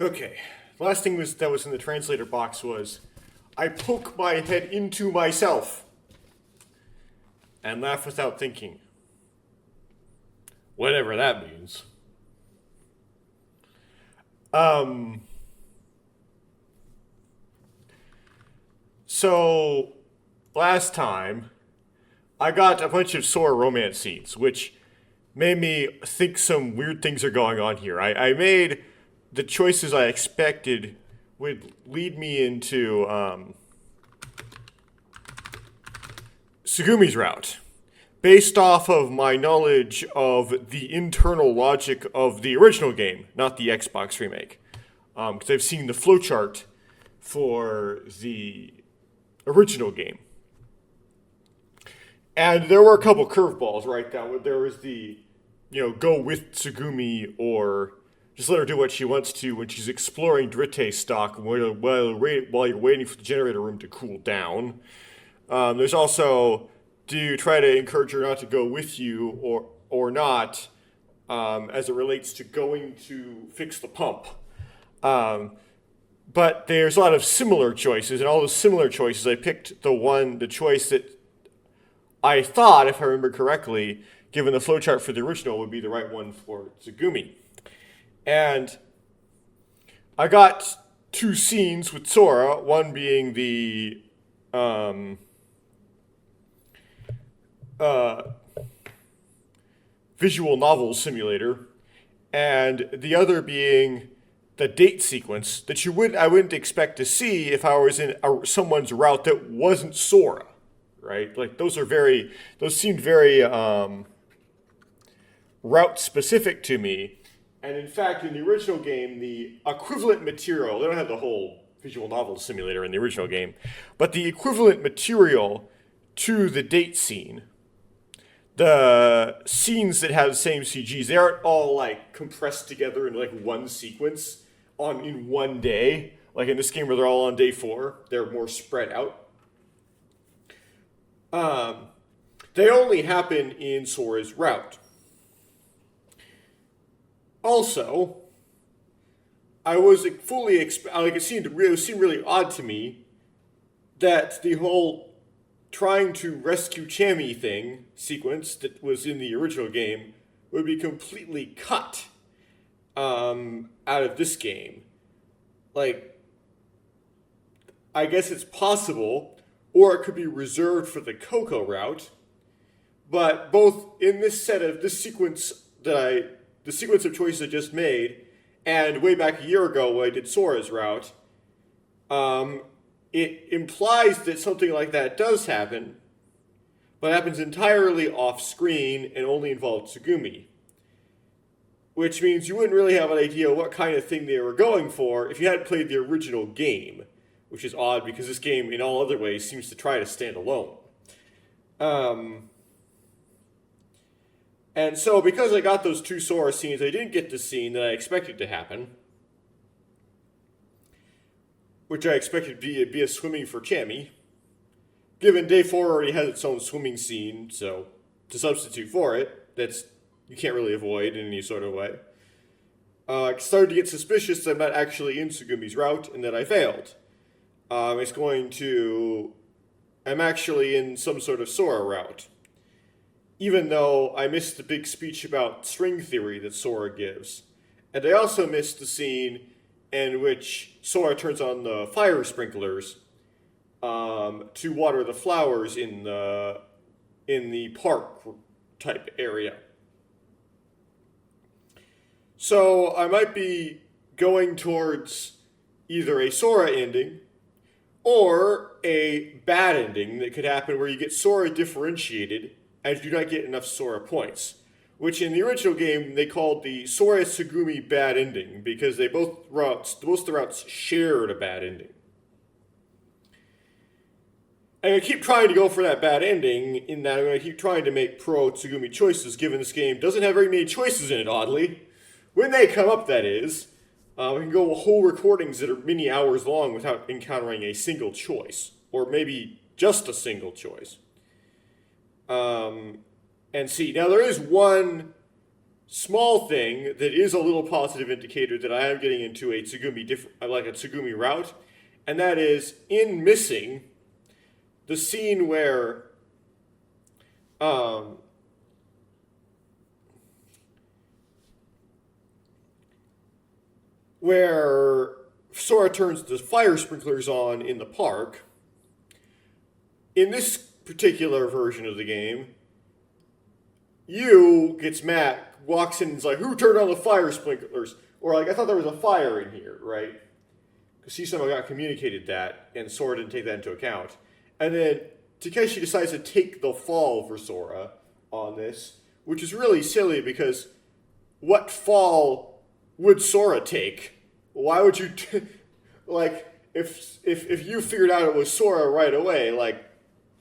Okay. Last thing that was in the translator box was, I poke my head into myself and laugh without thinking. Whatever that means. Um. So last time I got a bunch of Sora romance scenes, which made me think some weird things are going on here. I made the choices I expected would lead me into Sugumi's route, based off of my knowledge of the internal logic of the original game, not the Xbox remake. Because I've seen the flowchart for the original game. And there were a couple curveballs, right? There was the, go with Tsugumi or just let her do what she wants to when she's exploring Drite stock while you're waiting for the generator room to cool down. There's also, do you try to encourage her not to go with you or not, as it relates to going to fix the pump. But there's a lot of similar choices, and all those similar choices, I picked the choice that I thought, if I remember correctly, given the flowchart for the original, would be the right one for Tsugumi. And I got two scenes with Sora, one being the visual novel simulator, and the other being the date sequence that I wouldn't expect to see if I was in someone's route that wasn't Sora, right? Like those seemed very route specific to me. And in fact, in the original game, the equivalent material, they don't have the whole visual novel simulator in the original game, but the equivalent material to the date scene, the scenes that have the same CGs, they aren't all like compressed together in like one sequence in one day. Like in this game where they're all on day 4, they're more spread out. They only happen in Sora's route. Also, I was it seemed really odd to me that the whole trying to rescue Chammy thing sequence that was in the original game would be completely cut out of this game. Like, I guess it's possible, or it could be reserved for the Coco route. But both in this sequence the sequence of choices I just made, and way back a year ago when I did Sora's route, it implies that something like that does happen, but happens entirely off screen and only involves Tsugumi. Which means you wouldn't really have an idea what kind of thing they were going for if you hadn't played the original game, which is odd because this game, in all other ways, seems to try to stand alone. And so, because I got those two Sora scenes, I didn't get the scene that I expected to happen, which I expected to be a swimming for Chammy. Given Day 4 already has its own swimming scene, so to substitute for it, you can't really avoid in any sort of way. I started to get suspicious that I'm not actually in Sugumi's route and that I failed. I'm actually in some sort of Sora route. Even though I missed the big speech about string theory that Sora gives. And I also missed the scene in which Sora turns on the fire sprinklers to water the flowers in the park type area. So I might be going towards either a Sora ending or a bad ending that could happen where you get Sora differentiated and you do not get enough Sora points, which in the original game they called the Sora Tsugumi bad ending because both the routes shared a bad ending. And I keep trying to go for that bad ending in that I'm going to keep trying to make pro Tsugumi choices, given this game doesn't have very many choices in it, oddly. When they come up, that is. We can go whole recordings that are many hours long without encountering a single choice, or maybe just a single choice. And see, now there is one small thing that is a little positive indicator that I am getting into a Tsugumi route, and that is in Missing, the scene um, where Sora turns the fire sprinklers on in the park. In this particular version of the game, Yu gets mad, walks in and is like, "Who turned on the fire sprinklers?" Or like, "I thought there was a fire in here," right? Because he somehow got communicated that, and Sora didn't take that into account. And then Takeshi decides to take the fall for Sora on this, which is really silly because what fall would Sora take? Why would you, like, if you figured out it was Sora right away, like,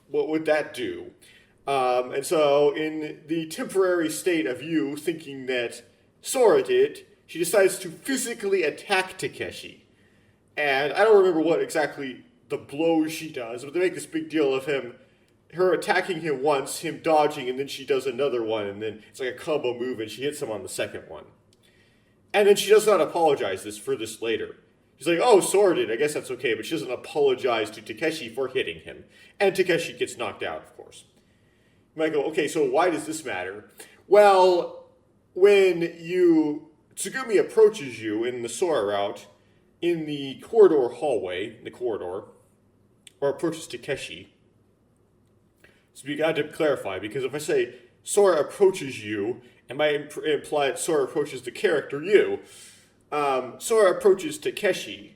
what would that do? And so, in the temporary state of you thinking that Sora did, she decides to physically attack Takeshi. And I don't remember what exactly the blow she does, but they make this big deal of her attacking him once, him dodging, and then she does another one, and then it's like a combo move, and she hits him on the second one. And then she does not apologize for this later. She's like, "Oh, Sora did, I guess that's okay," but she doesn't apologize to Takeshi for hitting him. And Takeshi gets knocked out, of course. You might go, okay, so why does this matter? Well, when Tsugumi approaches you in the Sora route, in the corridor hallway, or approaches Takeshi. So we got to clarify, because if I say Sora approaches you, it might imply that Sora approaches the character you. Sora approaches Takeshi.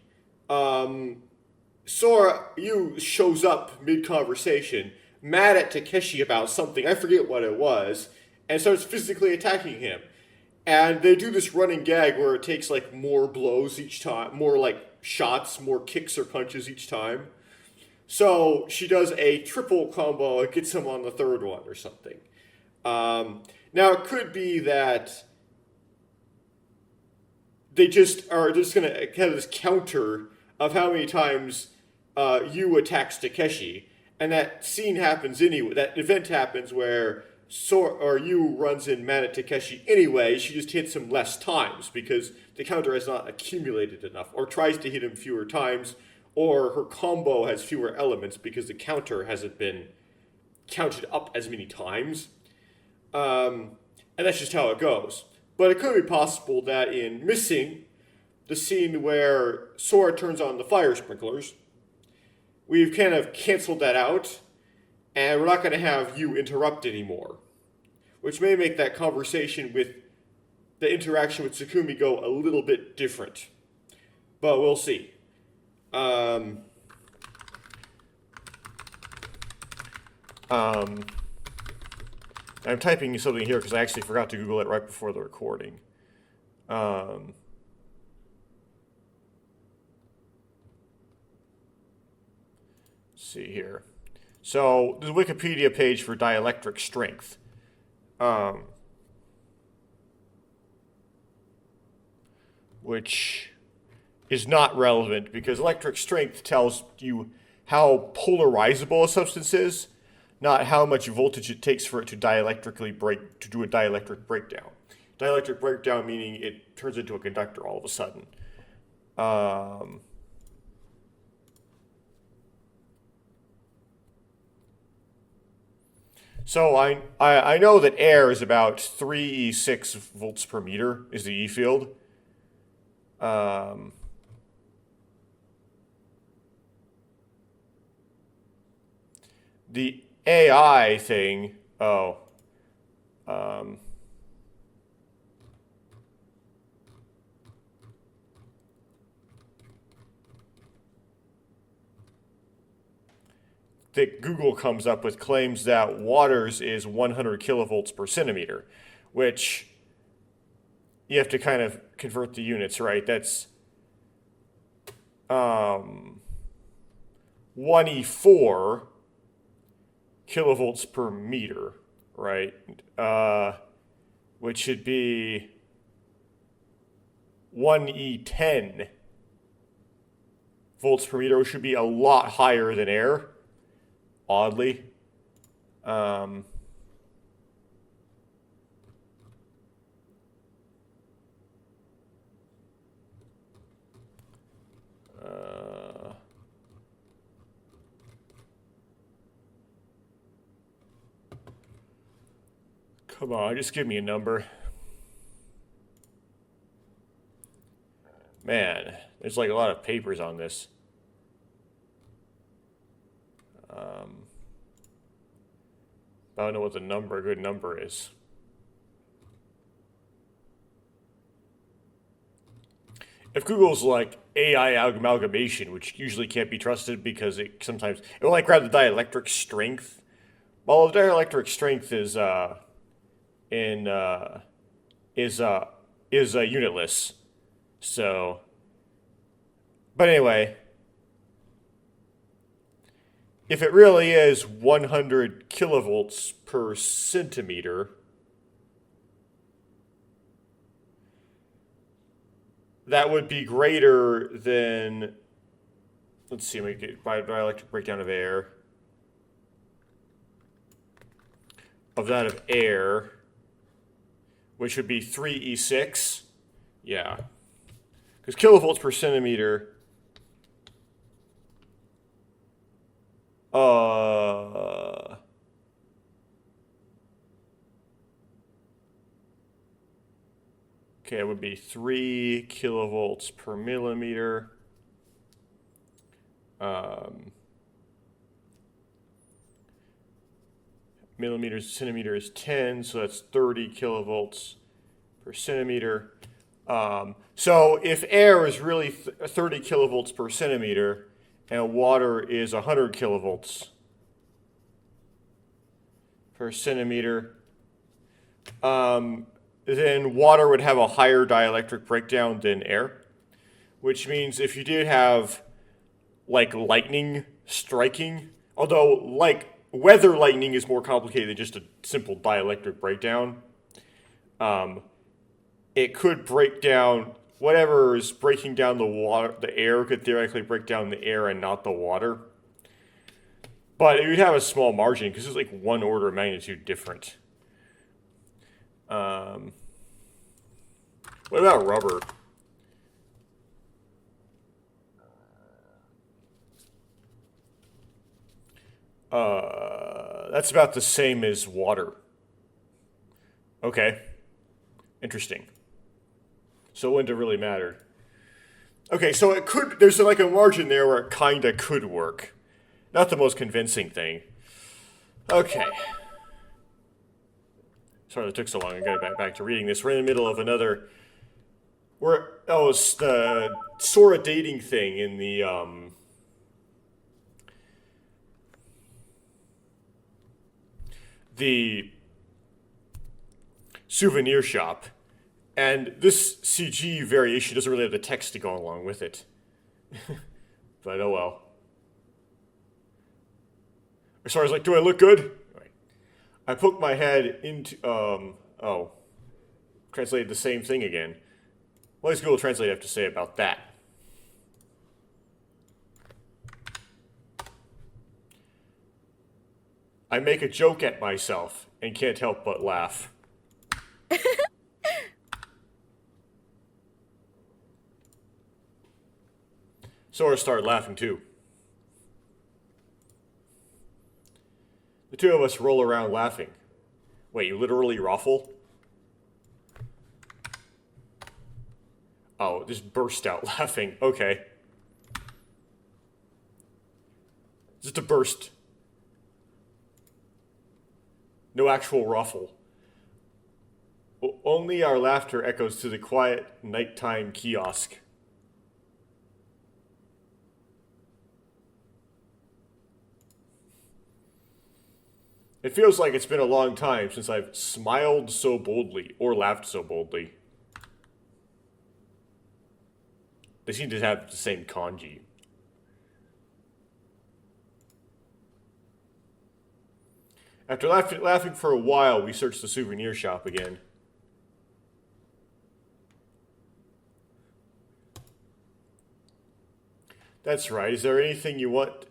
You shows up mid-conversation, mad at Takeshi about something, I forget what it was, and starts physically attacking him. And they do this running gag where it takes like more blows each time, more like shots, more kicks or punches each time. So she does a triple combo and gets him on the third one or something. Now it could be that they just are just going to have this counter of how many times Yu attacks Takeshi, and that scene happens anyway. That event happens where Yu runs in mad at Takeshi anyway. She just hits him less times because the counter has not accumulated enough, or tries to hit him fewer times, or her combo has fewer elements because the counter hasn't been counted up as many times. And that's just how it goes. But it could be possible that in Missing, the scene where Sora turns on the fire sprinklers, we've kind of canceled that out, and we're not going to have you interrupt anymore, which may make that conversation with the interaction with Tsugumi go a little bit different. But we'll see. I'm typing something here because I actually forgot to Google it right before the recording. Let's see here. So there's a Wikipedia page for dielectric strength. Which is not relevant because electric strength tells you how polarizable a substance is, not how much voltage it takes for it to do a dielectric breakdown. Dielectric breakdown meaning it turns into a conductor all of a sudden. So I know that air is about 3e6 volts per meter is the E field. The AI thing, that Google comes up with claims that water's is 100 kilovolts per centimeter, which you have to kind of convert the units, right? That's 1e4 kilovolts per meter, right? Which should be 1e10 volts per meter, which should be a lot higher than air, oddly. Come on, just give me a number. Man, there's like a lot of papers on this. I don't know what a good number is. If Google's like AI amalgamation, which usually can't be trusted because it will like grab the dielectric strength. Well, the dielectric strength is unitless. So, but anyway, if it really is 100 kilovolts per centimeter, that would be greater than, let's see, we get dielectric breakdown of air. Of that of air, which would be 3e6. Yeah. Because kilovolts per centimeter. Okay, it would be 3 kilovolts per millimeter. Millimeters to centimeter is 10, so that's 30 kilovolts per centimeter. So if air is really 30 kilovolts per centimeter and water is 100 kilovolts per centimeter, then water would have a higher dielectric breakdown than air, which means if you did have like lightning striking, although like weather lightning is more complicated than just a simple dielectric breakdown, it could break down whatever is breaking down the water. The air could theoretically break down the air and not the water. But it would have a small margin because it's like one order of magnitude different. What about rubber? That's about the same as water. Okay. Interesting. So it wouldn't have really mattered. Okay, so it could, there's like a margin there where it kinda could work. Not the most convincing thing. Okay. Sorry that took so long. I got back to reading this. We're in the middle of another. It's the Sora dating thing in the souvenir shop. And this CG variation doesn't really have the text to go along with it. But oh well. Sora's like, do I look good? I poked my head into, translated the same thing again. What does Google Translate have to say about that? I make a joke at myself and can't help but laugh. Sora started laughing too. The two of us roll around laughing. Wait, you literally ruffle? Oh, just burst out laughing. Okay. Just a burst. No actual ruffle. Only our laughter echoes to the quiet nighttime kiosk. It feels like it's been a long time since I've smiled so boldly or laughed so boldly. They seem to have the same kanji. After laughing for a while, we searched the souvenir shop again. That's right. Is there anything you want?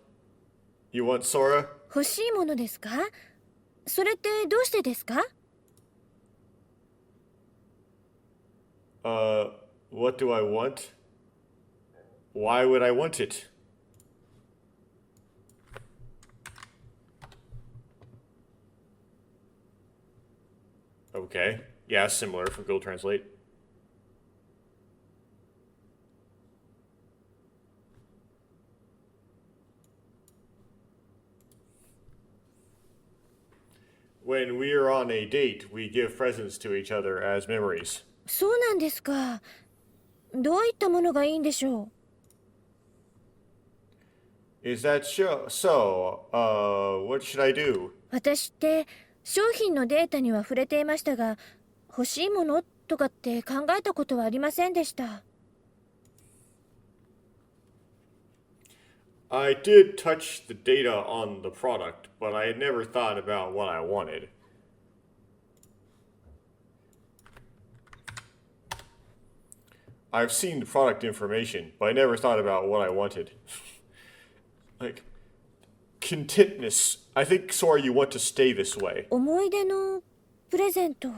You want, Sora? 欲しいものですか? それってどうしてですか? What do I want? Why would I want it? Okay. Yeah, similar from Google Translate. When we are on a date, we give presents to each other as memories. そうなんですか。どういったものがいいんでしょ Is that so? What should I do? う。私って商品のデータには触れていましたが、欲しいものとかって考えたことはありませんでした。I did touch the data on the product, but I had never thought about what I wanted. I've seen the product information, but I never thought about what I wanted. Like, contentness. I think, Sora, you want to stay this way. 思い出のプレゼント。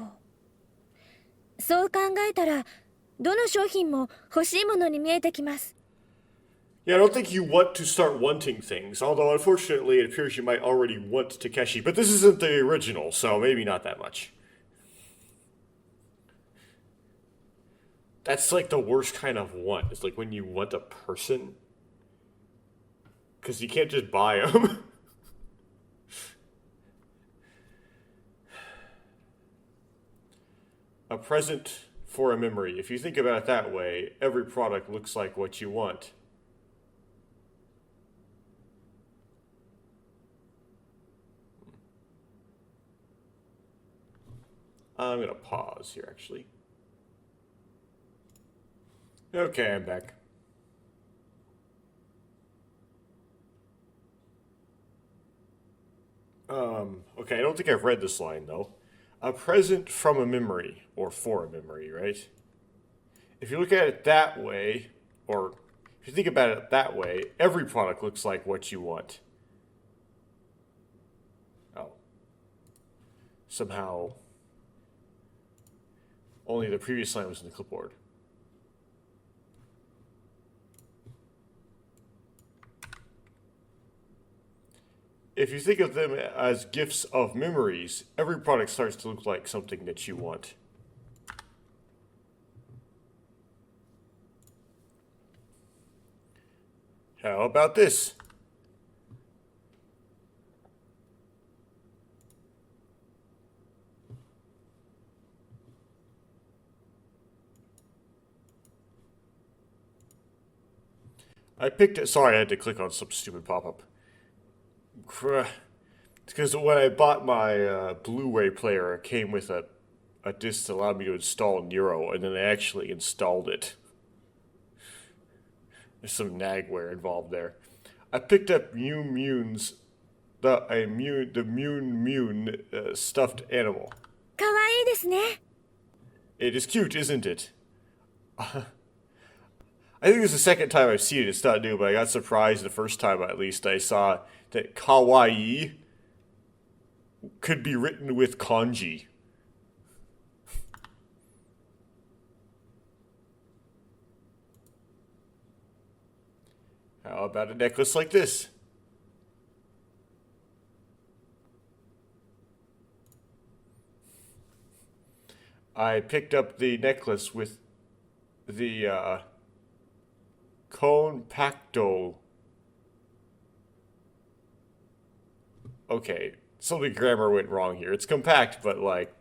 そう考えたら、どの商品も欲しいものに見えてきます。Yeah, I don't think you want to start wanting things, although unfortunately it appears you might already want Takeshi, but this isn't the original, so maybe not that much. That's like the worst kind of want. It's like when you want a person. Because you can't just buy them. A present for a memory. If you think about it that way, every product looks like what you want. I'm going to pause here, actually. Okay, I'm back. Okay, I don't think I've read this line, though. A present from a memory, or for a memory, right? If you look at it that way, or if you think about it that way, every product looks like what you want. Oh. Somehow, only the previous line was in the clipboard. If you think of them as gifts of memories, every product starts to look like something that you want. How about this? I picked it. Sorry, I had to click on some stupid pop-up. It's because when I bought my Blu-ray player, it came with a disc that allowed me to install Nero, and then I actually installed it. There's some nagware involved there. I picked up the Mune stuffed animal. かわいいですね。 It is cute, isn't it? I think it's the second time I've seen it. It's not new, but I got surprised the first time, at least, I saw that kawaii could be written with kanji. How about a necklace like this? I picked up the necklace with the compacto. Okay, something grammar went wrong here. It's compact, but like...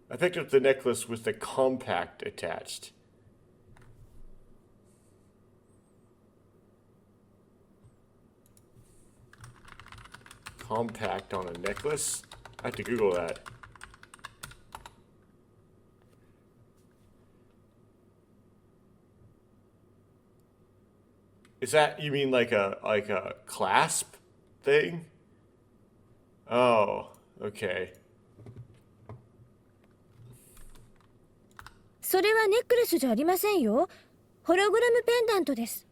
I picked up the necklace with the compact attached. Compact on a necklace? I have to Google that. Is that, you mean like a clasp thing? Oh, okay. それはネックレスじゃありませんよ。ホログラムペンダントです。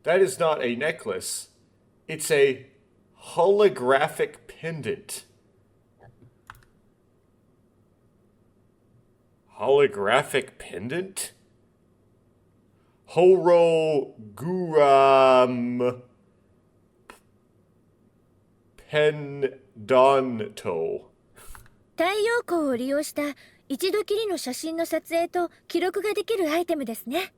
That is not a necklace. It's a holographic pendant. Holographic pendant? Horoguram. Pendonto. 太陽光を利用した一度きりの写真の撮影と記録ができるアイテムですね。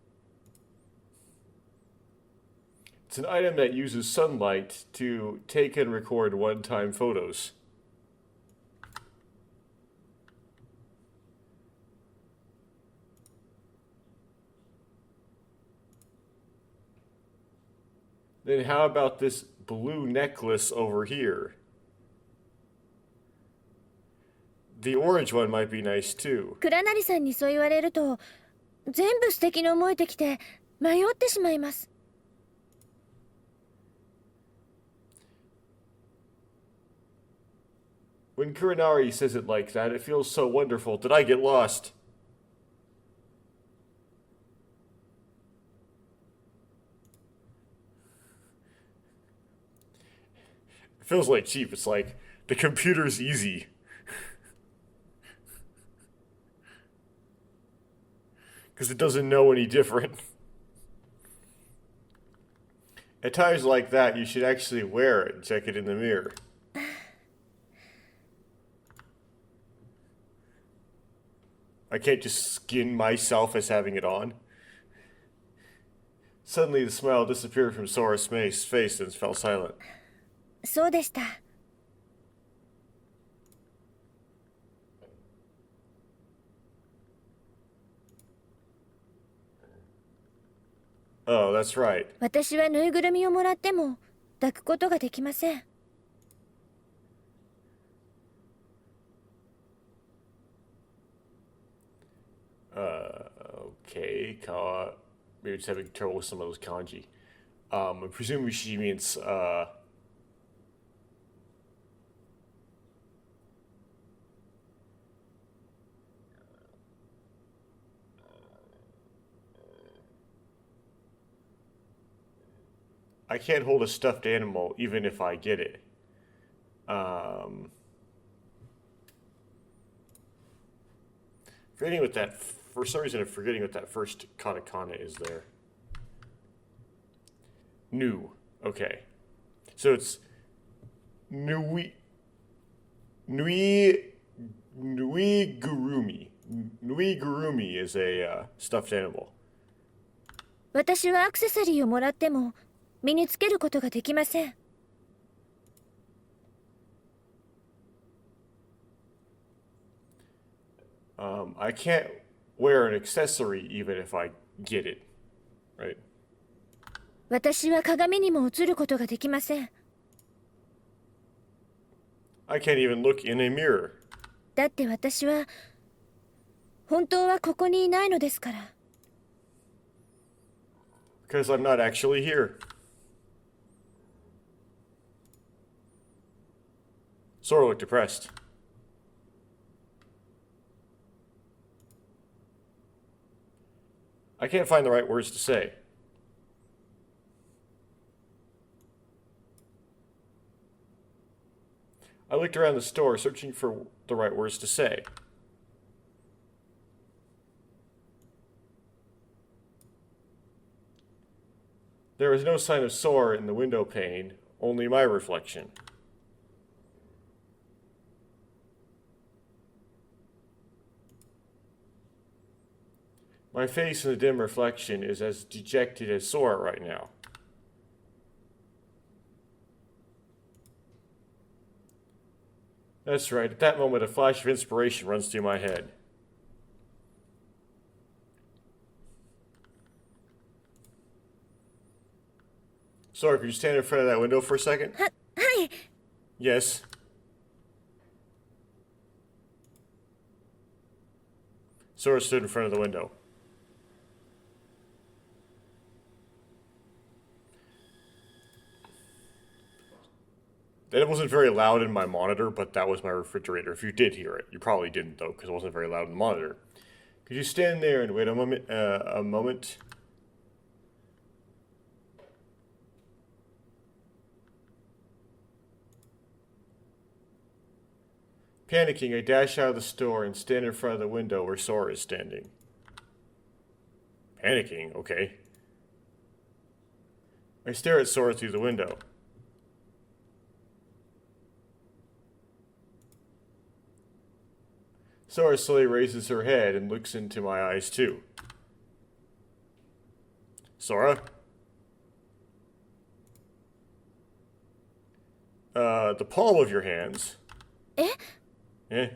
It's an item that uses sunlight to take and record one-time photos. Then how about this blue necklace over here? The orange one might be nice too. 倉成さんにそう言われると全部素敵に思えてきて迷ってしまいます。When Kurinari says it like that, it feels so wonderful. Did I get lost? It feels like cheap. It's like, the computer's easy. Because it doesn't know any different. At times like that, you should actually wear it and check it in the mirror. I can't just skin myself as having it on. Suddenly the smile disappeared from Sora's face and fell silent. そうでした。Oh, that's right. 私はぬいぐるみをもらっても抱くことができません。Okay, maybe it's having trouble with some of those kanji. Presumably she means, I can't hold a stuffed animal even if I get it. Forgetting what that, for some reason I'm forgetting what that first katakana is there. New. Okay. So it's Nui Gurumi. Nui Gurumi is a stuffed animal. 私はアクセサリーをもらっても身につけることができません。I can't wear an accessory even if I get it, right? 私は鏡にも映ることができません。I can't even look in a mirror. だって私は本当はここにいないのですから。Because I'm not actually here. Sora looked depressed. I can't find the right words to say. I looked around the store searching for the right words to say. There was no sign of Sora in the window pane, only my reflection. My face in the dim reflection is as dejected as Sora right now. That's right, at that moment a flash of inspiration runs through my head. Sora, could you stand in front of that window for a second? はい。 Yes. Sora stood in front of the window. It wasn't very loud in my monitor, but that was my refrigerator. If you did hear it, you probably didn't though, because it wasn't very loud in the monitor. Could you stand there and wait a moment? Panicking, I dash out of the store and stand in front of the window where Sora is standing. Panicking? Okay. I stare at Sora through the window. Sora slowly raises her head and looks into my eyes too. Sora? The palm of your hands. え Eh?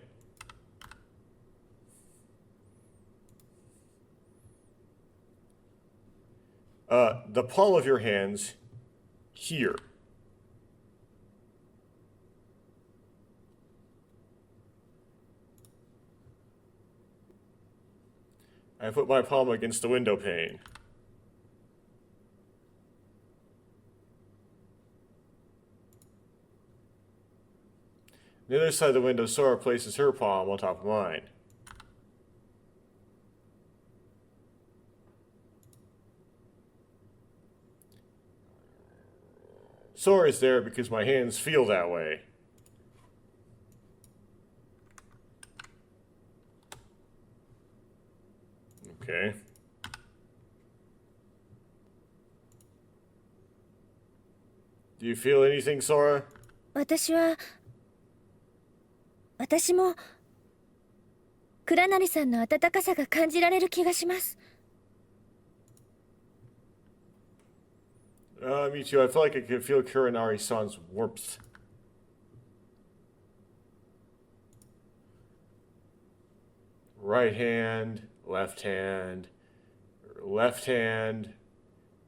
The palm of your hands here. I put my palm against the window pane. On the other side of the window, Sora places her palm on top of mine. Sora is there because my hands feel that way. Okay. Do you feel anything, Sora? 私も倉成さんの温かさが感じられる気がします。 Me too. I feel like I can feel Kuranari-san's warmth. Right hand, left hand,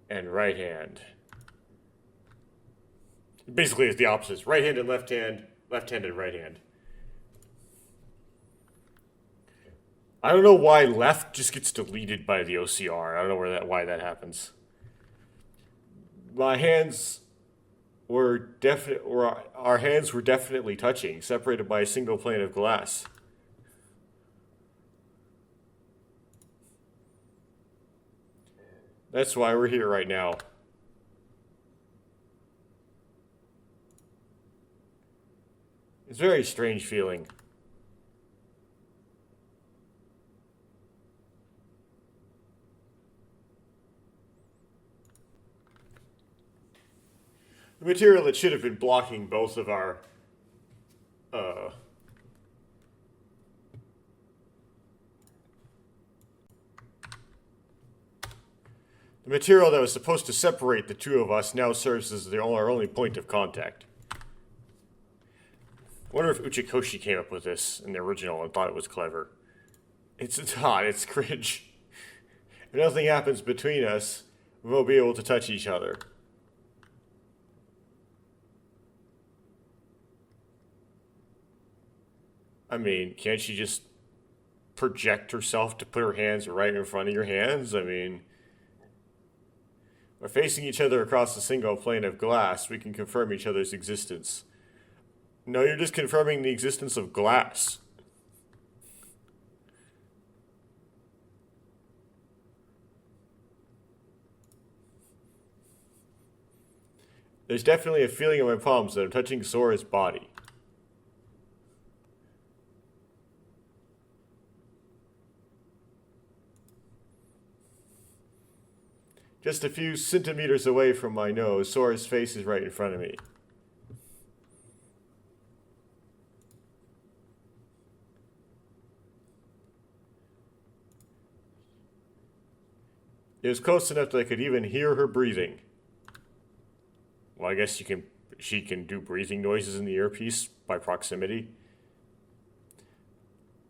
and right hand. Basically, it's the opposites. Right hand and left hand and right hand. I don't know why left just gets deleted by the OCR. I don't know why that happens. My hands were our hands were definitely touching, separated by a single plane of glass. That's why we're here right now. It's a very strange feeling. The material that should have been blocking both of our the material that was supposed to separate the two of us now serves as our only point of contact. I wonder if Uchikoshi came up with this in the original and thought it was clever. It's not, it's cringe. If nothing happens between us, we won't be able to touch each other. I mean, can't she just project herself to put her hands right in front of your hands? I mean, we're facing each other across a single plane of glass. We can confirm each other's existence. No, you're just confirming the existence of glass. There's definitely a feeling in my palms that I'm touching Sora's body. Just a few centimeters away from my nose, Sora's face is right in front of me. It was close enough that I could even hear her breathing. Well, I guess she can do breathing noises in the earpiece by proximity.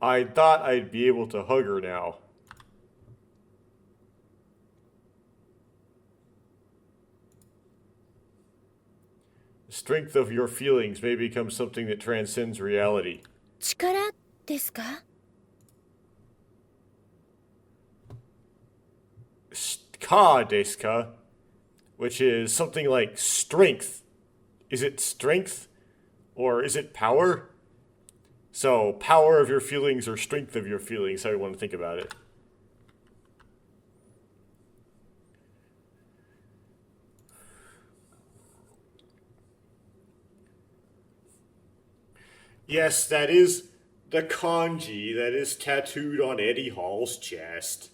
I thought I'd be able to hug her now. The strength of your feelings may become something that transcends reality. 力ですか? Ka desu ka? Which is something like strength. Is it strength? Or is it power? So, power of your feelings or strength of your feelings, how you want to think about it. Yes, that is the kanji that is tattooed on Eddie Hall's chest.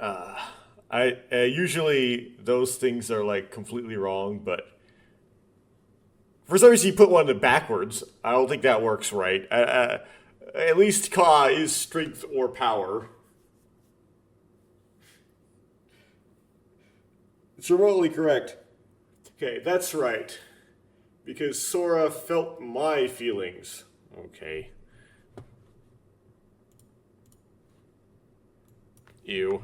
I usually those things are like completely wrong, but For some reason, you put one backwards. I don't think that works right. At least ka is strength or power. It's remotely correct. Okay, that's right. Because Sora felt my feelings. Okay. Ew.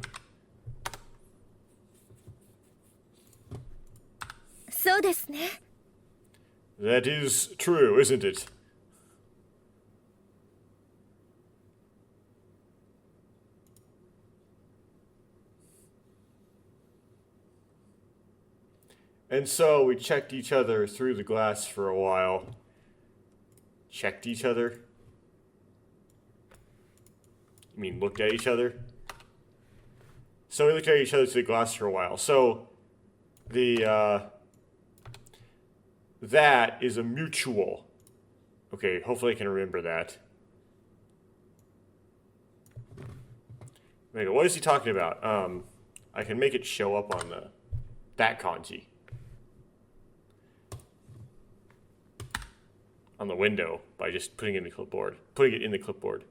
そうですね。 That is true, isn't it? And so we checked each other through the glass for a while. Checked each other? You mean looked at each other? So we looked at each other through the glass for a while. So that is a mutual. Okay, hopefully I can remember that. Wait, what is he talking about? I can make it show up on that kanji. On the window by just putting it in the clipboard. Putting it in the clipboard.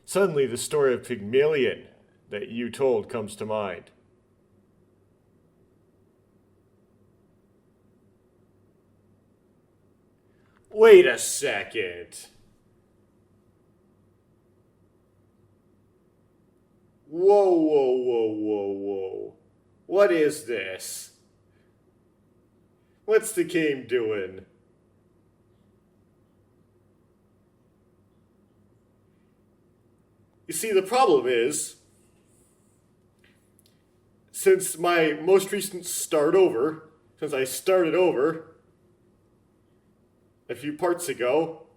Suddenly the story of Pygmalion that you told comes to mind. Wait a second. Whoa, whoa, whoa, whoa, whoa. What is this? What's the game doing? You see, the problem is, since my most recent since I started over a few parts ago,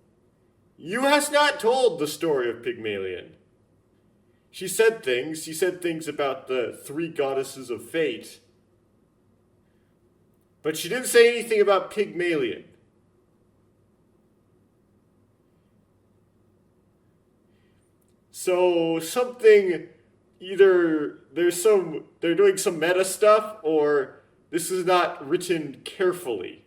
you has not told the story of Pygmalion. She said things about the three goddesses of fate. But she didn't say anything about Pygmalion. So something, either they're doing some meta stuff, or this is not written carefully.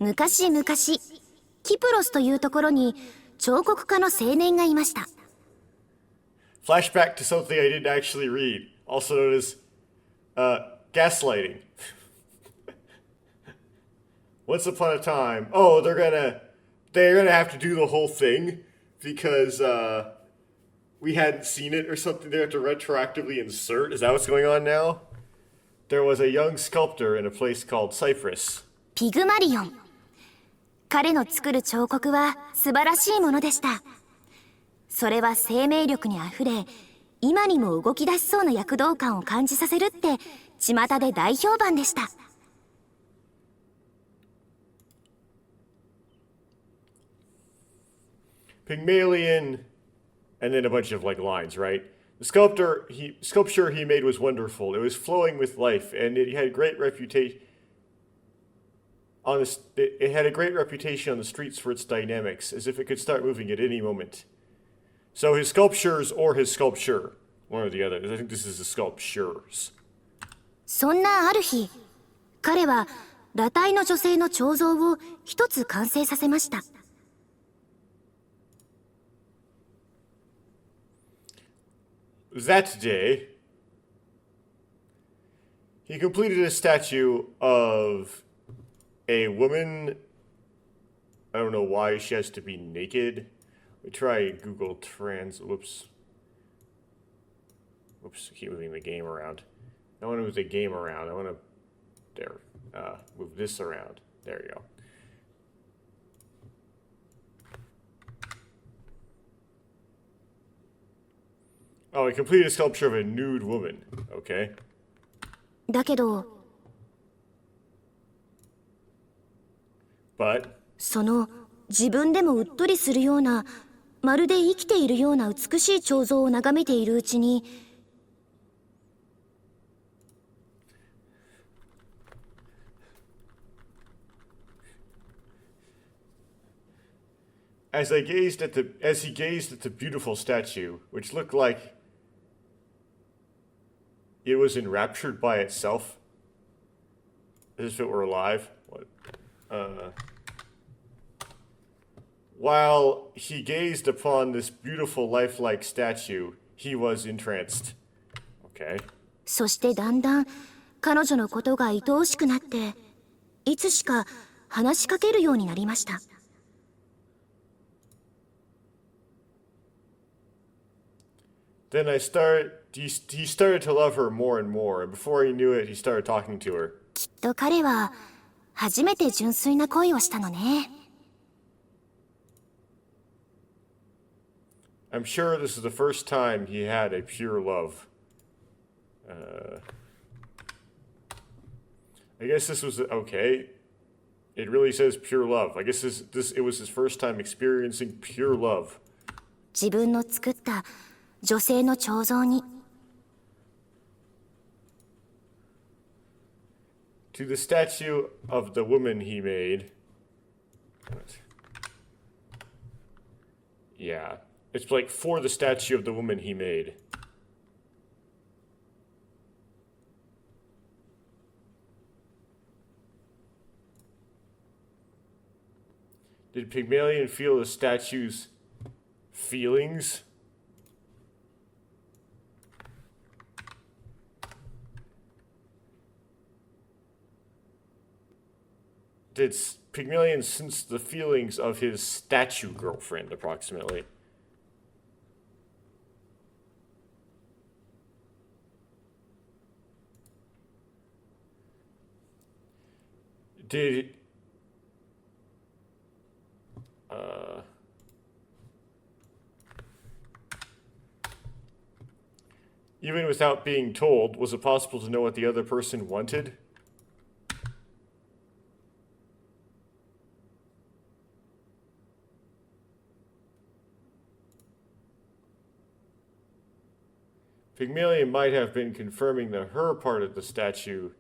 昔々、キプロスというところに彫刻家の青年がいました。Flashback to something I didn't actually read, also known as gaslighting. Once upon a time, they're gonna have to do the whole thing because we hadn't seen it or something. They have to retroactively insert. Is that what's going on now? There was a young sculptor in a place called Cyprus. ピグマリオン。彼の作る彫刻は素晴らしいものでした。それは生命力にあふれ、今にも動き出しそうな躍動感を感じさせるって巷で大評判でした。Pygmalion, and then a bunch of lines, right? The sculpture he made was wonderful. It was flowing with life, and it had great reputation. It had a great reputation on the streets for its dynamics, as if it could start moving at any moment. So his sculptures or his sculpture, one or the other. I think this is the sculptures. そんなある日、彼は裸体の女性の彫像を一つ完成させました。That day, he completed a statue of a woman. I don't know why she has to be naked. We try Google Trans. Whoops. Whoops, I keep moving the game around. I want to move the game around. I want to, move this around. There you go. Oh, he completed a sculpture of a nude woman. Okay. だけど、But その自分でもうっとりするような、まるで生きているような美しい彫像を眺めているうちに、As he gazed at the beautiful statue, which looked like it was enraptured by itself, as if it were alive. While he gazed upon this beautiful lifelike statue, he was entranced. Okay. そしてだんだん彼女のことが愛おしくなって、いつしか話しかけるようになりました。Then he started to love her more and more, and before he knew it, he started talking to her. きっと彼は初めて純粋な恋をしたのね。I'm sure this is the first time he had a pure love. I guess this was okay. It really says pure love. I guess it was his first time experiencing pure love. 自分の作った女性の彫像に。To the statue of the woman he made. Yeah. It's like for the statue of the woman he made. Did Pygmalion feel the statue's feelings? Did Pygmalion sense the feelings of his statue girlfriend, approximately? Did even without being told, was it possible to know what the other person wanted? Pygmalion might have been confirming that her part of the statue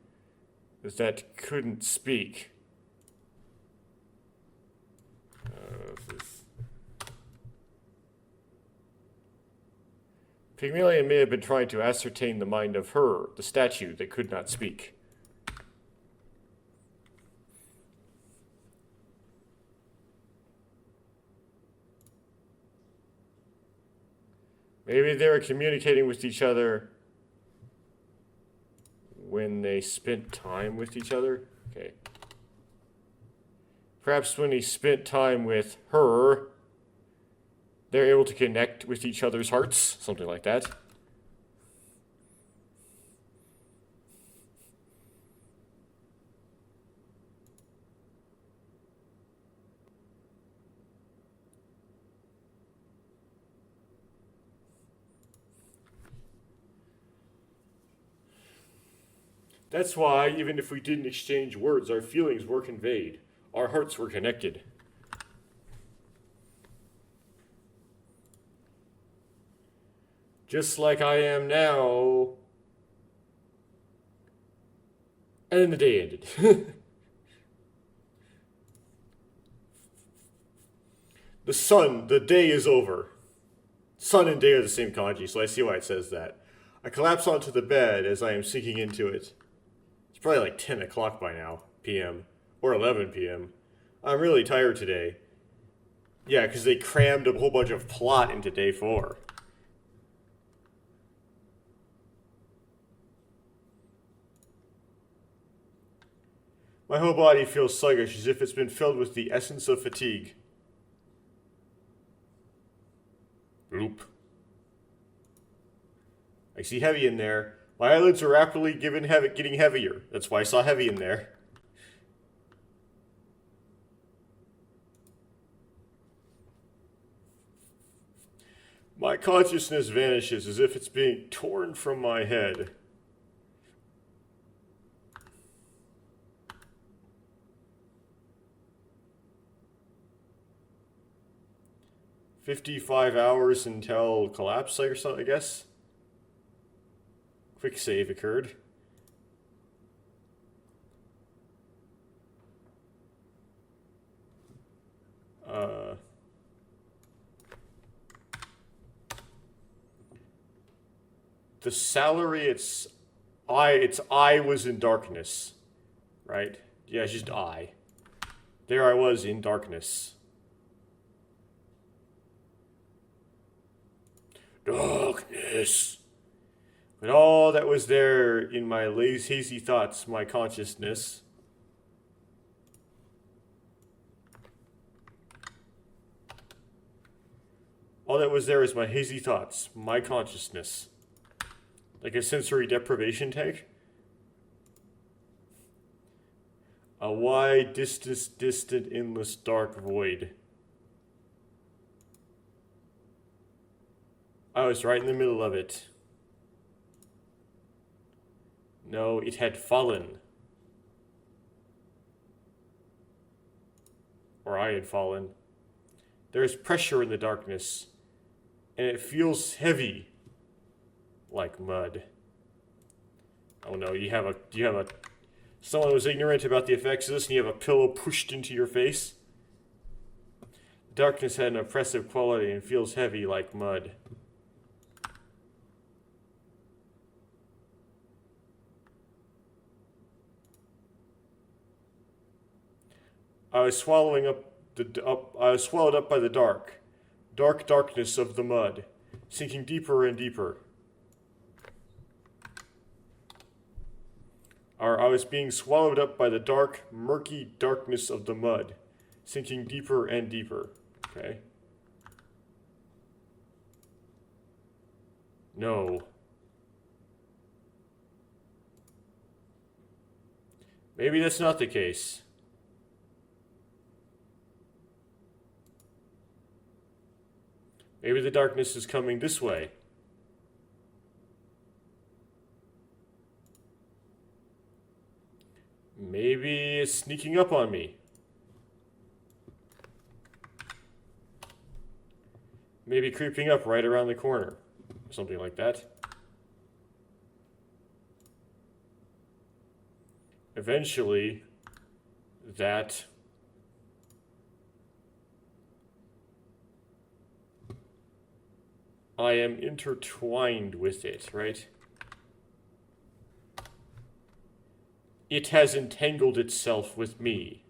is that couldn't speak. Pygmalion may have been trying to ascertain the mind of her, the statue that could not speak. Maybe they were communicating with each other when they spent time with each other? Okay. Perhaps when he spent time with her, they're able to connect with each other's hearts, something like that. That's why, even if we didn't exchange words, our feelings were conveyed. Our hearts were connected. Just like I am now. And then the day ended. The day is over. Sun and day are the same kanji, so I see why it says that. I collapse onto the bed as I am sinking into it. It's probably like 10 o'clock by now, p.m. Or 11 p.m. I'm really tired today. Yeah, because they crammed a whole bunch of plot into day 4. My whole body feels sluggish, as if it's been filled with the essence of fatigue. Oop. I see heavy in there. My eyelids are rapidly getting heavier. That's why I saw heavy in there. My consciousness vanishes as if it's being torn from my head. "55 hours until collapse," or something, I guess. Quick save occurred. the salary, it's I was in darkness, right? Yeah, it's just I. There I was in darkness. Darkness. But all that was there in my hazy thoughts, my consciousness. All that was there is my hazy thoughts, my consciousness. Like a sensory deprivation tank. A wide, distant, endless, dark void. I was right in the middle of it. No, it had fallen. Or I had fallen. There is pressure in the darkness, and it feels heavy, like mud. Oh no, someone was ignorant about the effects of this, and you have a pillow pushed into your face. The darkness had an oppressive quality and feels heavy like mud. I was swallowed up by the darkness of the mud, sinking deeper and deeper. Or I was being swallowed up by the dark, murky darkness of the mud, sinking deeper and deeper. Okay. No. Maybe that's not the case. Maybe the darkness is coming this way. Maybe it's sneaking up on me. Maybe creeping up right around the corner. Something like that. Eventually, that I am intertwined with it, right? It has entangled itself with me.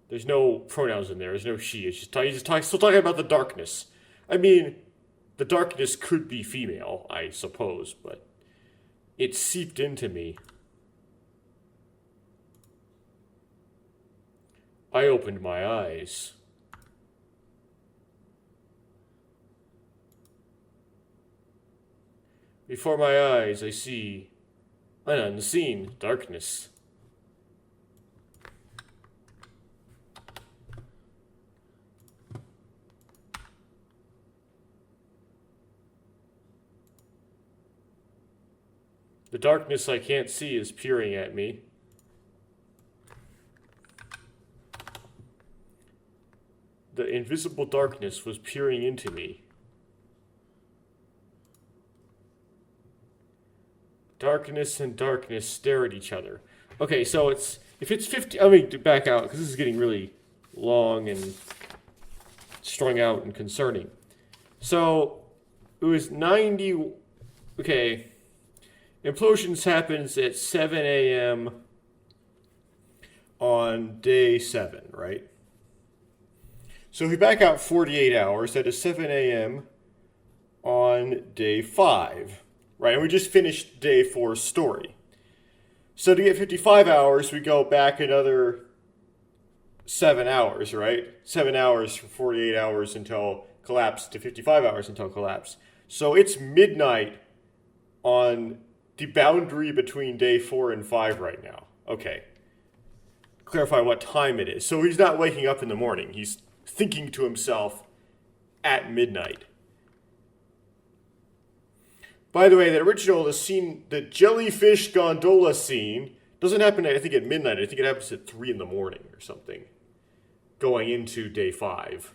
There's no pronouns in there. There's no she. It's just still talking about the darkness. I mean, the darkness could be female, I suppose, but it seeped into me. I opened my eyes. Before my eyes, I see an unseen darkness. The darkness I can't see is peering at me. The invisible darkness was peering into me. Darkness and darkness stare at each other. Okay, so if it's 50, let me back out, because this is getting really long and strung out and concerning. So, it was 90, okay, implosions happens at 7 a.m. on day 7, right? So if we back out 48 hours, that is 7 a.m. on day 5. Right, and we just finished day 4's story. So to get 55 hours, we go back another 7 hours, right? 7 hours from 48 hours until collapse to 55 hours until collapse. So it's midnight on the boundary between day 4 and 5 right now. Okay. Clarify what time it is. So he's not waking up in the morning. He's thinking to himself at midnight. By the way, the jellyfish gondola scene doesn't happen, I think, at midnight. I think it happens at 3 in the morning or something, going into day 5.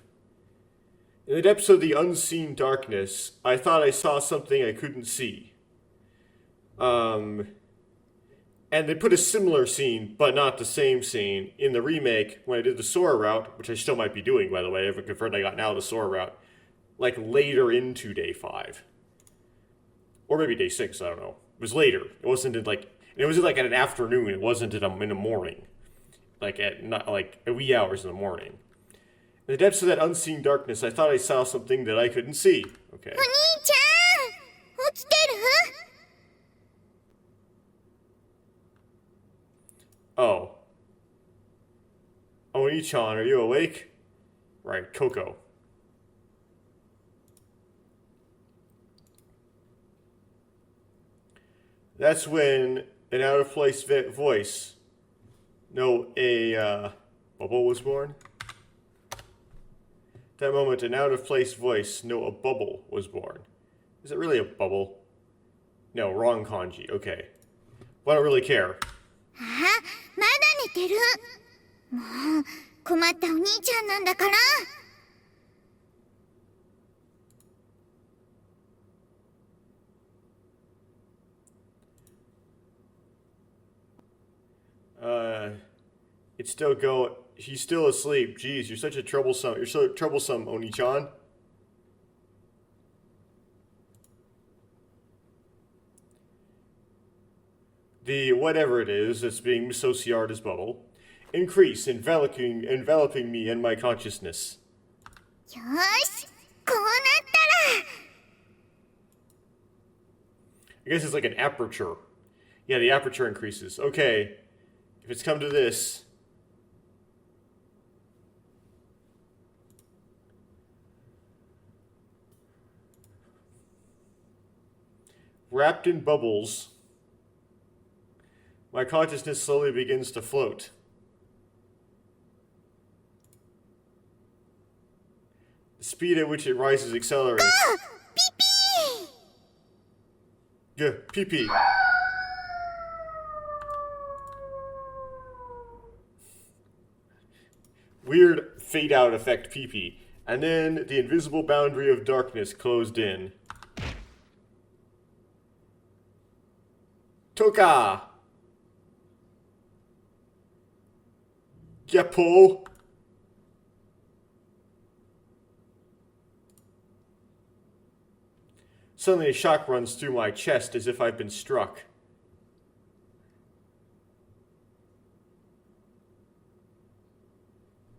In that episode, The Unseen Darkness, I thought I saw something I couldn't see. And they put a similar scene, but not the same scene, in the remake when I did the Sora route, which I still might be doing, by the way. I haven't confirmed I got now the Sora route. like later into day 5. Or maybe day 6, I don't know. It was later. It wasn't it was like at an afternoon, it wasn't in the morning. Like at not like a wee hours in the morning. In the depths of that unseen darkness, I thought I saw something that I couldn't see. Okay. お兄ちゃん起きてる Oh. Oni-chan, are you awake? Right, Coco. That's when an out-of-place voice, a bubble was born. At that moment, an out-of-place voice, a bubble was born. Is it really a bubble? No, wrong kanji. Okay. Well, I don't really care. あ、まだ寝てるもう困ったお兄ちゃんなんだから It's still go. He's still asleep. Jeez, you're such a troublesome. You're so troublesome, Oni-chan. The whatever it is that's being associated as bubble increase, enveloping me and my consciousness. よしこうなったら I guess it's like an aperture. Yeah, the aperture increases. Okay, if it's come to this. Wrapped in bubbles, my consciousness slowly begins to float. The speed at which it rises accelerates. Ah! Pee-pee! Yeah, pee-pee. Weird fade-out effect pee-pee. And then the invisible boundary of darkness closed in. Toka! Geppo! Suddenly a shock runs through my chest as if I've been struck.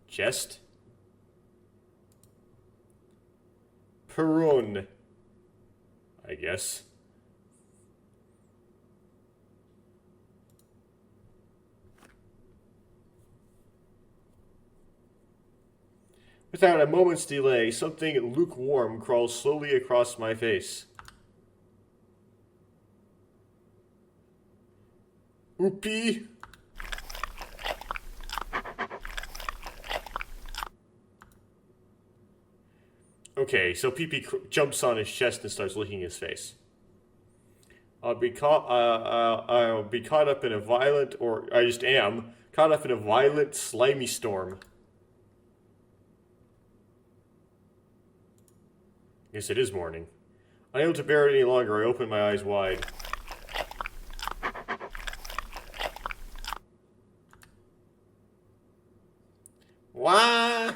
Chest? Perun. I guess. Without a moment's delay, something lukewarm crawls slowly across my face. Oopie! Okay, so Pee-Pee jumps on his chest and starts licking his face. I'll be caught up in a violent, or I just am, caught up in a violent, slimy storm. Yes, it is morning. Unable to bear it any longer, I open my eyes wide. Wah!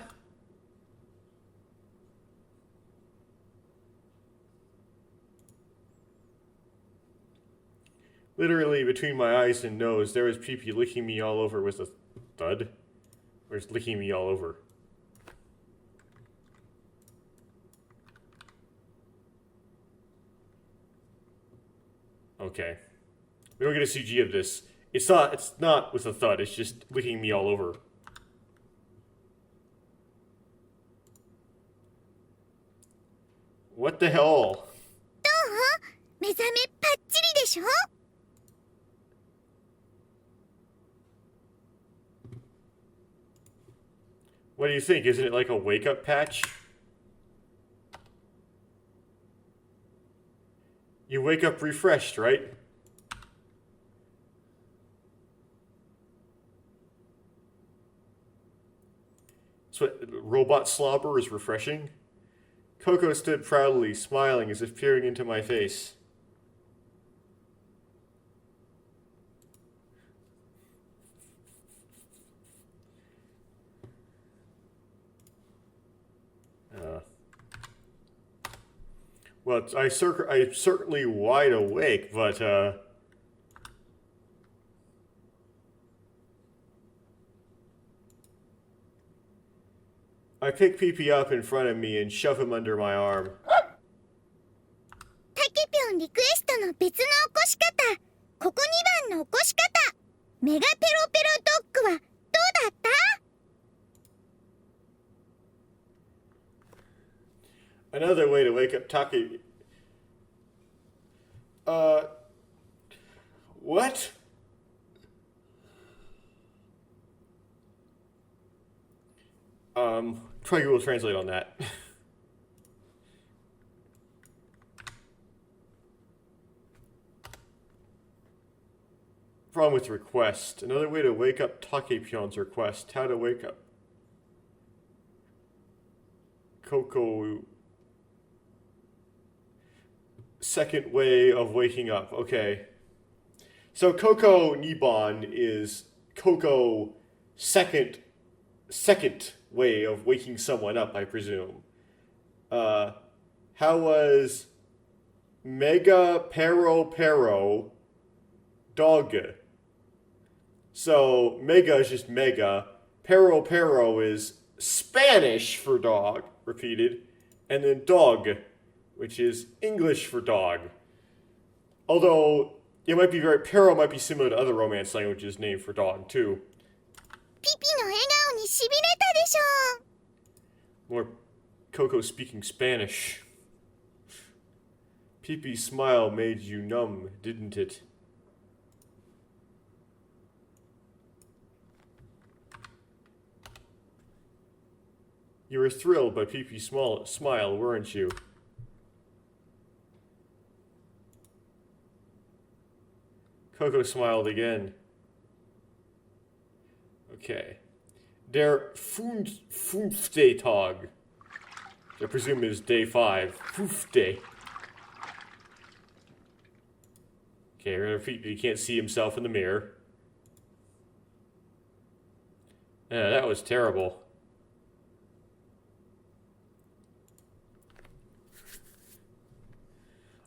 Literally between my eyes and nose, there was Pee-Pee licking me all over with a thud. Or just licking me all over. Okay. We don't get a CG of this. It's not with a thud, it's just licking me all over. What the hell? どう目覚めパッチリでしょ What do you think? Isn't it like a wake-up patch? You wake up refreshed, right? So robot slobber is refreshing? Coco stood proudly, smiling as if peering into my face. Well, I'm certainly wide awake, but I pick PP up in front of me and shove him under my arm. タケピョンリクエストの別の起こし方。ここ2番の起こし方。メガペロペロドッグはどうだった？ Another way to wake up Taki. What? Try Google Translate on that. Problem with request. Another way to wake up Takepyon's request. How to wake up Coco. Second way of waking up. Okay. So Coco Niban is Coco second way of waking someone up, I presume. How was Mega Pero dog? So Mega is just Mega. Pero is Spanish for dog, repeated. And then dog, which is English for dog. Although Pero might be similar to other Romance languages named for dog too. ピピの笑顔にしびれたでしょ。 More Coco speaking Spanish. Peepee's smile made you numb, didn't it? You were thrilled by Peepee's smile, weren't you? Coco smiled again. Okay. Der fünfte Tag. I presume is day 5. Fünfte. Okay, we're gonna repeat. He can't see himself in the mirror. Yeah, that was terrible.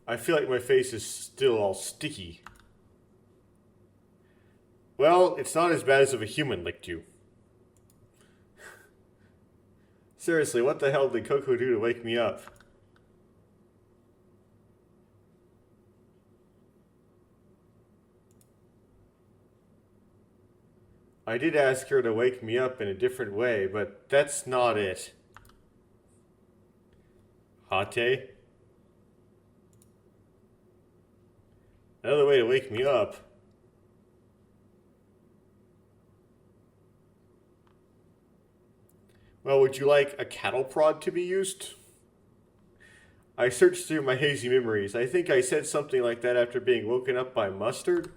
I feel like my face is still all sticky. Well, it's not as bad as if a human licked you. Seriously, what the hell did Coco do to wake me up? I did ask her to wake me up in a different way, but that's not it. Hate? Another way to wake me up. Well, would you like a cattle prod to be used? I searched through my hazy memories. I think I said something like that after being woken up by mustard.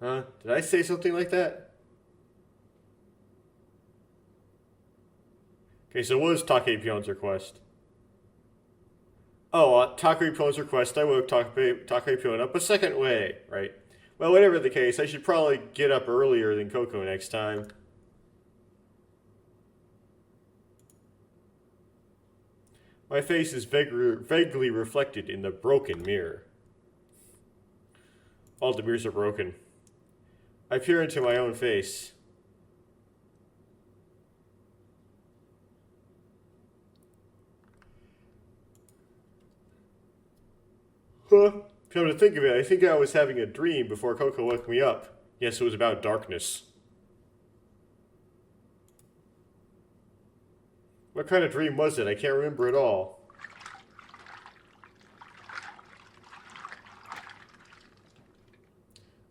Huh? Did I say something like that? Okay, so what was Takepyon's request? Oh, Takepyon's request, I woke Takepyon up a second way, right? Well, whatever the case, I should probably get up earlier than Coco next time. My face is vaguely reflected in the broken mirror. All the mirrors are broken. I peer into my own face. Huh? Come to think of it, I think I was having a dream before Coco woke me up. Yes, it was about darkness. What kind of dream was it? I can't remember at all.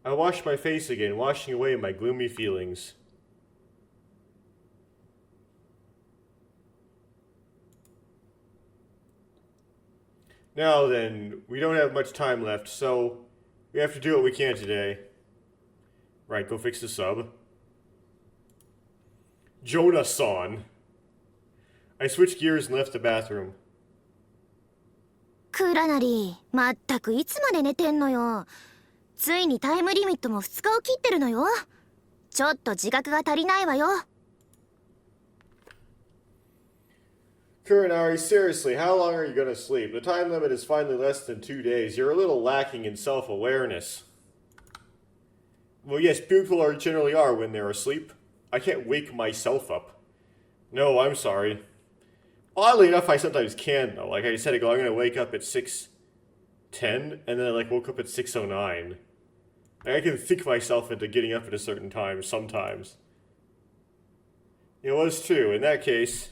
I washed my face again, washing away my gloomy feelings. Now then, we don't have much time left, so we have to do what we can today. Right, go fix the sub. Jonah-san. I switched gears and left the bathroom. クーラナリー、まったくいつまで寝てんのよ。ついにタイムリミットも2日を切ってるのよ。ちょっと自覚が足りないわよ。Kurinari, seriously, how long are you going to sleep? The time limit is finally less than 2 days. You're a little lacking in self-awareness. Well, yes, people generally are when they're asleep. I can't wake myself up. No, I'm sorry. Oddly enough, I sometimes can, though. Like I said, I'm going to wake up at 6:10, and then I woke up at 6:09. I can think myself into getting up at a certain time sometimes. It was true. In that case...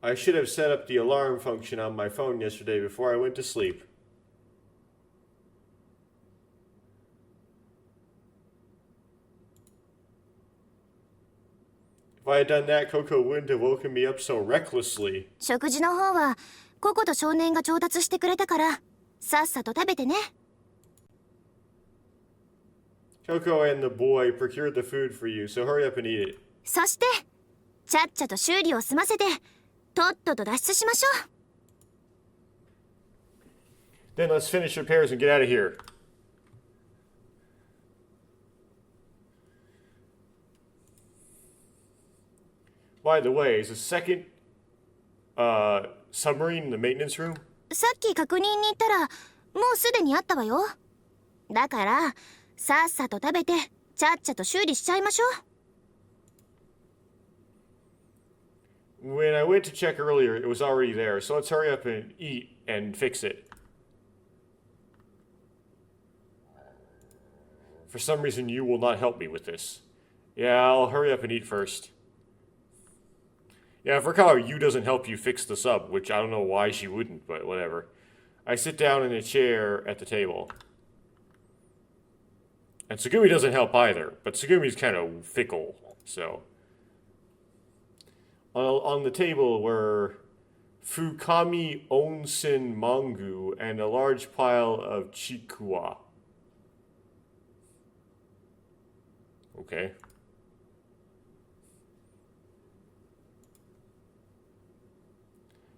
I should have set up the alarm function on my phone yesterday before I went to sleep. If I had done that, Coco wouldn't have woken me up so recklessly. 食事の方はココと少年が調達してくれたからさっさと食べてね。 Coco and the boy procured the food for you, so hurry up and eat it. そしてちゃっちゃと修理を済ませてとっとと脱出しましょう。 Then let's finish repairs and get out of here. By the way, is the second submarine in the maintenance room? さっき確認に行ったらもうすでにあったわよ。だからさっさと食べてちゃっちゃと修理しちゃいましょう。 When I went to check earlier, it was already there, so let's hurry up and eat and fix it. For some reason, you will not help me with this. Yeah, I'll hurry up and eat first. Yeah, for how you doesn't help you fix the sub, which I don't know why she wouldn't, but whatever. I sit down in a chair at the table. And Tsugumi doesn't help either, but Tsugumi's kind of fickle, so... On the table were Fukami Onsen Mangu and a large pile of chikua. Okay.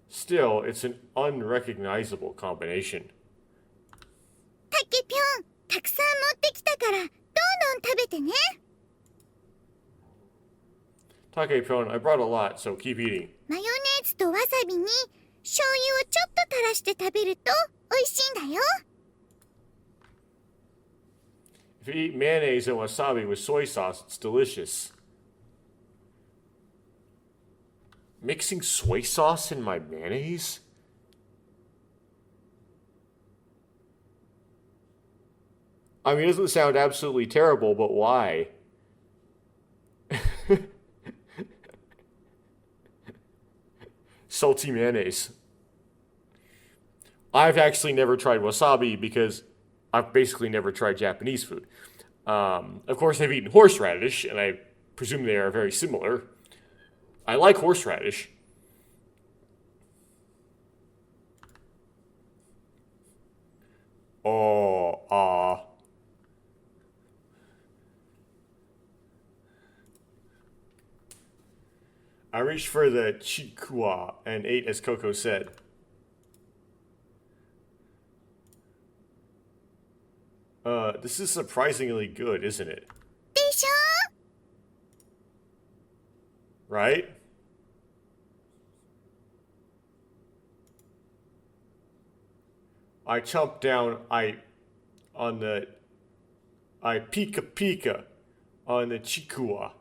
Still, it's an unrecognizable combination. たけぴょん、たくさん持ってきたからどんどん食べてね。 Takepon, I brought a lot, so keep eating. マヨネーズとわさびに醤油をちょっと垂らして食べると美味しいんだよ。 If you eat mayonnaise and wasabi with soy sauce, it's delicious. Mixing soy sauce in my mayonnaise? I mean, it doesn't sound absolutely terrible, but why? Salty mayonnaise. I've actually never tried wasabi because I've basically never tried Japanese food. Of course, I've eaten horseradish, and I presume they are very similar. I like horseradish. I reached for the chikua and ate as Coco said. This is surprisingly good, isn't it? でしょ? Right? I chomped down, I pika pika on the chikua.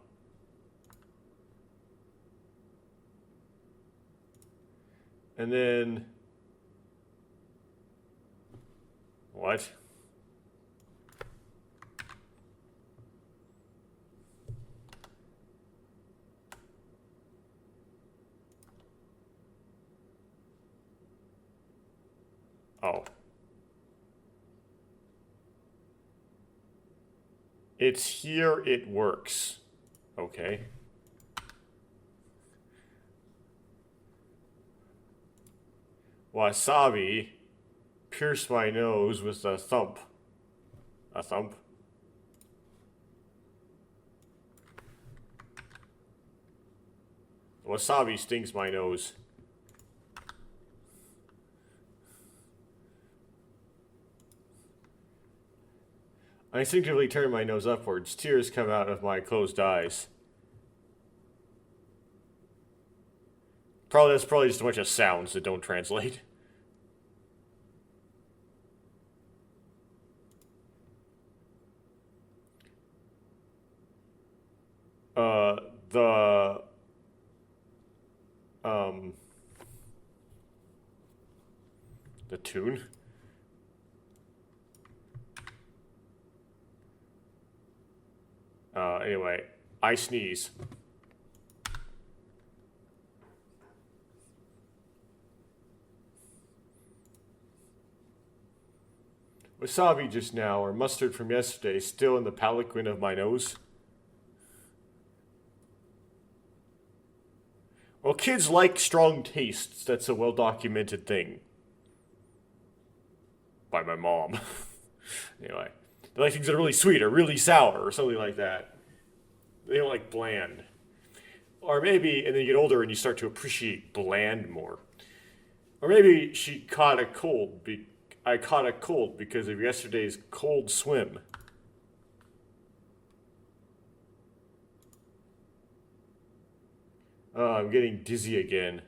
And then... What? Oh. It's here, it works. Okay. Wasabi pierced my nose with a thump. A thump? Wasabi stings my nose. I instinctively turn my nose upwards. Tears come out of my closed eyes. That's probably just a bunch of sounds that don't translate. The tune. Anyway, I sneeze. Wasabi just now, or mustard from yesterday, still in the palanquin of my nose. Well, kids like strong tastes. That's a well-documented thing. By my mom. Anyway. They like things that are really sweet or really sour or something like that. They don't like bland. Or maybe, and then you get older and you start to appreciate bland more. Or maybe she caught a cold. I caught a cold because of yesterday's cold swim. Oh, I'm getting dizzy again.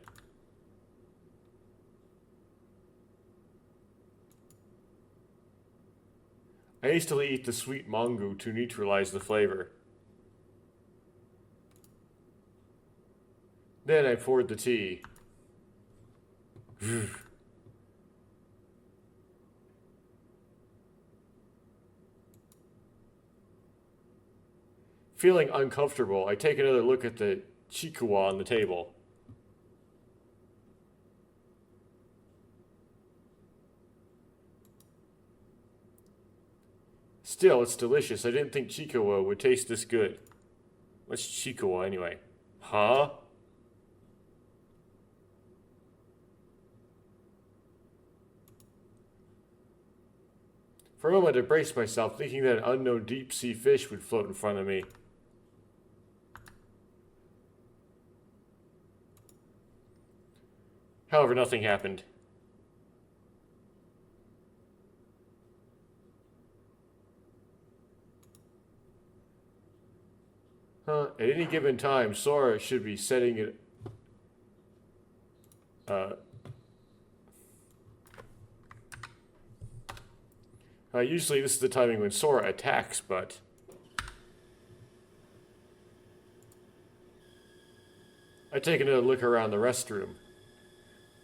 I hastily eat the sweet mango to neutralize the flavor. Then I poured the tea. Feeling uncomfortable, I take another look at the chikuwa on the table. Still, it's delicious. I didn't think chikuwa would taste this good. What's chikuwa anyway? Huh? For a moment I braced myself, thinking that an unknown deep-sea fish would float in front of me. However, nothing happened. At any given time, Sora should be setting it... usually this is the timing when Sora attacks, but... I take another look around the restroom.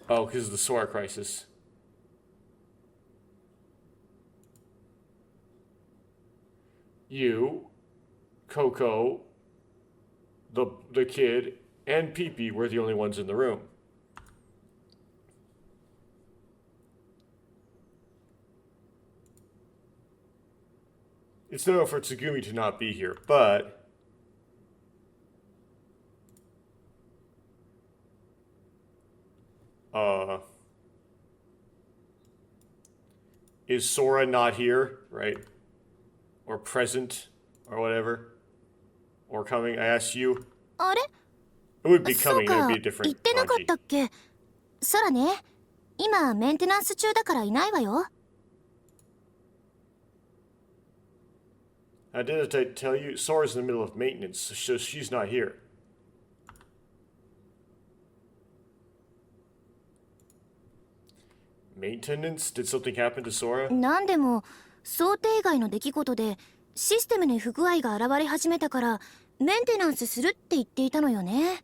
Oh, because of the Sora crisis. You, Coco, the kid, and Pee-Pee were the only ones in the room. It's no for Tsugumi to not be here, but... Is Sora not here, right? Or present, or whatever? Or coming, I asked you. あれ? It would be coming, it そう would か、 be a 言 different ってなかったっ kanji. け。そらね、今メンテナンス中だからいないわよ。Didn't I tell you? Sora's in the middle of maintenance, so she's not here. Maintenance? Did something happen to Sora? なんでも想定外の出来事でシステムに不具合が現れ始めたからメンテナンスするって言っていたのよね。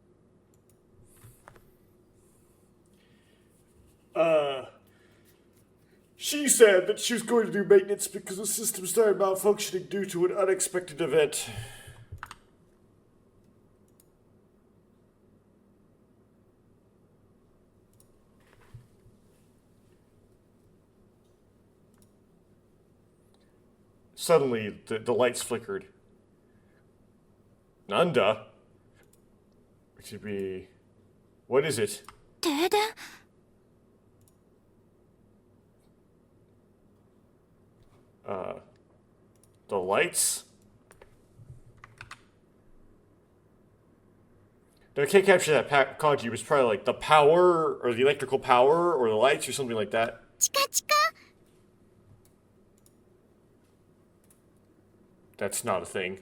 She said that she was going to do maintenance because the system started malfunctioning due to an unexpected event. Suddenly, the lights flickered. Nanda? Which would be... What is it? 停電? The lights? No, I can't capture that kanji. It was probably like the power, or the electrical power, or the lights, or something like that. チカチカ. That's not a thing.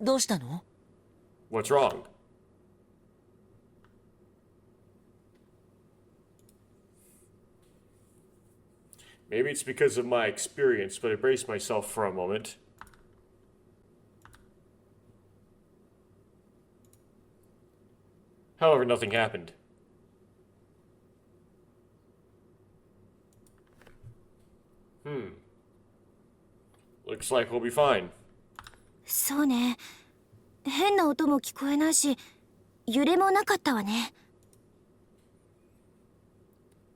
どうしたの？ What's wrong? Maybe it's because of my experience, but I braced myself for a moment. However, nothing happened. Looks like we'll be fine. そうね。変な音も聞こえないし、揺れもなかったわね。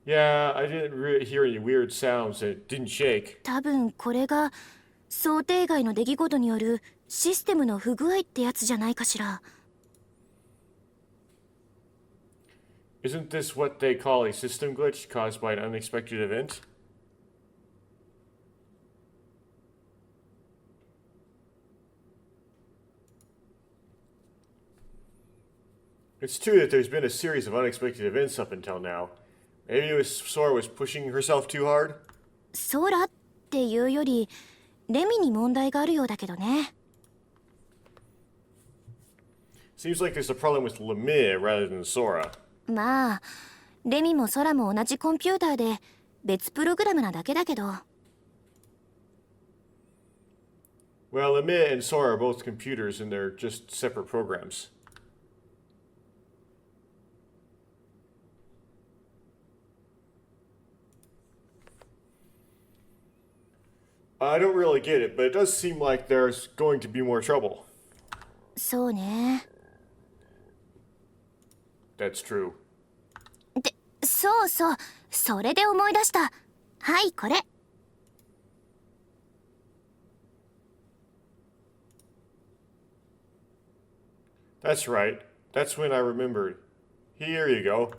Yeah, I didn't hear any weird sounds and it didn't shake. 多分これが想定外の出来事によるシステムの不具合ってやつじゃないかしら。Isn't this what they call a system glitch caused by an unexpected event? It's true that there's been a series of unexpected events up until now. Maybe it was Sora was pushing herself too hard? ソラっていうより、レミに問題があるようだけどね。Seems like there's a problem with LeMU rather than Sora. まあ、レミもソラも同じコンピューターで別プログラムなだけだけど。Well, LeMU and Sora are both computers and they're just separate programs. I don't really get it, but it does seem like there's going to be more trouble. そうね。That's true. で、そうそう、それで思い出した。はい、これ。That's right. That's when I remembered. Here you go.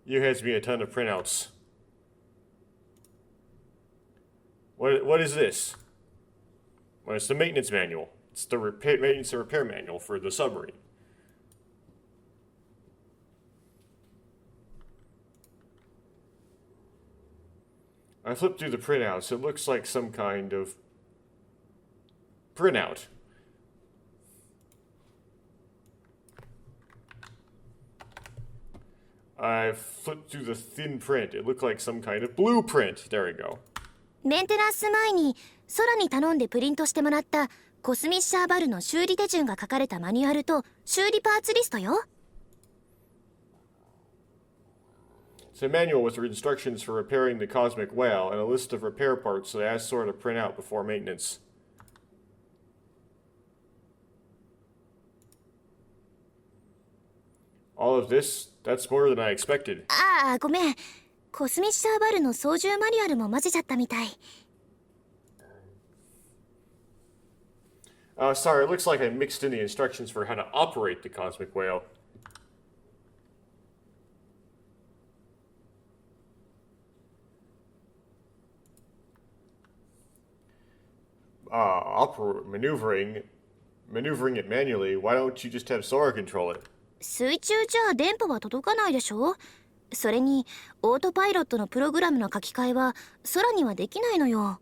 You hands me a ton of printouts. What is this? Well, it's the maintenance manual. It's the maintenance and repair manual for the submarine. I flipped through the printouts. It looks like some kind of printout. I flipped through the thin print. It looked like some kind of blueprint. There we go. メンテナンス前にソラに頼んでプリントしてもらったコスミッシャーバルの修理手順が書かれたマニュアルと修理パーツリストよ。It's a manual with instructions for repairing the cosmic whale and a list of repair parts that I asked Sora to print out before maintenance. All of this, that's more than I expected. ああ、ごめん。コスミッシャーバルの操縦マニュアルも混ぜちゃったみたい。Sorry, it looks like I mixed in the instructions for how to operate the cosmic whale. Maneuvering it manually. Why don't you just have Sora control it? 水中じゃ電波は届かないでしょ。それにオートパイロットのプログラムの書き換えは空にはできないのよ。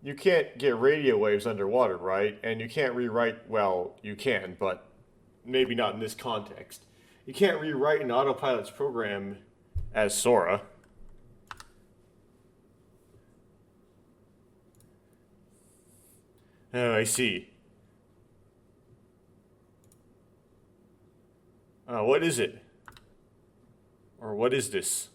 You can't get radio waves underwater, right? And you can't rewrite, well, you can, but maybe not in this context. You can't rewrite an autopilot's program as Sora. Oh, I see. What is it? Or what is this?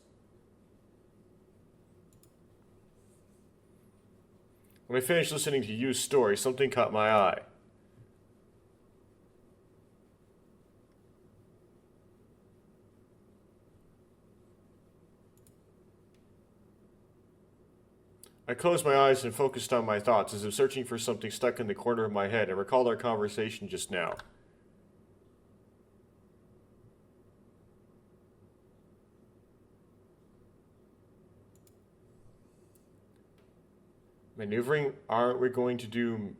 When I finished listening to Yu's story, something caught my eye. I closed my eyes and focused on my thoughts as if searching for something stuck in the corner of my head and recalled our conversation just now. Maneuvering? Are we going to do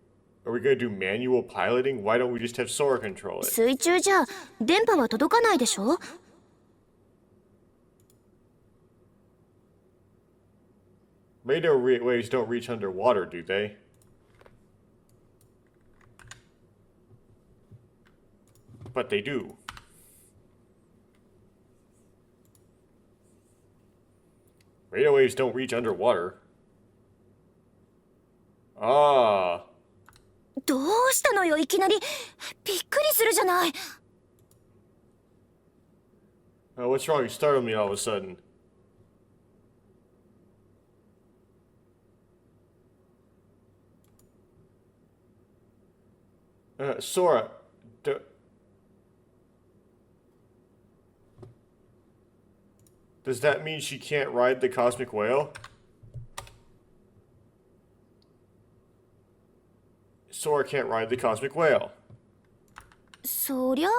manual piloting? Why don't we just have Sora control it? 水中じゃ電波は届かないでしょ。Radio waves don't reach underwater, do they? But they do. Radio waves don't reach underwater. Ah. どうしたのよ、いきなり。びっくりするじゃない。What's wrong? You startled me all of a sudden. Sora, does that mean she can't ride the cosmic whale? Sora can't ride the cosmic whale. そりゃあ、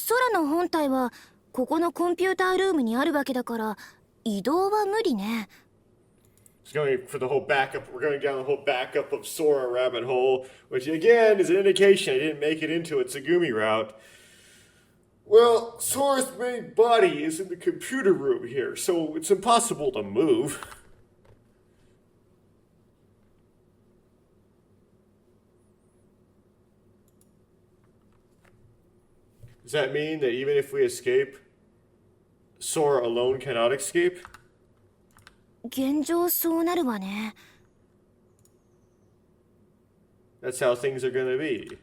空の本体はここのコンピュータールームにあるわけだから、移動は無理ね。It's going for the whole backup. We're going down the whole backup of Sora rabbit hole, which again is an indication I didn't make it into a Tsugumi route. Well, Sora's main body is in the computer room here, so it's impossible to move. Does that mean that even if we escape, Sora alone cannot escape? 現状そうなるわね。That's how things are gonna be.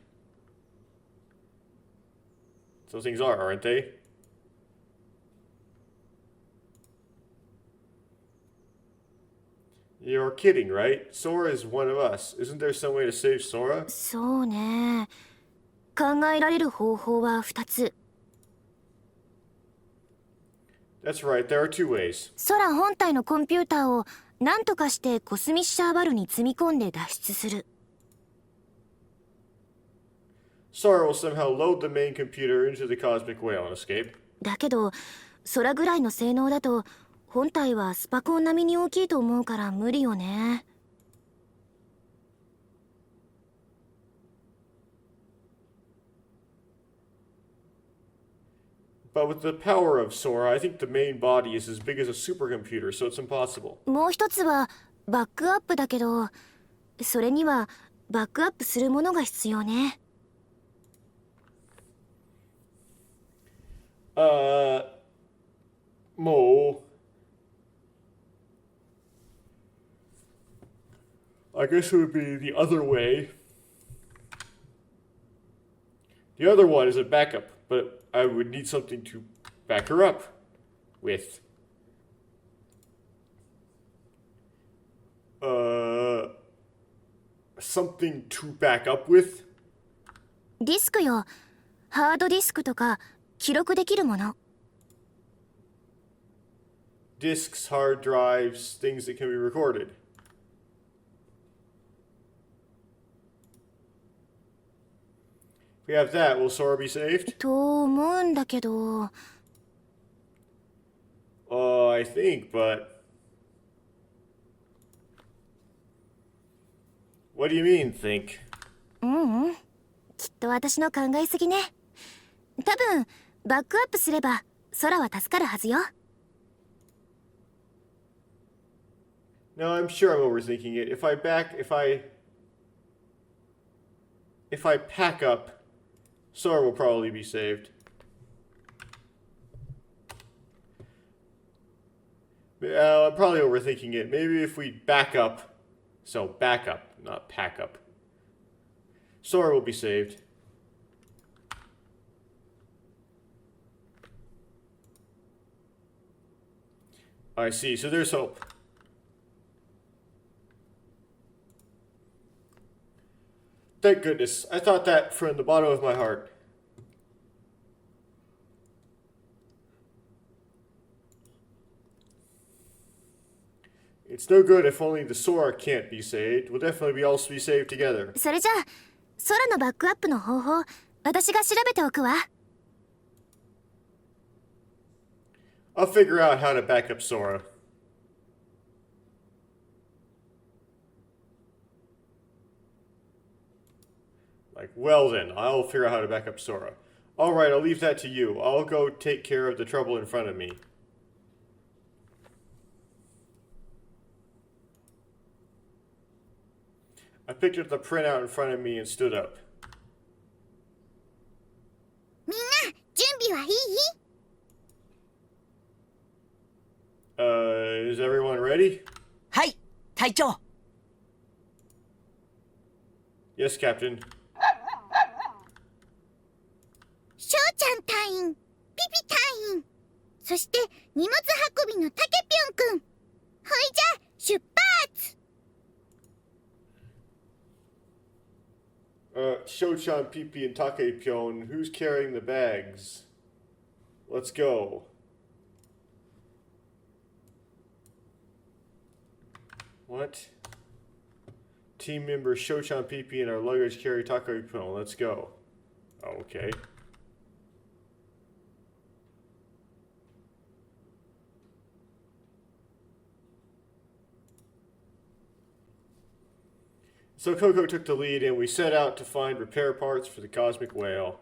So things are, aren't they? You're kidding, right? Sora is one of us. Isn't there some way to save Sora? そうね。考えられる方法は2つ。That's right, there are two ways. 空本体のコンピューターを何とかしてコスミッシャーバルに積み込んで脱出する。Sora will somehow load the main computer into the cosmic whale and escape. だけど、空ぐらいの性能だと本体はスパコン並みに大きいと思うから無理よね。But with the power of Sora, I think the main body is as big as a supercomputer, so it's impossible. もう一つはバックアップだけど、それにはバックアップするものが必要ね。Mo. I guess it would be the other way. The other one is a backup, but I would need something to back her up with. Something to back up with? ディスクよ。ハードディスクとか記録できるもの。Disks, hard drives, things that can be recorded. If we have that, will Sora be saved? と思うんだけど。I think, but... What do you mean, think? きっと私の考えすぎね。多分バックアップすれば空は助かるはずよ。No, I'm sure I'm overthinking it. If I pack up, Sora will probably be saved. I'm probably overthinking it. Maybe if we back up, so back up, not pack up. Sora will be saved. I see, so there's hope. Thank goodness. I thought that from the bottom of my heart. It's no good if only the Sora can't be saved. We'll definitely be all be saved together. それじゃあ空のバックアップの方法、私が調べておくわ。I'll figure out how to back up Sora. Like, well then, I'll figure out how to back up Sora. Alright, I'll leave that to you. I'll go take care of the trouble in front of me. picked up the printout in front of me and stood up. みんな準備はいい？ Is everyone ready? はい、隊長。 Yes, Captain. 翔ちゃん隊員、ピピ隊員、そして荷物運びのタケピョンくん。ほいじゃ出発。Shochan, Pipi, and Takepyon, who's carrying the bags? Let's go. What? Team member Shochan, Pipi, and our luggage carry Takepyon. Let's go. Okay. So Coco took the lead and we set out to find repair parts for the cosmic whale.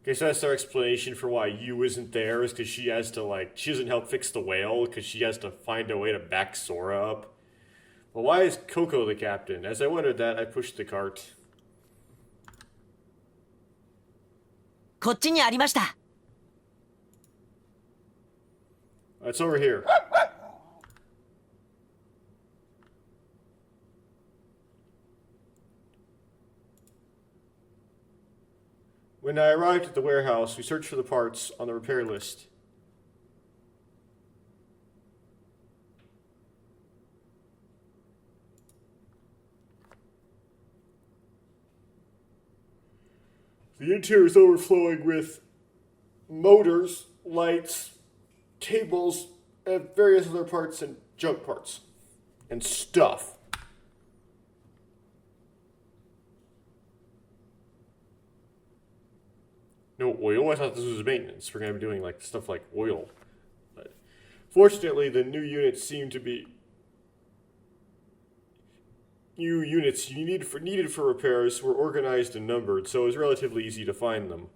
Okay, so that's our explanation for why Yu isn't there, is because she has to, she doesn't help fix the whale, because she has to find a way to back Sora up. Well, why is Coco the captain? As I wondered that, I pushed the cart. こっちにありました。 It's over here. When I arrived at the warehouse, we searched for the parts on the repair list. The interior is overflowing with motors, lights, cables, and various other parts and junk parts. And stuff. No oil? I thought this was maintenance. We're going to be doing stuff like oil. But fortunately, the new units seem to be new units needed for repairs were organized and numbered, so it was relatively easy to find them.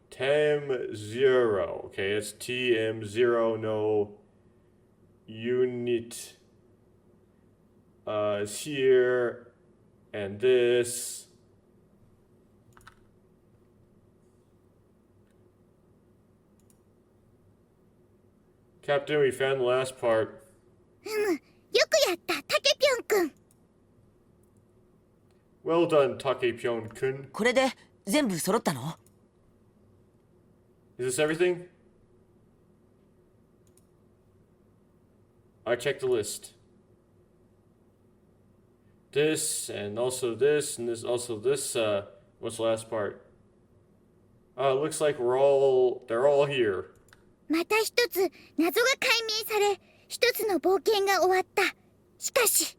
TM0. Okay, it's TM0, no unit is here, and this. Captain, we found the last part. よくやった、タケピョンくん。 Well done, Takepyon-kun. これで全部揃ったの？ Is this everything? I checked the list. This, and also this, and this, also this, what's the last part? It looks like they're all here. また一つ謎が解明され、一つの冒険が終わった。しかし、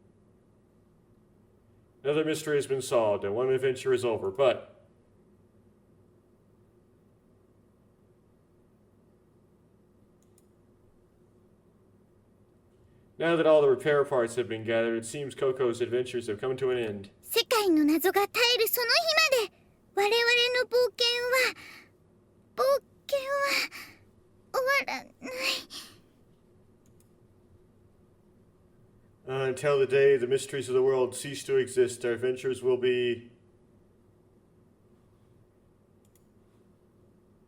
Another mystery has been solved, and one adventure is over, but... Now that all the repair parts have been gathered, it seems Coco's adventures have come to an end. 世界の謎が絶えるその日まで、我々の冒険は終わらない。Until the day the mysteries of the world cease to exist, our adventures will be...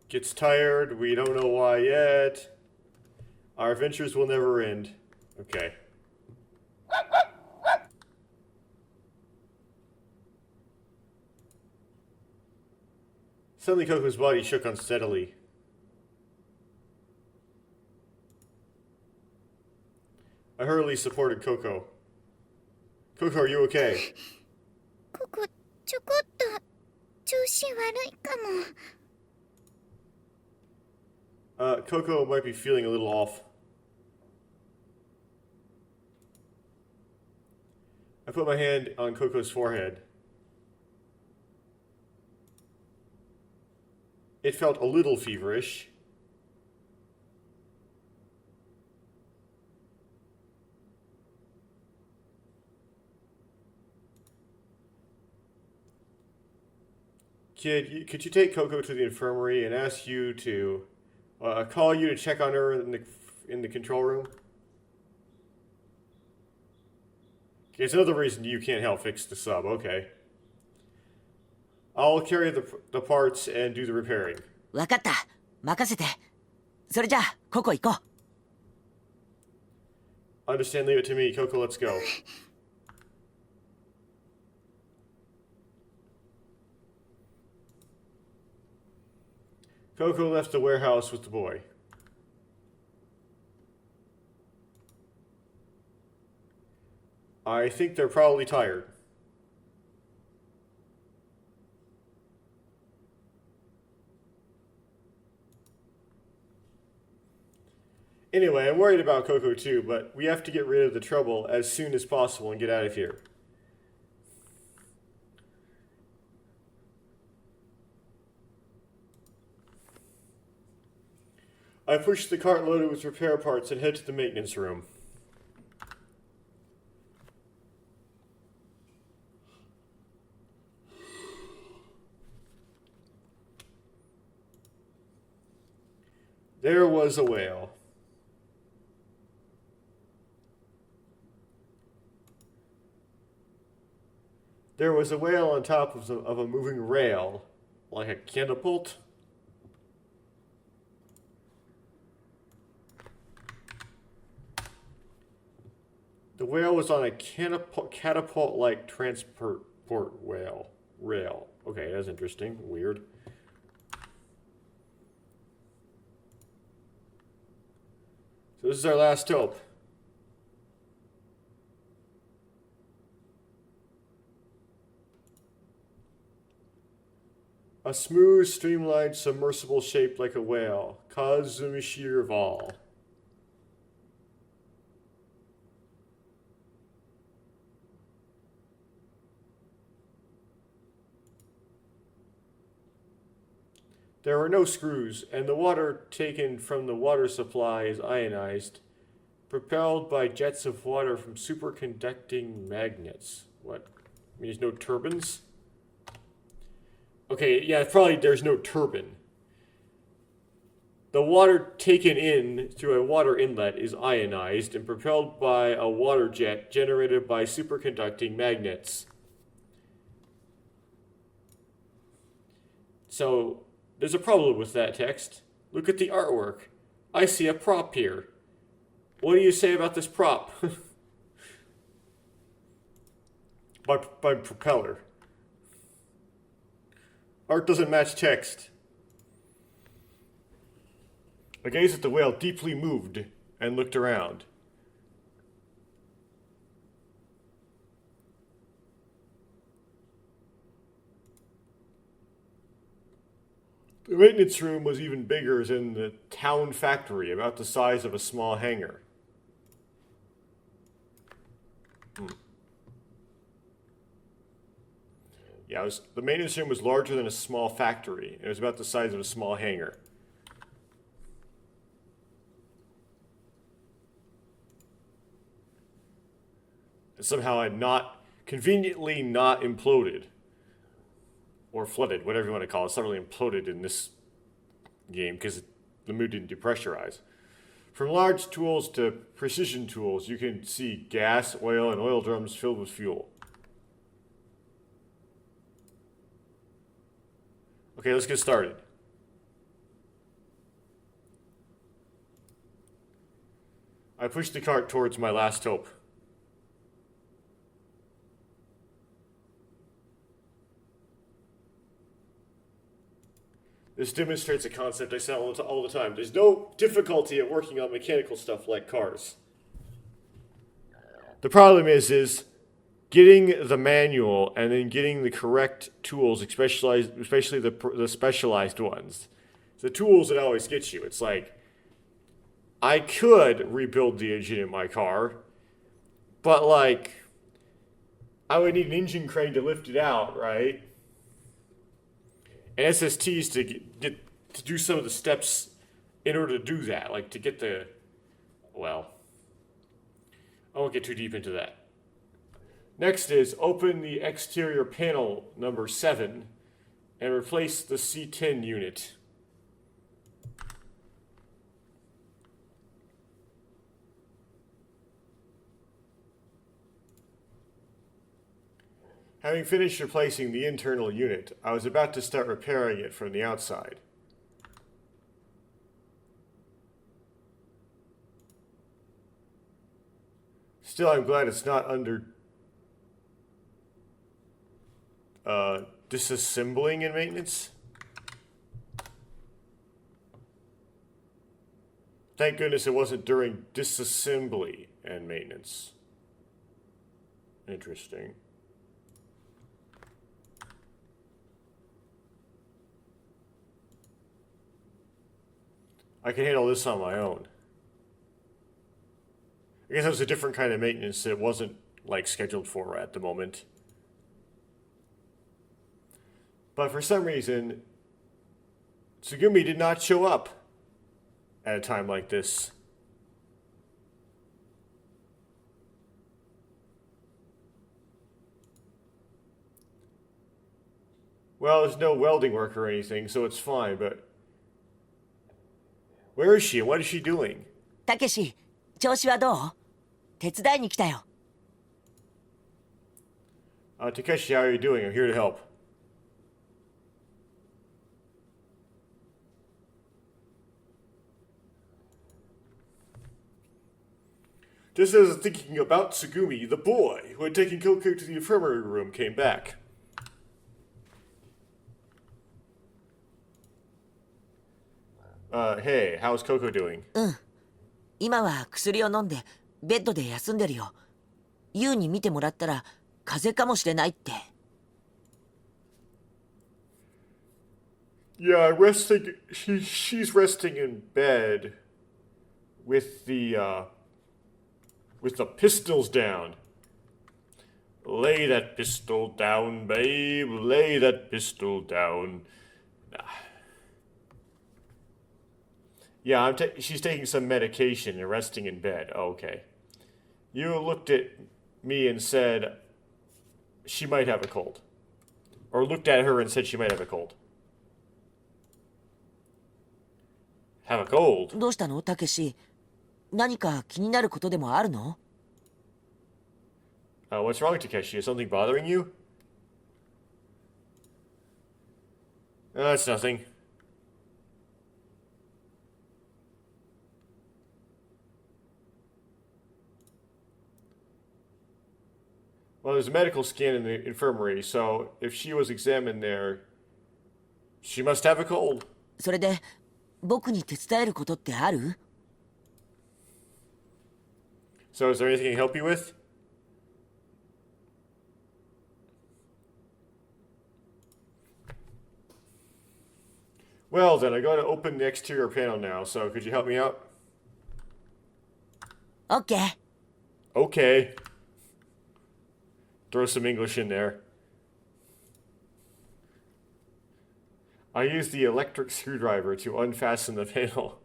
Gets tired, we don't know why yet. Our adventures will never end. Okay. Suddenly Coco's body shook unsteadily. I hurriedly supported Coco. Coco, are you okay? ここちょこっと調子悪いかも。 Coco might be feeling a little off. I put my hand on Coco's forehead. It felt a little feverish. Kid, could you take Coco to the infirmary and ask you to call you to check on her in the control room? Okay, it's another reason you can't help fix the sub. Okay. I'll carry the parts and do the repairing. わかった。任せて。それじゃあ、ここ行こう。 Understand, leave it to me. Coco, let's go. Coco left the warehouse with the boy. I think they're probably tired. Anyway, I'm worried about Coco too, but we have to get rid of the trouble as soon as possible and get out of here. I push the cart loaded with repair parts and head to the maintenance room. There was a whale. There was a whale on top of a moving rail, like a catapult. The whale was on a catapult-like transport rail. Okay, that's interesting. Weird. So this is our last hope. A smooth, streamlined, submersible shaped like a whale. Kazumishir Val. There are no screws, and the water taken from the water supply is ionized, propelled by jets of water from superconducting magnets. What? I mean, there's no turbines? Okay, yeah, probably there's no turbine. The water taken in through a water inlet is ionized and propelled by a water jet generated by superconducting magnets. So, there's a problem with that text. Look at the artwork. I see a prop here. What do you say about this prop? by propeller. Art doesn't match text. I gazed at the whale, deeply moved, and looked around. The maintenance room was even bigger than the town factory, about the size of a small hangar. Yeah, the maintenance room was larger than a small factory. It was about the size of a small hangar. And somehow had conveniently not imploded. Or flooded, whatever you want to call it. It's not really imploded in this game because LeMU didn't depressurize. From large tools to precision tools, you can see gas, oil, and oil drums filled with fuel. Okay, let's get started. I pushed the cart towards my last hope. This demonstrates a concept I say all the time. There's no difficulty at working on mechanical stuff like cars. The problem is getting the manual and then getting the correct tools, especially the specialized ones. The tools that always get you. It's like, I could rebuild the engine in my car, but like, I would need an engine crane to lift it out, right? And SSTs to do some of the steps in order to do that, like to get the, well, I won't get too deep into that. Next is open the exterior panel number 7 and replace the C10 unit. Having finished replacing the internal unit, I was about to start repairing it from the outside. Still, I'm glad it's not under disassembling and maintenance. Thank goodness it wasn't during disassembly and maintenance. Interesting. I can handle this on my own. I guess that was a different kind of maintenance that wasn't, like, scheduled for at the moment. But for some reason, Tsugumi did not show up at a time like this. Well, there's no welding work or anything, so it's fine, but... Where is she and what is she doing? たけし、調子はどう？手伝いに来たよ。Takeshi, how are you doing? I'm here to help. Just as I was thinking about Tsugumi, the boy who had taken Kyoko to the infirmary room came back. Hey, how's Coco doing? 今は薬を飲んでベッドで休んでるよ。ユウに見てもらったら風邪かもしれないって。Yeah, resting. She's resting in bed with the pistols down. Lay that pistol down, babe. Lay that pistol down. Yeah, she's taking some medication and resting in bed. Oh, okay. You looked at me and said she might have a cold. Or looked at her and said she might have a cold. Have a cold? どうしたの、たけし？何か気になることでもあるの？ What's wrong, Takeshi? Is something bothering you? It's nothing. Well, there's a medical scan in the infirmary, so if she was examined there, she must have a cold. それで僕に手伝えることってある？ So is there anything I can help you with? Well then, I'm going to open the exterior panel now, so could you help me out? オッケー。 Okay. Throw some English in there. I use the electric screwdriver to unfasten the panel.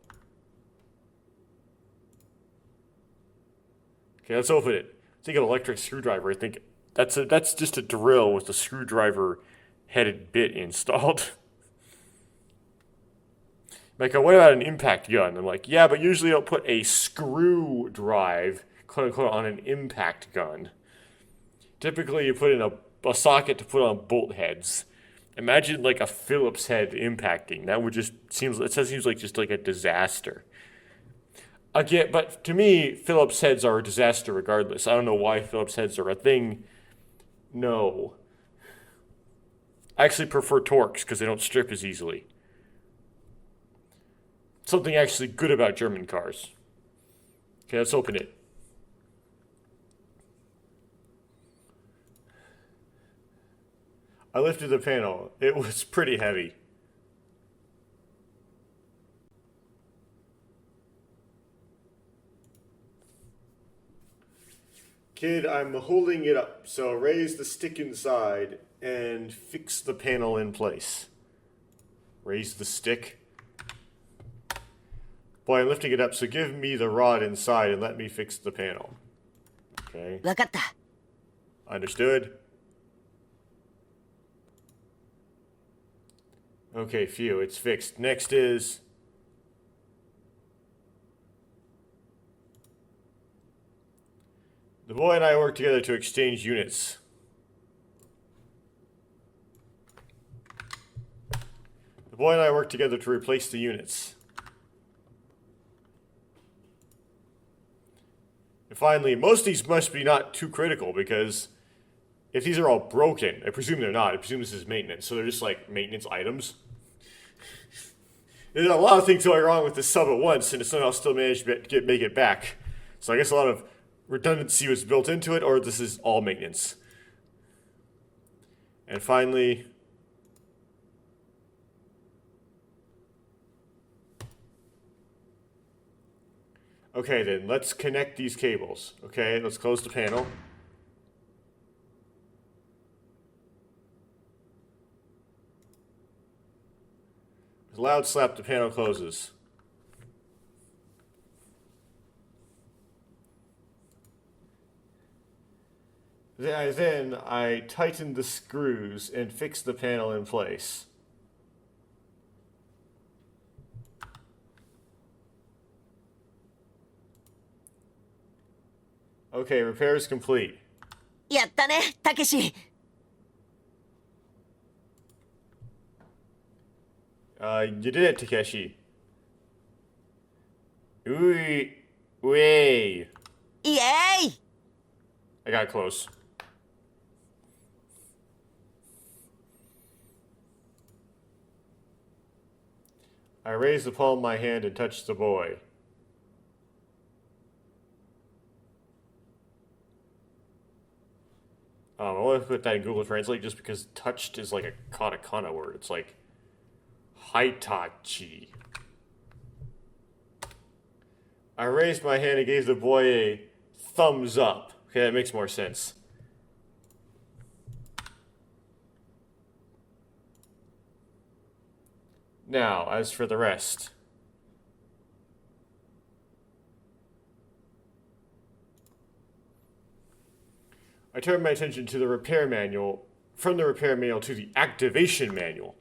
Okay, let's open it. Think of an electric screwdriver. I think that's just a drill with a screwdriver-headed bit installed. Like, what about an impact gun? I'm like, yeah, but usually I'll put a screw drive, quote unquote, on an impact gun. Typically, you put in a socket to put on bolt heads. Imagine like a Phillips head impacting. That would just seems like just like a disaster. Again, but to me, Phillips heads are a disaster regardless. I don't know why Phillips heads are a thing. No. I actually prefer Torx because they don't strip as easily. Something actually good about German cars. Okay, let's open it. I lifted the panel. It was pretty heavy. Kid, I'm holding it up, so raise the stick inside and fix the panel in place. Raise the stick. Boy, I'm lifting it up, so give me the rod inside and let me fix the panel. Okay. わかった。 Understood. Okay, phew, it's fixed. Next is... the boy and I work together to exchange units. The boy and I work together to replace the units. And finally, most of these must be not too critical, because if these are all broken, I presume they're not. I presume this is maintenance, so they're just like maintenance items. There's a lot of things going wrong with this sub at once, and it somehow still managed to make it back. So I guess a lot of redundancy was built into it, or this is all maintenance. And finally... okay then, let's connect these cables. Okay, let's close the panel. With a loud slap, the panel closes. Then I tighten the screws and fix the panel in place. Okay, repair is complete. やったね、たけし。You did it, Takeshi. Ooh, way. イエーイ I got close. I raised the palm of my hand and touched the boy. I want to put that in Google Translate just because touched is like a katakana word. It's like Haitachi. I raised my hand and gave the boy a thumbs up. Okay, that makes more sense. Now, as for the rest. I turned my attention to the repair manual, from the repair manual to the activation manual.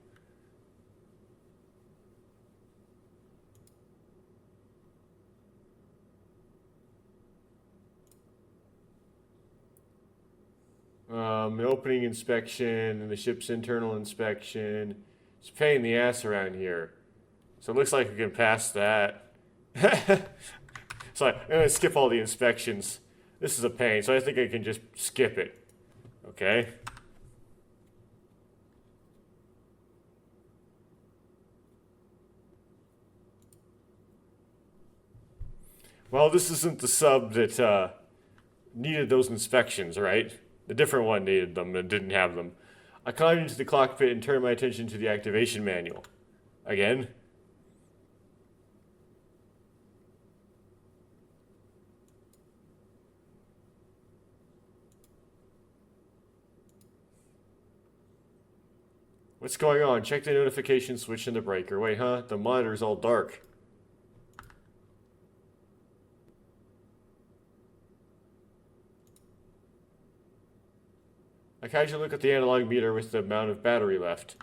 The opening inspection and the ship's internal inspection. It's a pain in the ass around here. So it looks like we can pass that. So I'm going to skip all the inspections. This is a pain, so I think I can just skip it. Okay? Well, this isn't the sub that needed those inspections, right? The different one needed them and didn't have them. I climbed into the cockpit and turned my attention to the activation manual. Again. What's going on? Check the notification switch in the breaker. Wait, huh? The monitor's all dark. I casually look at the analog meter with the amount of battery left.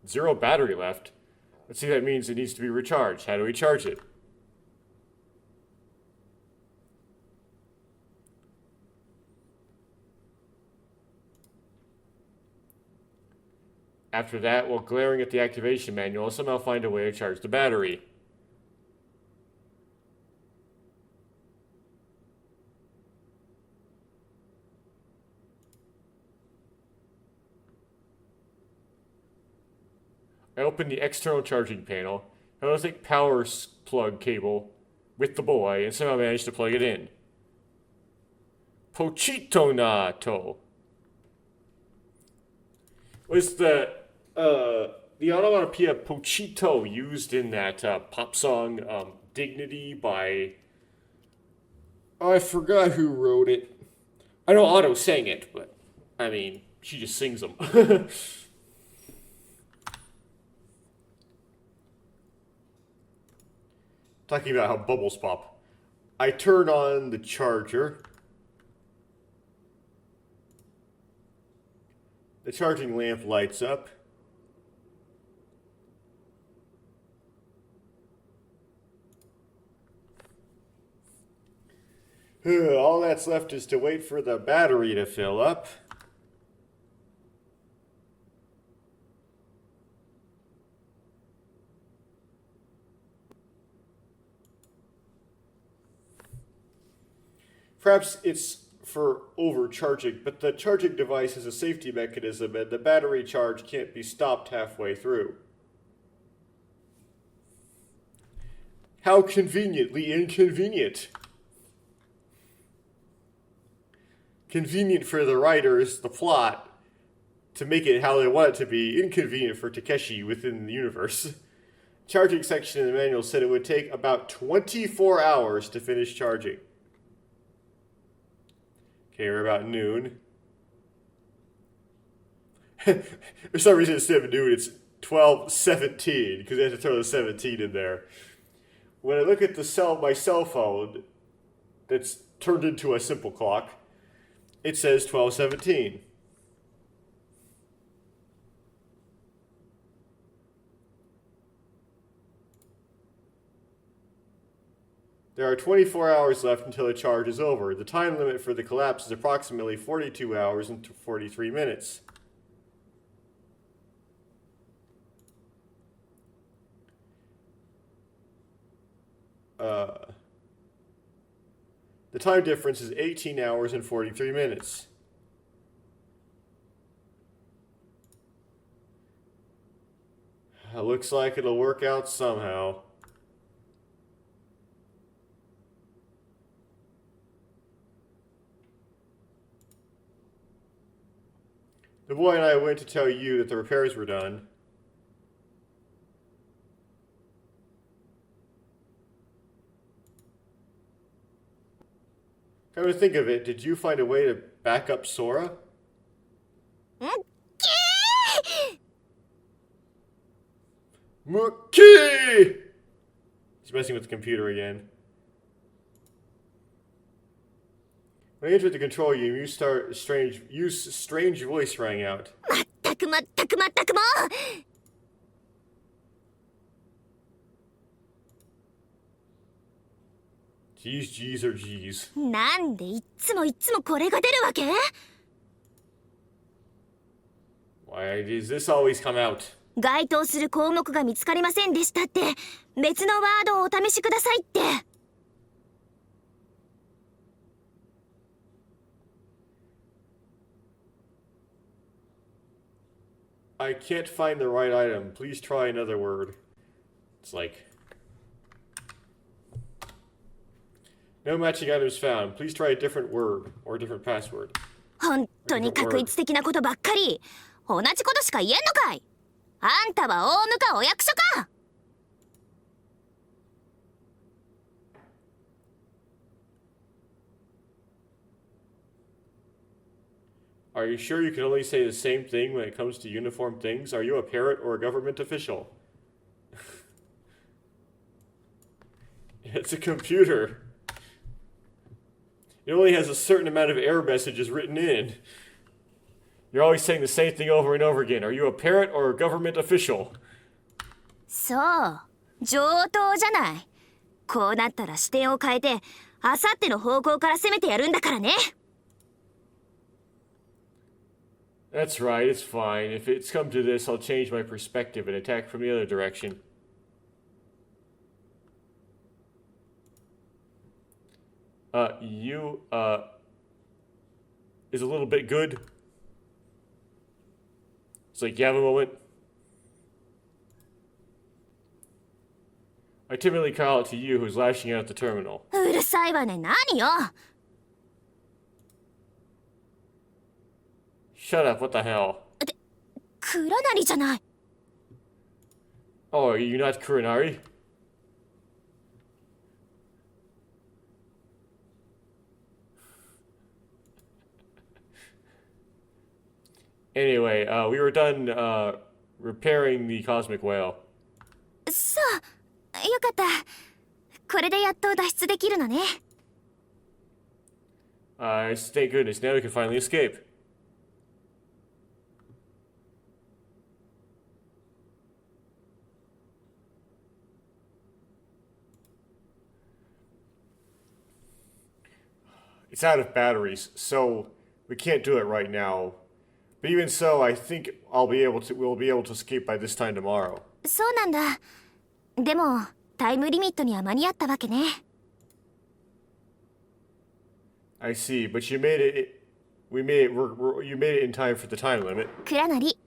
Zero battery left. Let's see if that means it needs to be recharged. How do we charge it? After that, while glaring at the activation manual, I'll somehow find a way to charge the battery. I open the external charging panel, and I think power plug cable with the boy, and somehow managed to plug it in. Pochito nato. Was the onomatopoeia pochito used in that pop song Dignity by... oh, I forgot who wrote it. I know Otto sang it, but I mean, she just sings them. Talking about how bubbles pop. I turn on the charger. The charging lamp lights up. All that's left is to wait for the battery to fill up. Perhaps it's for overcharging, but the charging device is a safety mechanism and the battery charge can't be stopped halfway through. How conveniently inconvenient. Convenient for the writers, the plot, to make it how they want it to be, inconvenient for Takeshi within the universe. Charging section in the manual said it would take about 24 hours to finish charging. Okay, we're about noon. For some reason instead of noon, it's 12:17, because they have to throw the 17 in there. When I look at my cell phone, that's turned into a simple clock, it says 12:17. There are 24 hours left until the charge is over. The time limit for the collapse is approximately 42 hours and 43 minutes. The time difference is 18 hours and 43 minutes. Looks like it'll work out somehow. The boy and I went to tell you that the repairs were done. Come to think of it, did you find a way to back up Sora? Mookie! He's messing with the computer again. When I entered the control room, strange voice rang out. まったくもう G's or G's. なんでいっつもこれが出るわけ？ Why does this always come out? 該当する項目が見つかりませんでしたって別のワードをお試しくださいって。 I can't find the right item. Please try another word. It's like... No matching items found. Please try a different word or a different password. 本当に画一的なことばっかり。同じことしか言えんのかい。あんたはオウムかお役所か。 Are you sure you can only say the same thing when it comes to uniform things? Are you a parrot or a government official? It's a computer. It only has a certain amount of error messages written in. You're always saying the same thing over and over again. Are you a parrot or a government official? そう、上等じゃない。こうなったら視点を変えて、あさっての方向から攻めてやるんだからね。 That's right, it's fine. If it's come to this, I'll change my perspective and attack from the other direction. Is a little bit good. It's like, you have a moment. I timidly call out to you who's lashing out at the terminal. うるさいわね、何よ。 Shut up, what the hell? 黒成じゃない。 Oh, are you not Kurinari? Anyway, we were done repairing the cosmic whale. そう、よかった。これでやっと脱出できるのね。Thank goodness, now we can finally escape. It's out of batteries, so we can't do it right now. But even so, I think we'll be able to escape by this time tomorrow. そうなんだ。でもタイムリミットには間に合ったわけね。I see, but you made it. You made it in time for the time limit. 倉成、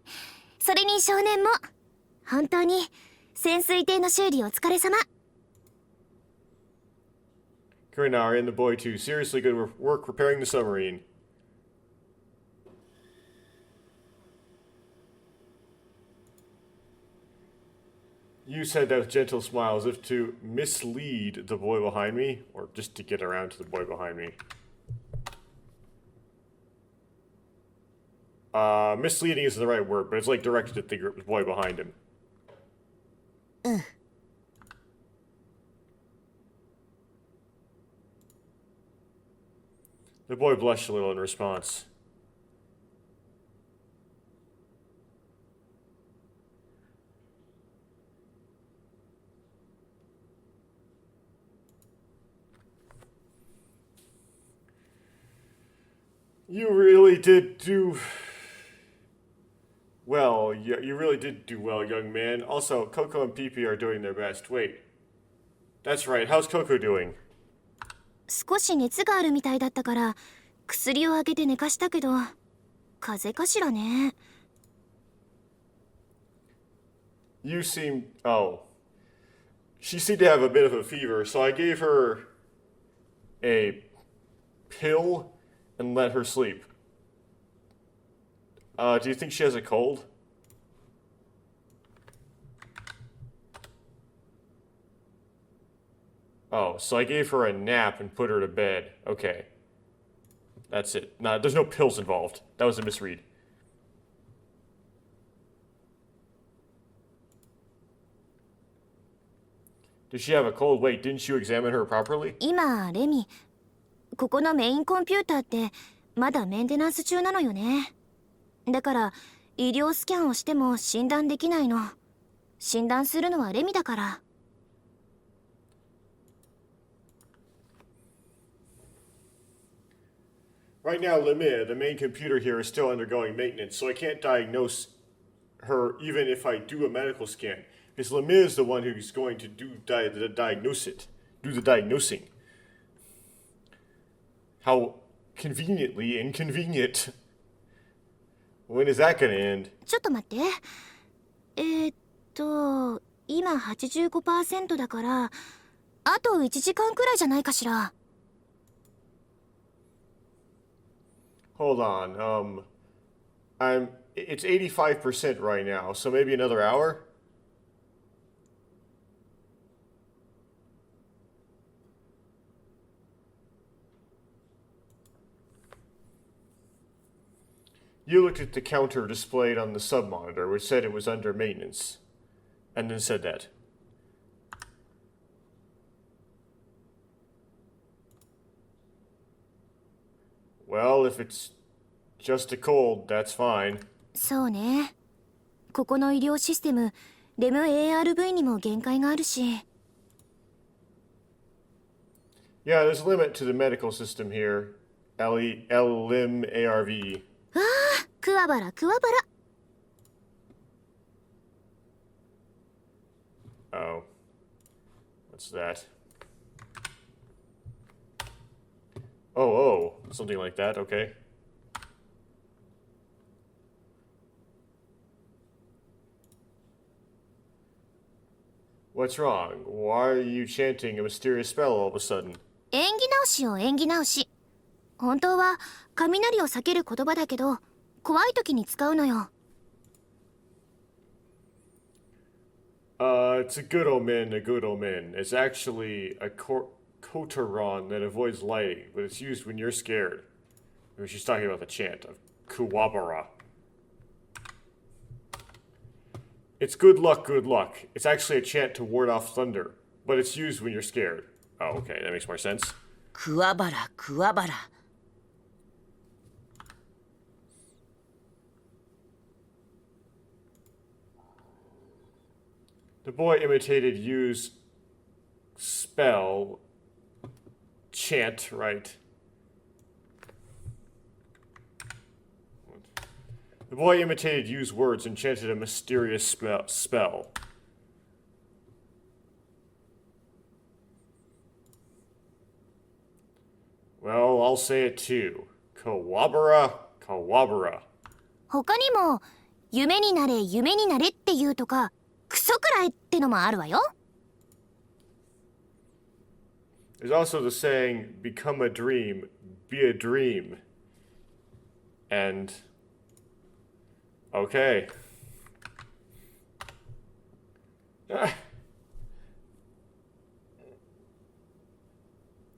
それに少年も本当に潜水艇の修理お疲れ様。Kurinar and the boy too. Seriously good work repairing the submarine. You said that with gentle smile as if to mislead the boy behind me, or just to get around to the boy behind me. Misleading isn't the right word, but it's like directed at the boy behind him. The boy blushed a little in response. You really did do well. You really did do well, young man. Also, Coco and Pee Pee are doing their best. Wait. That's right. How's Coco doing? 少し熱があるみたいだったから薬をあげて寝かしたけど風邪かしらね。You seem... Oh. She seemed to have a bit of a fever, so I gave her a pill and let her sleep. Do you think she has a cold? Oh, so I gave her a nap and put her to bed. Okay. That's it. Nah, there's no pills involved. That was a misread. Does she have a cold? Wait, didn't you examine her properly? 今レミ、ここのメインコンピューターってまだメンテナンス中なのよね。だから医療スキャンをしても診断できないの。診断するのはレミだから。Right now, LeMU, the main computer here, is still undergoing maintenance, so I can't diagnose her even if I do a medical scan. Because LeMU is the one who's going to do the diagnosing. How conveniently inconvenient. When is that gonna end? ちょっと待って。今 85% だから、あと1時間くらいじゃないかしら。Hold on, it's 85% right now, so maybe another hour? You looked at the counter displayed on the sub-monitor, which said it was under maintenance, and then said that. Well, if it's just a cold, that's fine. そうね。ここの医療システム、LeMU-ARV にも限界があるし。Yeah, there's a limit to the medical system here. LeMU-ARV. ああ、クワバラクワバラ。Oh. What's that? Oh, something like that, okay. What's wrong? Why are you chanting a mysterious spell all of a sudden? 演技直しよ、演技直し。本当は雷を避ける言葉だけど、怖い時に使うのよ。It's a good omen, a good omen. It's actually a kotaron that avoids lighting, but it's used when you're scared. Maybe she's talking about the chant of Kuwabara. It's good luck, good luck. It's actually a chant to ward off thunder. But it's used when you're scared. Oh, okay, that makes more sense. クワバラ、クワバラ。The boy imitated Yu's spell. Chant, right. The boy imitated Yu's words and chanted a mysterious spell. Well, I'll say it too. Kawabara, Kawabara. 他にも夢になれ夢になれっていうとかクソくらいってのもあるわよ。 There's also the saying, become a dream, be a dream. And... okay.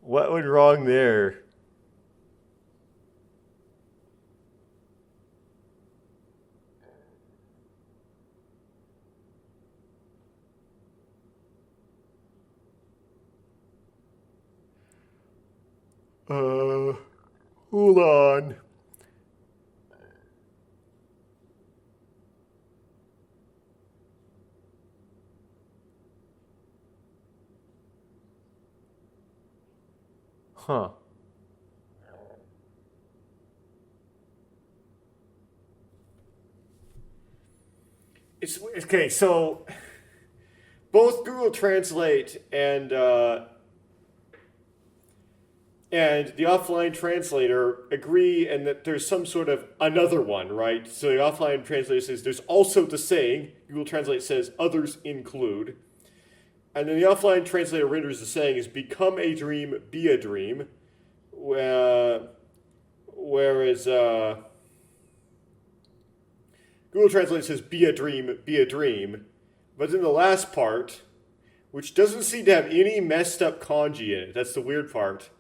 What went wrong there? Hold on. Huh. It's okay, so both Google Translate and the offline translator agree, and that there's some sort of another one, right? So the offline translator says there's also the saying. Google Translate says others include. And then the offline translator renders the saying is become a dream, be a dream. Whereas Google Translate says be a dream, be a dream. But then the last part, which doesn't seem to have any messed up kanji in it, that's the weird part,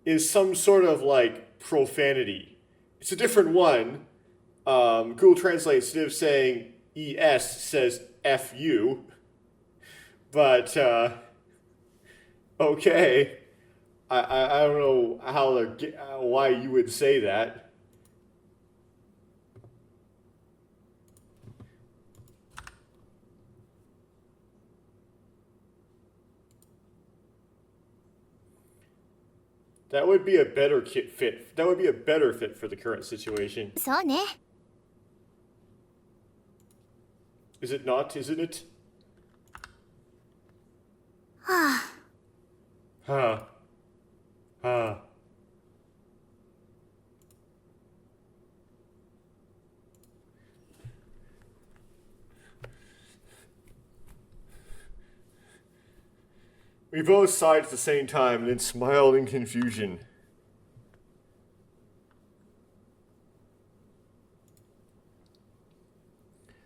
is some sort of like profanity. It's a different one. Google Translate, instead of saying ES, says FU. But, okay. I don't know why you would say that. That would be a better fit. That would be a better fit for the current situation. そうね。 Is it not? Isn't it? はあ。 Huh. Huh. We both sighed at the same time and then smiled in confusion.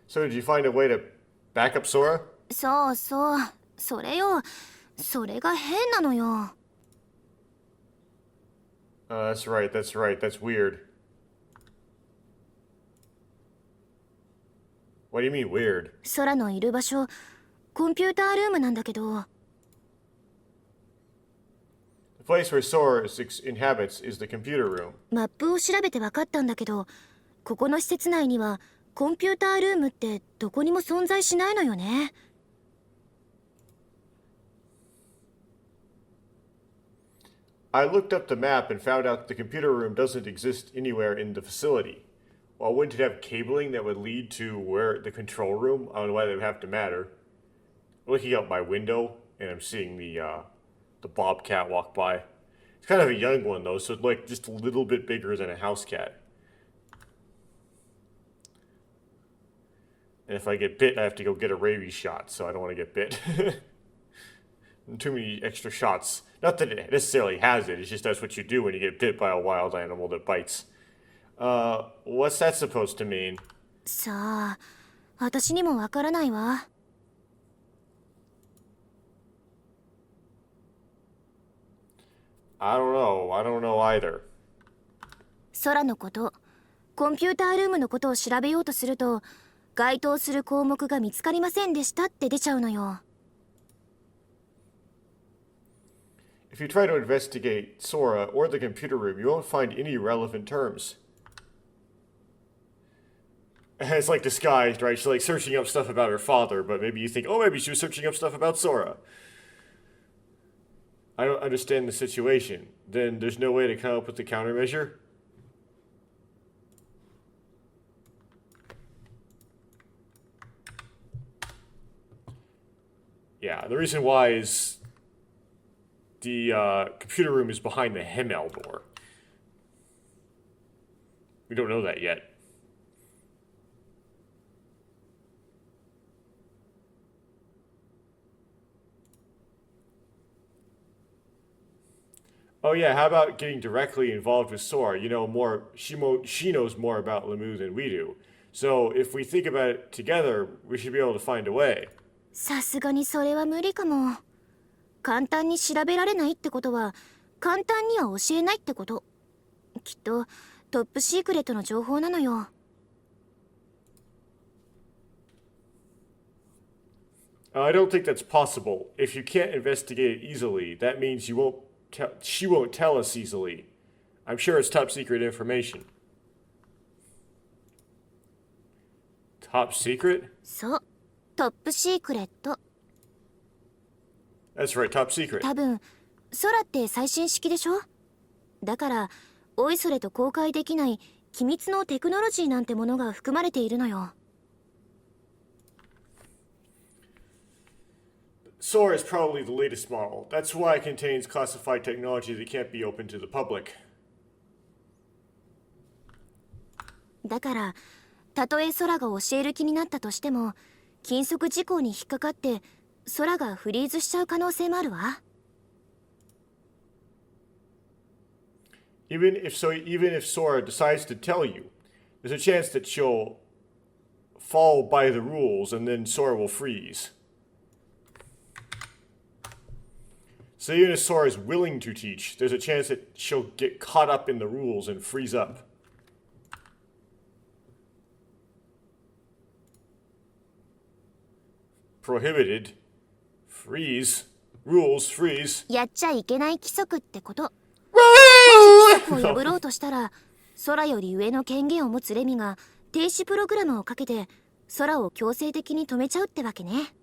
So did you find a way to back up Sora? そうそう。それよ。それが変なのよ。 That's right, that's right, that's weird. What do you mean weird? 空のいる場所、コンピュータールームなんだけど。 The place where Sora inhabits is the computer room. マップを調べて分かったんだけど、ここの施設内にはコンピュータールームってどこにも存在しないのよね。 I looked up the map and found out the computer room doesn't exist anywhere in the facility. Well, wouldn't it have cabling that would lead to where the control room? I don't know why that would have to matter. I'm looking out my window and I'm seeing the bobcat walk by. It's kind of a young one though, so it's like just a little bit bigger than a house cat. And if I get bit, I have to go get a rabies shot, so I don't want to get bit. Too many extra shots. Not that it necessarily has it, it's just that's what you do when you get bit by a wild animal that bites. What's that supposed to mean? さあ、私にもわからないわ。 I don't know either. 空のこと、コンピュータールームのことを調べようとすると、該当する項目が見つかりませんでしたって出ちゃうのよ。If you try to investigate Sora or the computer room, you won't find any relevant terms. It's like disguised, right? She's like searching up stuff about her father, but maybe you think, oh, maybe she was searching up stuff about Sora. I don't understand the situation. Then there's no way to come up with the countermeasure? Yeah, the reason why is the computer room is behind the Hemel door. We don't know that yet. Oh yeah, how about getting directly involved with Sora? You know more. She knows more about LeMU than we do. So if we think about it together, we should be able to find a way. さすがにそれは無理かも。簡単に調べられないってことは簡単には教えないってこと。きっとトップシークレットの情報なのよ。I don't think that's possible. If you can't investigate it easily, that means she won't tell us easily. I'm sure it's top secret information. Top secret? そう、トップシークレット。That's right, top secret. 多分空って最新式でしょ。だからおいそれと公開できない機密のテクノロジーなんてものが含まれているのよ。Sora is probably the latest model. That's why it contains classified technology that can't be open to the public. だからたとえ空が教える気になったとしても金属事項に引っかかって空がフリーズしちゃう可能性もあるわ。Even if Sora decides to tell you, there's a chance that she'll fall by the rules and then Sora will freeze. So even if Sora is willing to teach, there's a chance that she'll get caught up in the rules and freeze up. Prohibited. Freeze. Rules. Freeze. やっちゃいけない規則ってこと。もし規則を破ろうとしたら空より上の権限を持つレミが停止プログラムをかけて空を強制的に止めちゃうってわけね。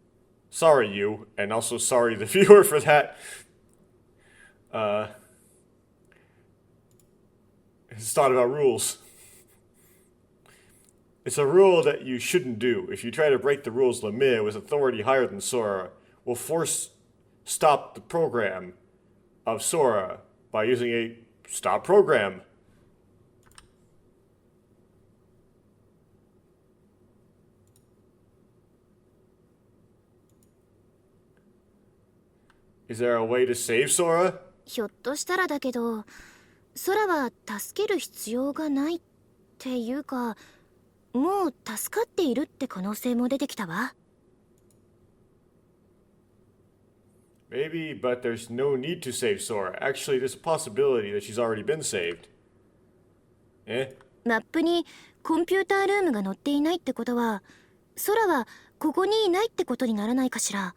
Sorry, you, and also sorry the viewer for that. It's thought about rules. It's a rule that you shouldn't do. If you try to break the rules, LeMU, with authority higher than Sora, will stop the program of Sora by using a stop program. Is there a way to save Sora? ひょっとしたらだけど空は助ける必要がないっていうかもう助かっているって可能性も出てきたわ。Maybe, but there's no need to save Sora. Actually, there's a possibility that she's already been saved. マップにコンピュータールームが載っていないってことは空はここにいないってことにならないかしら。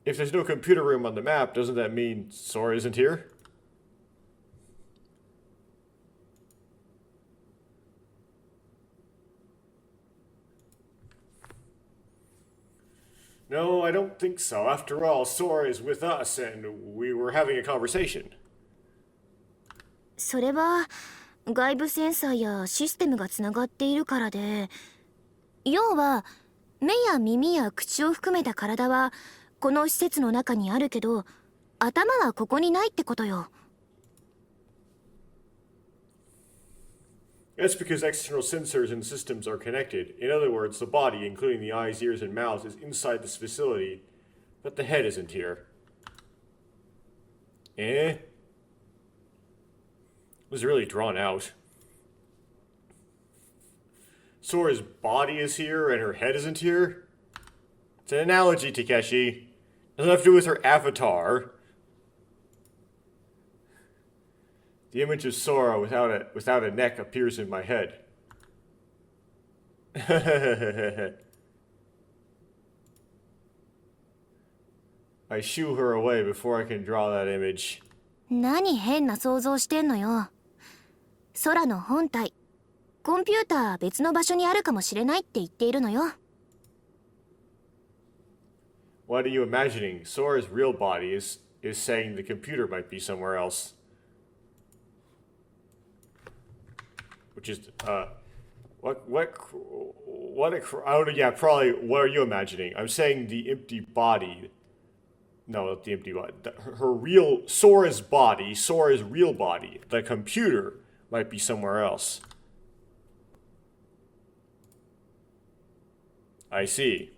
If there's no computer room on the map, doesn't that mean Sora isn't here? No, I don't think so. After all, Sora is with us and we were having a conversation. それは外部センサーやシステムがつながっているからで、要は目や耳や口を含めた体はこの施設の中にあるけど頭はここにないってことよ。That's because external sensors and systems are connected. In other words, the body, including the eyes, ears, and mouth, is inside this facility, but the head isn't here. It was really drawn out. Sora's body is here and her head isn't here? It's an analogy, Takeshi. Doesn't have to do with her avatar. The image of Sora without a neck appears in my head. I shoo her away before I can draw that image. 何変な想像してんのよ。空の本体、コンピューターは別の場所にあるかもしれないって言っているのよ。What are you imagining? Sora's real body is saying the computer might be somewhere else. Which is, yeah, probably, what are you imagining? I'm saying the empty body. No, not the empty body. Sora's body, Sora's real body, the computer might be somewhere else. I see.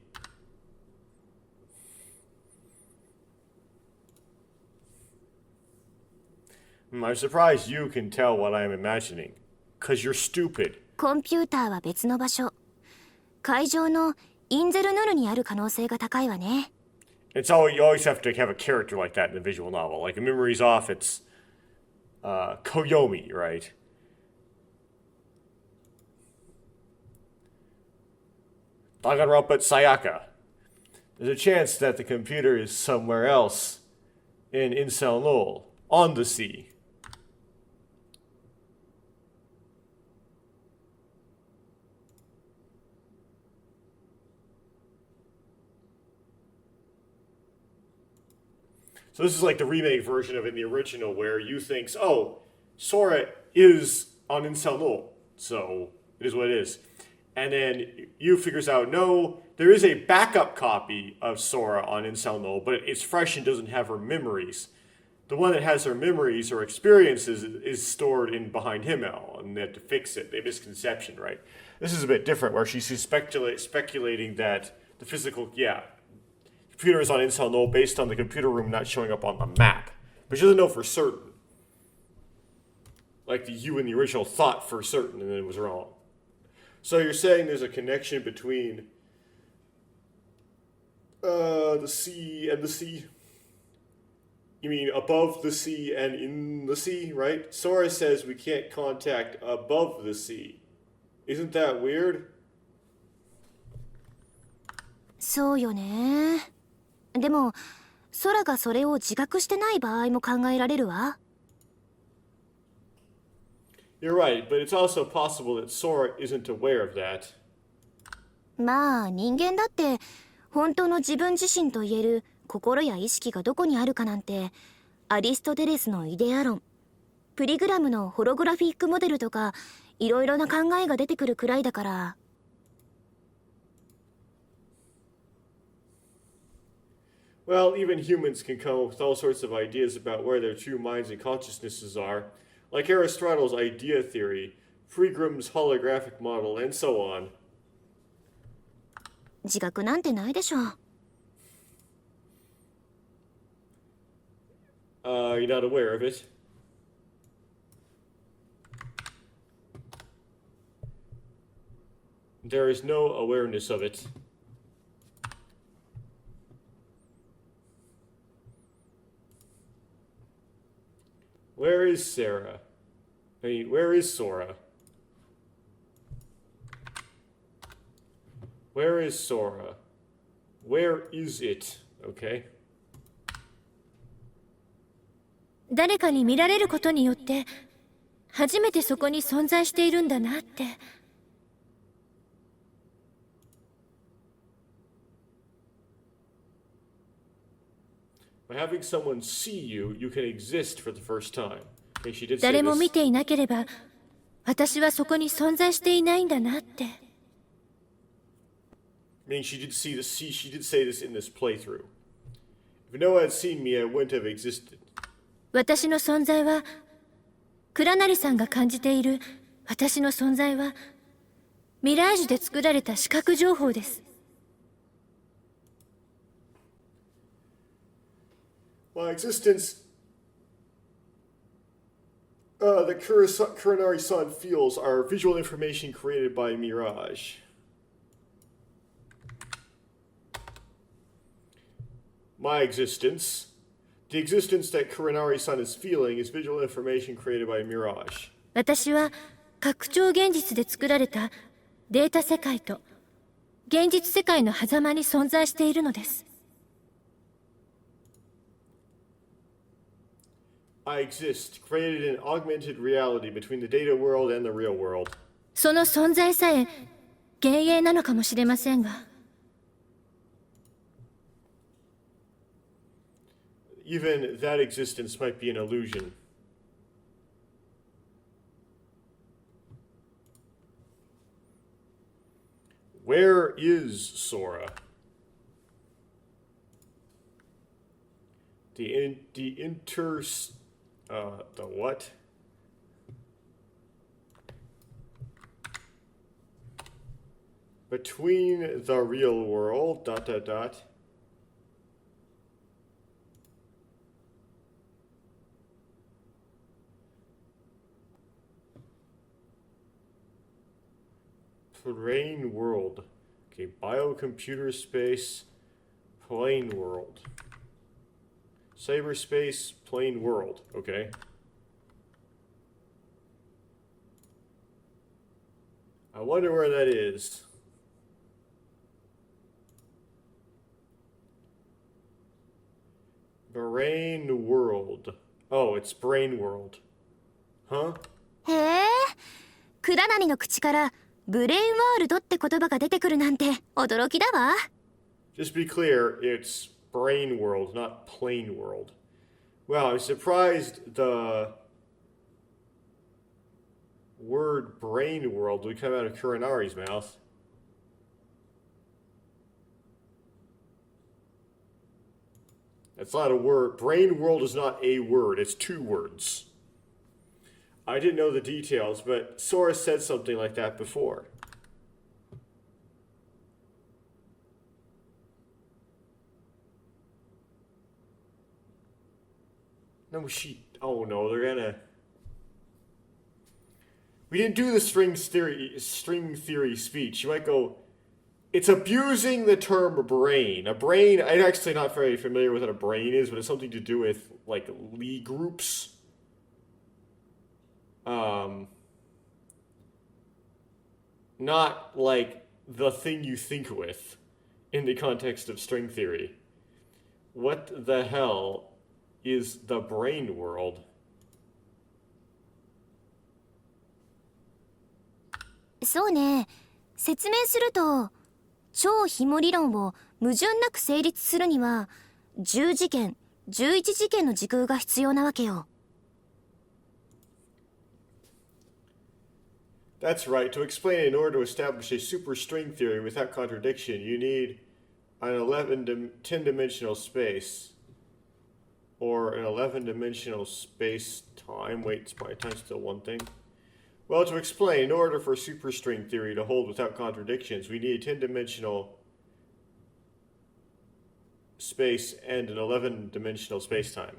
I'm surprised you can tell what I'm imagining. 'Cause you're stupid. コンピューターは別の場所。会場のインゼルヌルにある可能性が高いわね。You always have to have a character like that in a visual novel. Like in Memories Off, it's Koyomi, right? Danganronpa Sayaka. There's a chance that the computer is somewhere else in Incel Null, on the sea. So this is like the remake version of in the original where you think, oh, Sora is on Incel Null, so it is what it is. And then Yu figures out, no, there is a backup copy of Sora on Incel Null, but it's fresh and doesn't have her memories. The one that has her memories or experiences is stored in behind Himmel, and they have to fix it. They have misconception, right? This is a bit different, where she's speculating that the physical, computer is on Incel Null based on the computer room not showing up on the map. But she doesn't know for certain. Like you in the original thought for certain, and then it was wrong. So you're saying there's a connection between the sea and the sea? You mean above the sea and in the sea, right? Sora says we can't contact above the sea. Isn't that weird? そうよね。でも、空がそれを自覚してない場合も考えられるわ。You're right, but it's also possible that Sora isn't aware of that. まあ、人間だって本当の自分自身と言える心や意識がどこにあるかなんて、アリストテレスのイデア論、プリグラムのホログラフィックモデルとか、いろいろな考えが出てくるくらいだから。Well, even humans can come up with all sorts of ideas about where their true minds and consciousnesses are, like Aristotle's idea theory, Freegram's holographic model, and so on. 自覚なんてないでしょ。You're not aware of it? There is no awareness of it. Where is Sarah? I mean, where is Sora? Where is Sora? Where is it? Okay. 誰かに見られることによって初めてそこに存在しているんだなって。By having someone see you, you can exist for the first time. Okay, she did say 誰も見 this. ていなければ私はそこに存在していないんだなって。I mean, she did say this in this playthrough. If no one had seen me, I wouldn't have existed. 私の存在は倉成さんが感じている私の存在はミラージュで作られた視覚情報です。My existence, the Kuranari-san feels are visual information created by Mirage. My existence, the existence that Kuranari-san is feeling is visual information created by Mirage. 私は拡張現実で作られたデータ世界と現実世界の狭間に存在しているのです。I exist, created an augmented reality between the data world and the real world. その存在さえ幻影なのかもしれませんが。Even that existence might be an illusion. Where is Sora? The what? Between the real world, ... Plane world. Okay, biocomputer space, plane world. Cyberspace, plane world. Okay. I wonder where that is. Brain world. Oh, it's brain world. Huh? へえ、クラナリの口からブレインワールドって言葉が出てくるなんて驚きだわ。Just be clear, it's brain world, not plane world. Wow, I'm surprised the word brain world would come out of Kuranari's mouth. That's not a word. Brain world is not a word, it's two words. I didn't know the details, but Sora said something like that before. No, oh no, they're gonna... We didn't do the string theory speech. You might go, it's abusing the term brain. A brain, I'm actually not very familiar with what a brain is, but it's something to do with, like, Lie groups. Not like the thing you think with in the context of string theory. What the hell is the brain world? そうね、説明すると、超ひも理論を矛盾なく成立するには、10次元、11次元の時空が必要なわけよ。That's right. To explain it, in order to establish a superstring theory without contradiction, you need an 10-dimensional space. Or an 11-dimensional space-time. Wait, time's still one thing. Well, to explain, in order for superstring theory to hold without contradictions, we need a 10-dimensional space and an 11-dimensional space-time.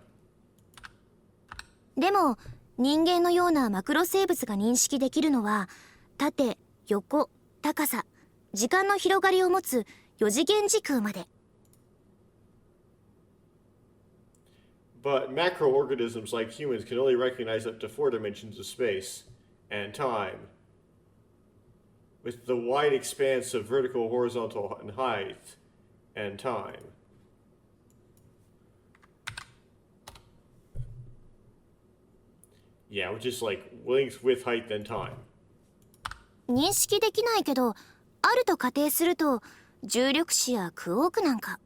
でも、人間のようなマクロ生物が認識できるのは、縦、横、高さ、時間の広がりを持つ4次元時空まで。But macroorganisms like humans can only recognize up to 4 dimensions of space and time, with the wide expanse of vertical, horizontal, and height and time. Yeah, which is like length, width, height, then time. 認識できないけど、あると仮定すると、重力子やクォークなんか。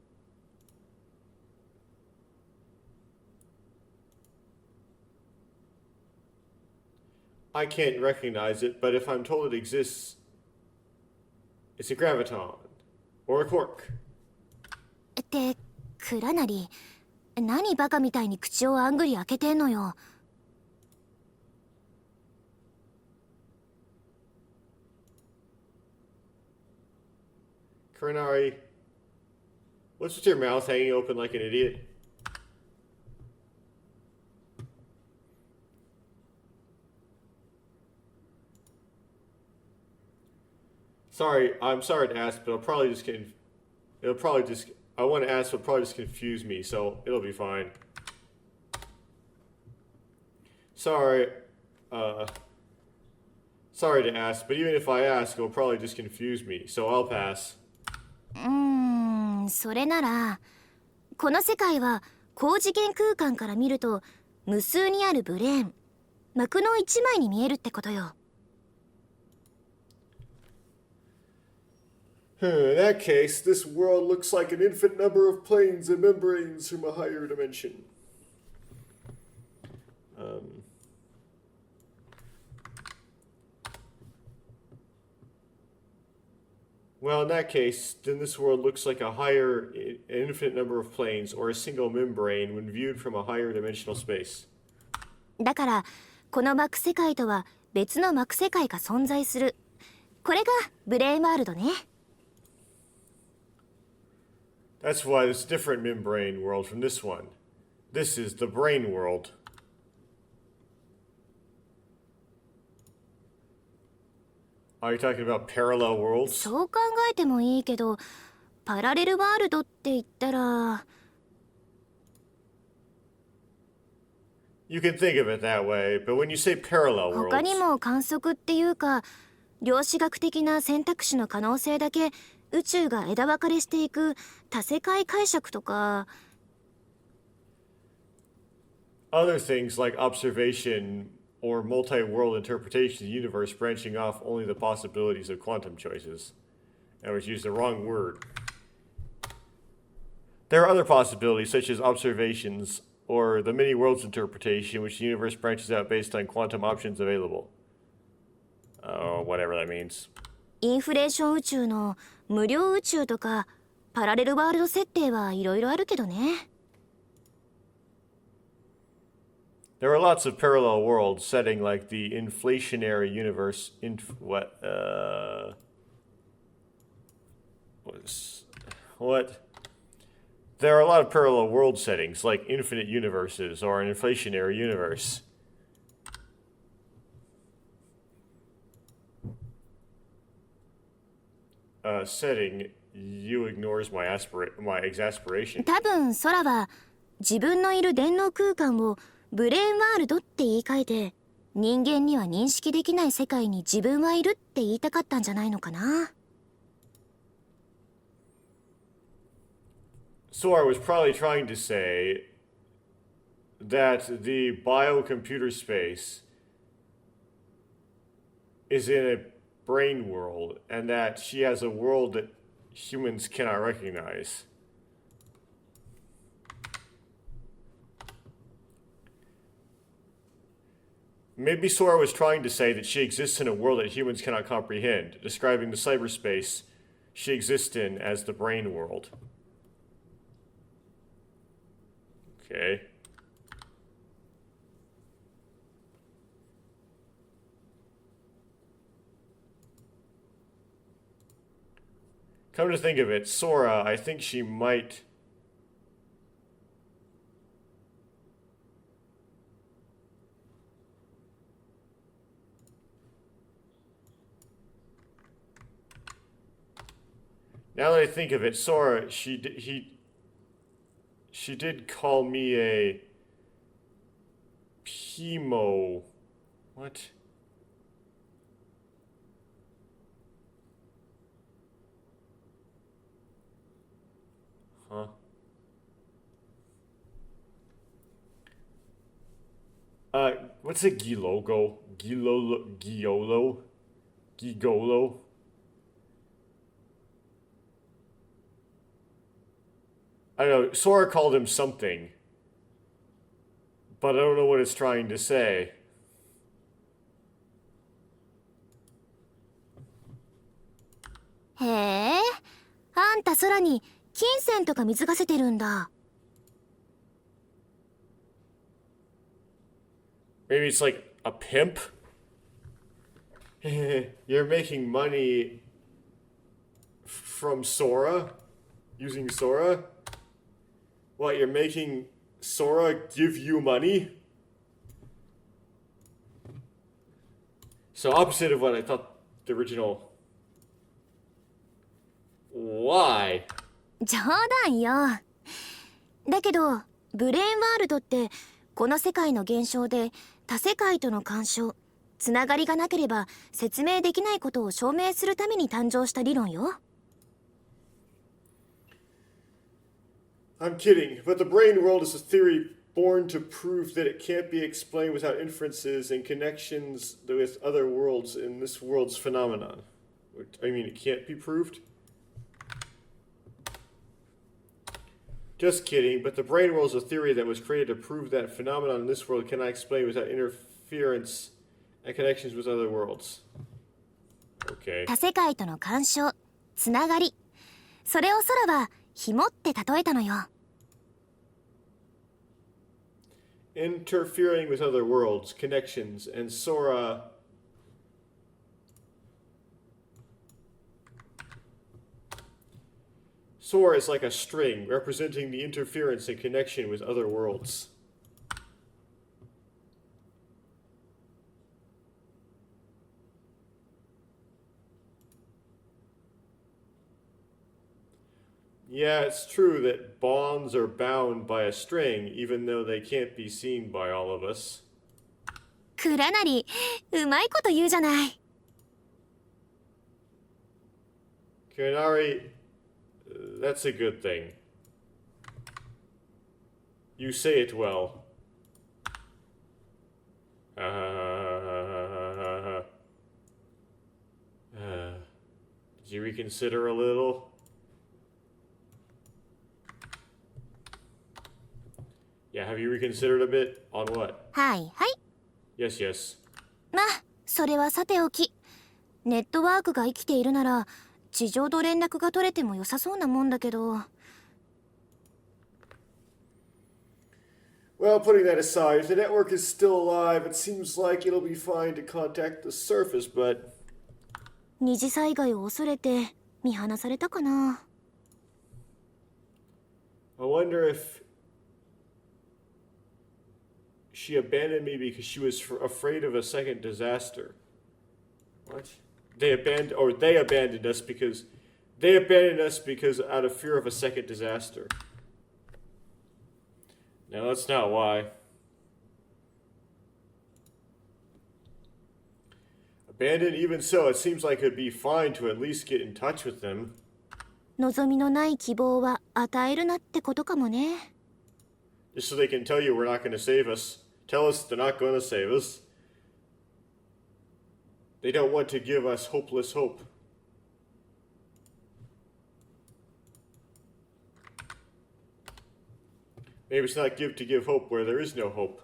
I can't recognize it, but if I'm told it exists, it's a graviton or a quark. って、クラナリ、何バカみたいに口をあんぐり開けてんのよ。Kuranari, what's with your mouth hanging open like an idiot? Sorry, I'm sorry to ask, but I want to ask, but it'll probably just confuse me, so it'll be fine. Sorry, sorry to ask, but even if I ask, it'll probably just confuse me, so I'll pass. それなら、この世界は高次元空間から見ると無数にあるブレーン、膜の一枚に見えるってことよ。In that case, this world looks like an infinite number of planes and membranes from a higher dimension. Well, in that case, then this world looks like an infinite number of planes or a single membrane when viewed from a higher dimensional space. だから、この膜世界とは別の膜世界が存在する。これがブレーンワールドね。That's why it's a different membrane world from this one. This is the brain world. Are you talking about parallel worlds? そう考えてもいいけど、パラレルワールドって言ったら、You can think of it that way, but when you say parallel 他に worlds, も観測っていうか、量子学的な選択肢の可能性だけ宇宙が枝分かれしていく多世界解釈とか、 other things like observation or multi-world interpretation of the universe branching off only the possibilities of quantum choices. I was used the wrong word. There are other possibilities such as observations or the many worlds interpretation, which the universe branches out based on quantum options available. Oh, whatever that means. インフレーション宇宙の無料宇宙とかパラレルワールド設定はいろいろあるけどね。There are lots of parallel worlds setting like the inflationary universe. What? There are a lot of parallel world settings like infinite universes or an inflationary universe. Setting, you ignores my exasperation. 多分空は自分のいる電脳空間をブレーンワールドって言い換えて、人間には認識できない世界に自分はいるって言いたかったんじゃないのかな。So I was probably trying to say that the biocomputer space is in a brain world and that she has a world that humans cannot recognize. Maybe Sora was trying to say that she exists in a world that humans cannot comprehend, describing the cyberspace she exists in as the brain world. Okay. Come to think of it, Sora, I think she might... Now that I think of it, Sora, she did call me a Pimo. What? Huh? What's a Gilogo? Gigolo? I don't know, Sora called him something, but I don't know what it's trying to say. へえ、あんた空に金銭とか貢がせてるんだ。Maybe it's like a pimp? You're making money from Sora? Using Sora? What, you're making Sora give you money? So opposite of what I thought the original... Why? 冗談よ。だけどブレーンワールドってこの世界の現象で他世界との干渉、つながりがなければ説明できないことを証明するために誕生した理論よ。I'm kidding, but the brain world is a theory born to prove that it can't be explained without inferences and connections with other worlds in this world's phenomenon. I mean, it can't be proved? Just kidding, but the brain world is a theory that was created to prove that phenomenon in this world cannot explain without interference and connections with other worlds. Okay. 他世界との干渉、つながり。それを空は紐って例えたのよ。Interfering with other worlds, connections, and Sora. Sora is like a string representing the interference and connection with other worlds. Yeah, it's true that bonds are bound by a string, even though they can't be seen by all of us. クラナリ、うまいこと言うじゃない。Kuranari, that's a good thing. You say it well. Did you reconsider a little? Yeah, have you reconsidered a bit? On what? はいはい。 Yes, yes. まあ、それはさておき。ネットワークが生きているなら、地上と連絡が取れても良さそうなもんだけど。Well, putting that aside, if the network is still alive, it seems like it'll be fine to contact the surface, but... 二次災害を恐れて見放されたかな。I wonder if she abandoned me because she was afraid of a second disaster. What? They abandoned us because out of fear of a second disaster. No, that's not why. Abandoned, even so, it seems like it'd be fine to at least get in touch with them. 望みのない希望は与えるなってことかもね。Just so they can tell you we're not going to save us. Tell us they're not going to save us. They don't want to give us hopeless hope. Maybe it's not to give hope where there is no hope.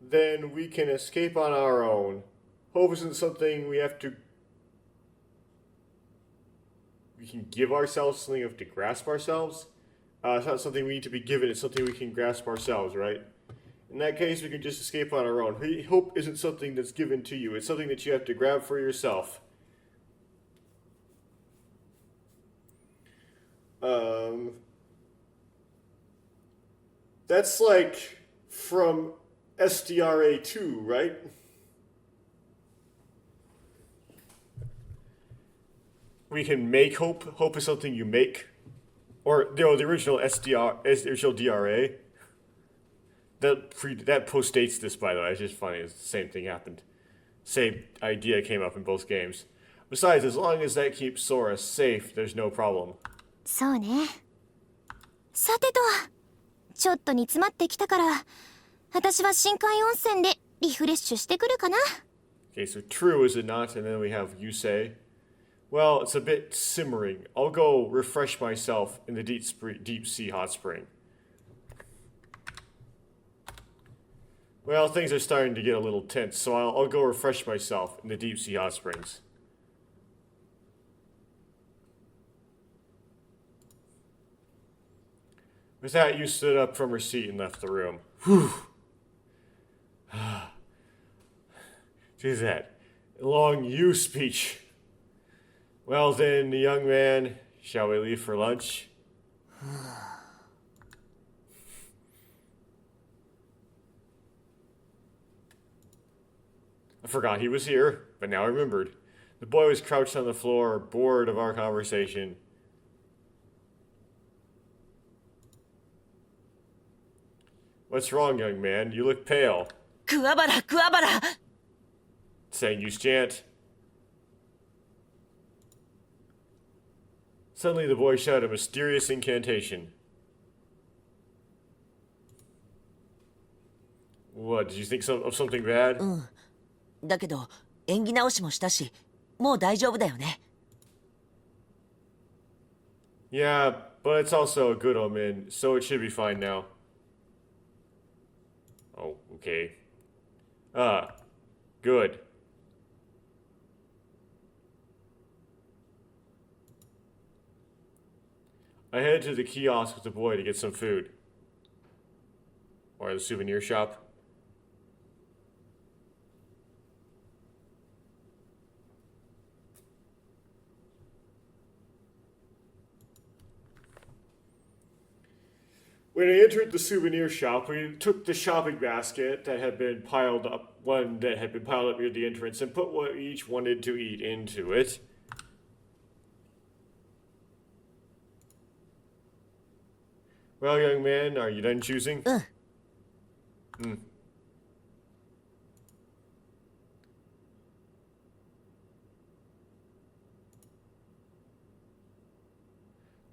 Then we can escape on our own. Hope isn't something we can give ourselves, something we have to grasp ourselves. It's not something we need to be given, it's something we can grasp ourselves, right? In that case, we can just escape on our own. Hope isn't something that's given to you, it's something that you have to grab for yourself. That's like from SDRA 2, right? We can make hope. Hope is something you make. Or, the original original DRA. That postdates this, by the way. It's just funny. It's the same thing happened. Same idea came up in both games. Besides, as long as that keeps Sora safe, there's no problem. そうね。さてと、ちょっと煮詰まってきたから、私は深海温泉でリフレッシュしてくるかな。Okay, so true, is it not? And then we have you say. Well, it's a bit simmering. I'll go refresh myself in the deep sea hot spring. Well, things are starting to get a little tense, so I'll go refresh myself in the deep sea hot springs. With that, you stood up from her seat and left the room. Whew. Do that long you speech. Well then, young man, shall we leave for lunch? I forgot he was here, but now I remembered. The boy was crouched on the floor, bored of our conversation. What's wrong, young man? You look pale. 桑原、桑原 saying use chant. Suddenly the boy shouted a mysterious incantation. What, did you think of something bad? だけど演技直しもしたし、もう大丈夫だよね。Yeah, but it's also a good omen, so it should be fine now. Oh, okay. Good. I headed to the kiosk with the boy to get some food. Or the souvenir shop. When I entered the souvenir shop, we took the shopping basket that had been piled up, one that had been piled up near the entrance, and put what we each wanted to eat into it. Well, young man, are you done choosing? The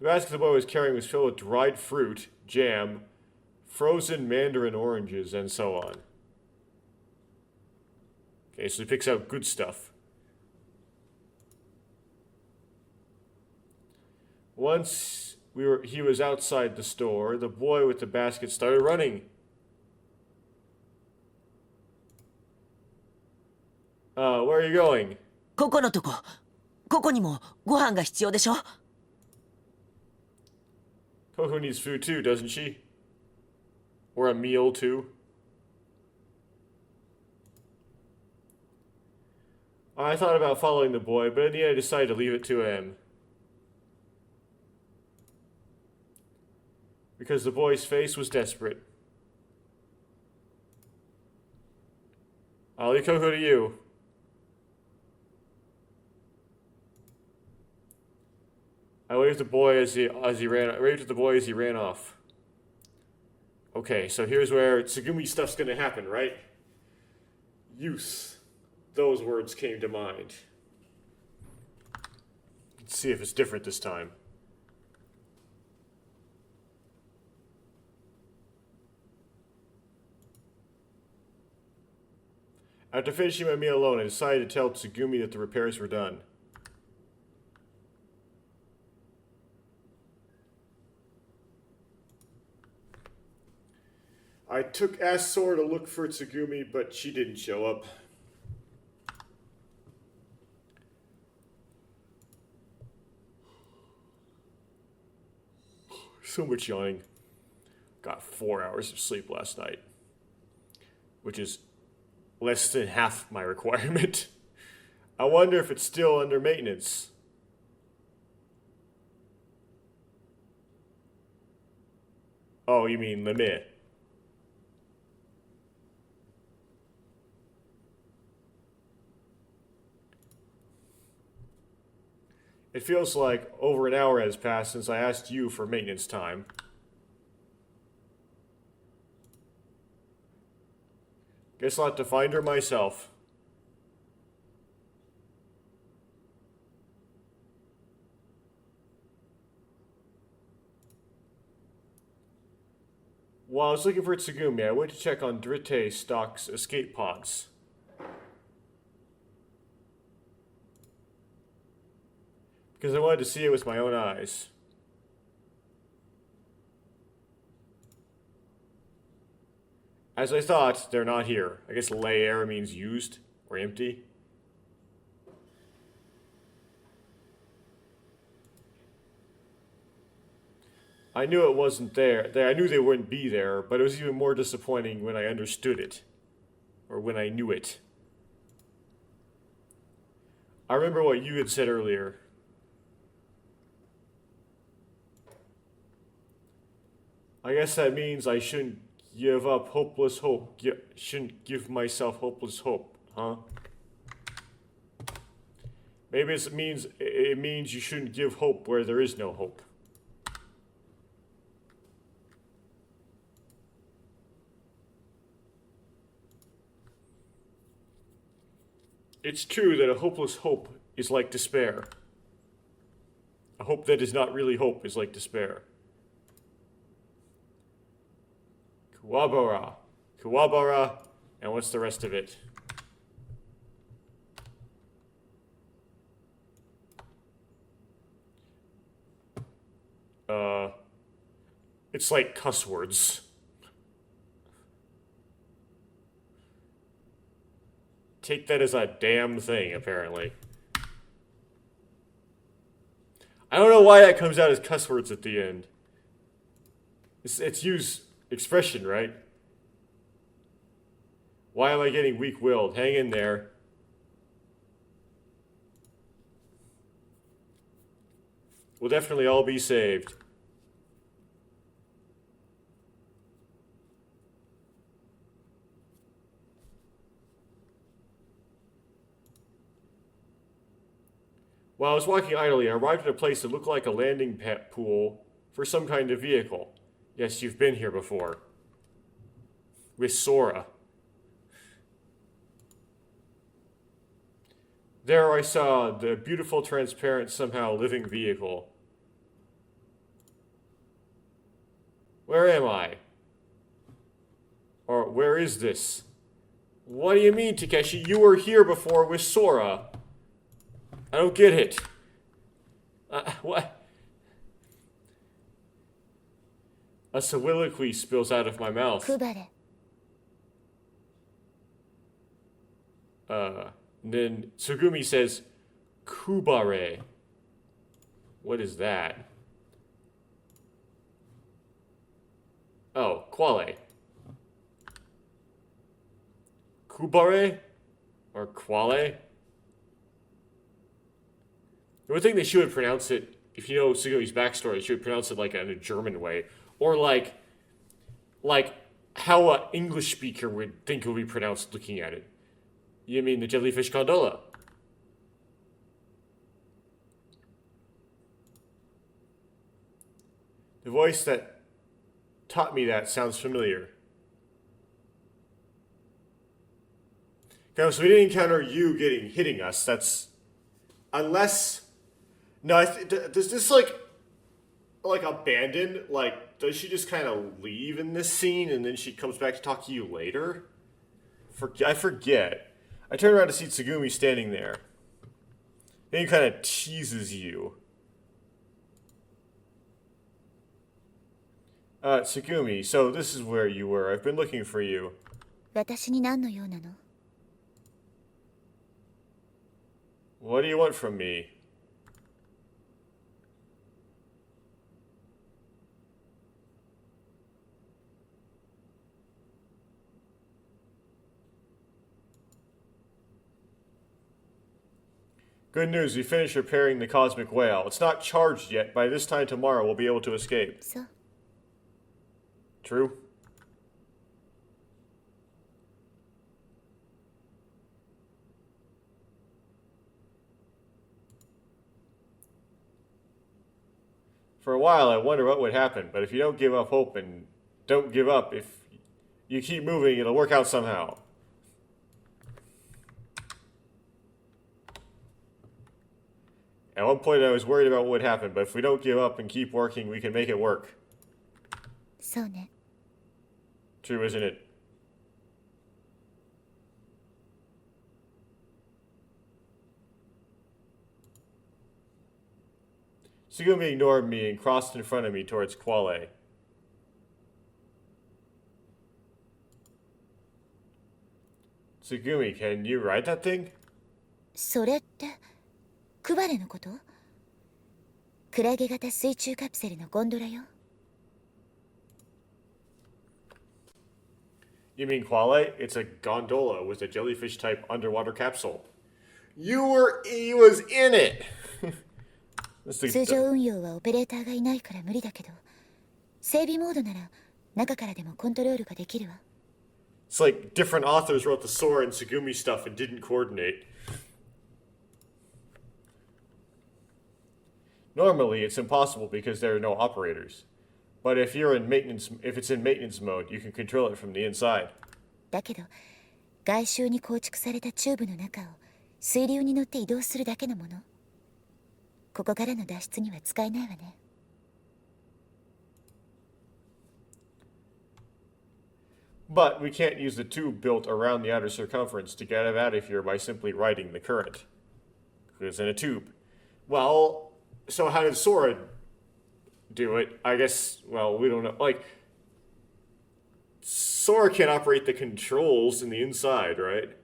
basket the boy was carrying was filled with dried fruit, jam, frozen mandarin oranges, and so on. Okay, so he picks out good stuff. Once he was outside the store, the boy with the basket started running. Where are you going? ここのとこ、ここにもご飯が必要でしょ。 Coco needs food too, doesn't she? Or a meal too? I thought about following the boy, but in the end I decided to leave it to him. Because the boy's face was desperate. I'll leave Coco to you. I waved at the boy as he ran off. Okay, so here's where Tsugumi stuff's gonna happen, right? Youth. Those words came to mind. Let's see if it's different this time. After finishing my meal alone, I decided to tell Tsugumi that the repairs were done. I asked Sora to look for Tsugumi, but she didn't show up. So much yawning. Got 4 hours of sleep last night, which is less than half my requirement. I wonder if it's still under maintenance. Oh, you mean LeMU? It feels like over an hour has passed since I asked you for maintenance time. Guess I'll have to find her myself. While I was looking for Tsugumi, I went to check on Drite Stock's escape pods. Because I wanted to see it with my own eyes. As I thought, they're not here. I guess layer means used or empty. I knew it wasn't there. I knew they wouldn't be there, but it was even more disappointing when I understood it. Or when I knew it. I remember what you had said earlier. I guess that means I shouldn't give up hopeless hope. Shouldn't give myself hopeless hope, huh? Maybe it means you shouldn't give hope where there is no hope. It's true that a hopeless hope is like despair. A hope that is not really hope is like despair. Kuwabara. Kuwabara. And what's the rest of it? It's like cuss words. Take that as a damn thing, apparently. I don't know why that comes out as cuss words at the end. It's use expression, right? Why am I getting weak-willed? Hang in there. We'll definitely all be saved. While I was walking idly, I arrived at a place that looked like a landing pool for some kind of vehicle. Yes, you've been here before. With Sora. There I saw the beautiful, transparent, somehow living vehicle. Where am I? Or where is this? What do you mean, Takeshi? You were here before with Sora. I don't get it. What? A soliloquy spills out of my mouth. 配れ Then Tsugumi says, Kubare. What is that? Oh, Quale. Kubare? Or Quale? I would think they should pronounce it, if you know Tsugumi's backstory, they should pronounce it like in a German way. Or like how an English speaker would think it would be pronounced looking at it. You mean the jellyfish gondola? The voice that taught me that sounds familiar. Okay, so we didn't encounter you hitting us. That's unless no. Does this like abandon? Like, does she just kind of leave in this scene and then she comes back to talk to you later? I forget. I turn around to see Tsugumi standing there. Then he kind of teases you. Tsugumi, so this is where you were. I've been looking for you. 私に何の用なの What do you want from me? Good news, we finished repairing the cosmic whale. It's not charged yet. By this time tomorrow, we'll be able to escape. そう True? For a while, I wonder what would happen, but if you don't give up hope and don't give up, if you keep moving, it'll work out somehow. At one point, I was worried about what would happen, but if we don't give up and keep working, we can make it work. そうね True, isn't it? Tsugumi ignored me and crossed in front of me towards Quale. Tsugumi, can you ride that thing? それってクバレのことクラゲ型水中カプセルのゴンドラよ You mean Quale? It's a gondola with a jellyfish-type underwater capsule. He was in it! 通常運用はオペレーターがいないから無理だけど整備モードなら中からでもコントロールができるわ It's like different authors wrote the Sora and Tsugumi stuff and didn't coordinate. Normally, it's impossible because there are no operators. But if it's in maintenance mode, you can control it from the inside. だけど外周に構築されたチューブの中を水流に乗って移動するだけのもの。ここからの脱出には使えないわね。But we can't use the tube built around the outer circumference to get out of here by simply riding the current. It's in a tube. Well, so how did Sora do it? I guess, well, we don't know. Like, Sora can't operate the controls in the inside, right?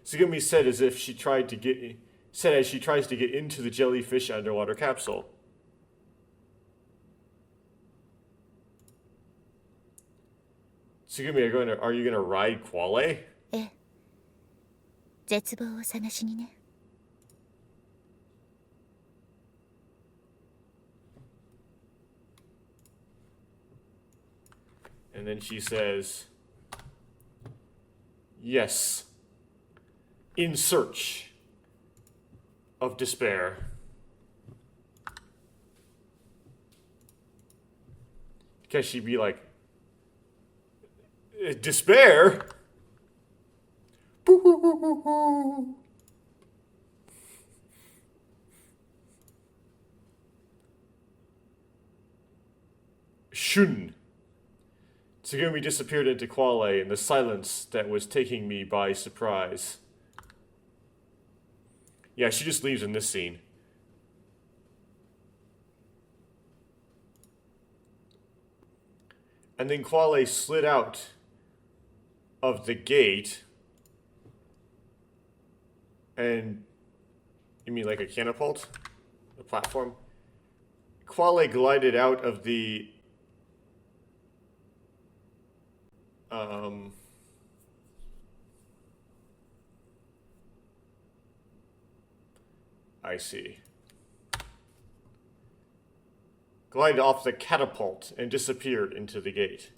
Tsugumi said as if she tried to get... said as she tries to get into the jellyfish underwater capsule. Tsugumi, are you gonna ride Quale? ええ。絶望を探しにね。And then she says, yes, in search of despair. Can she be like, despair? Shun. Tsugumi disappeared into Quale in the silence that was taking me by surprise. Yeah, she just leaves in this scene. And then Quale slid out of the gate. And... you mean like a catapult? A platform? Quale glided out of the... I see. Glided off the catapult and disappeared into the gate.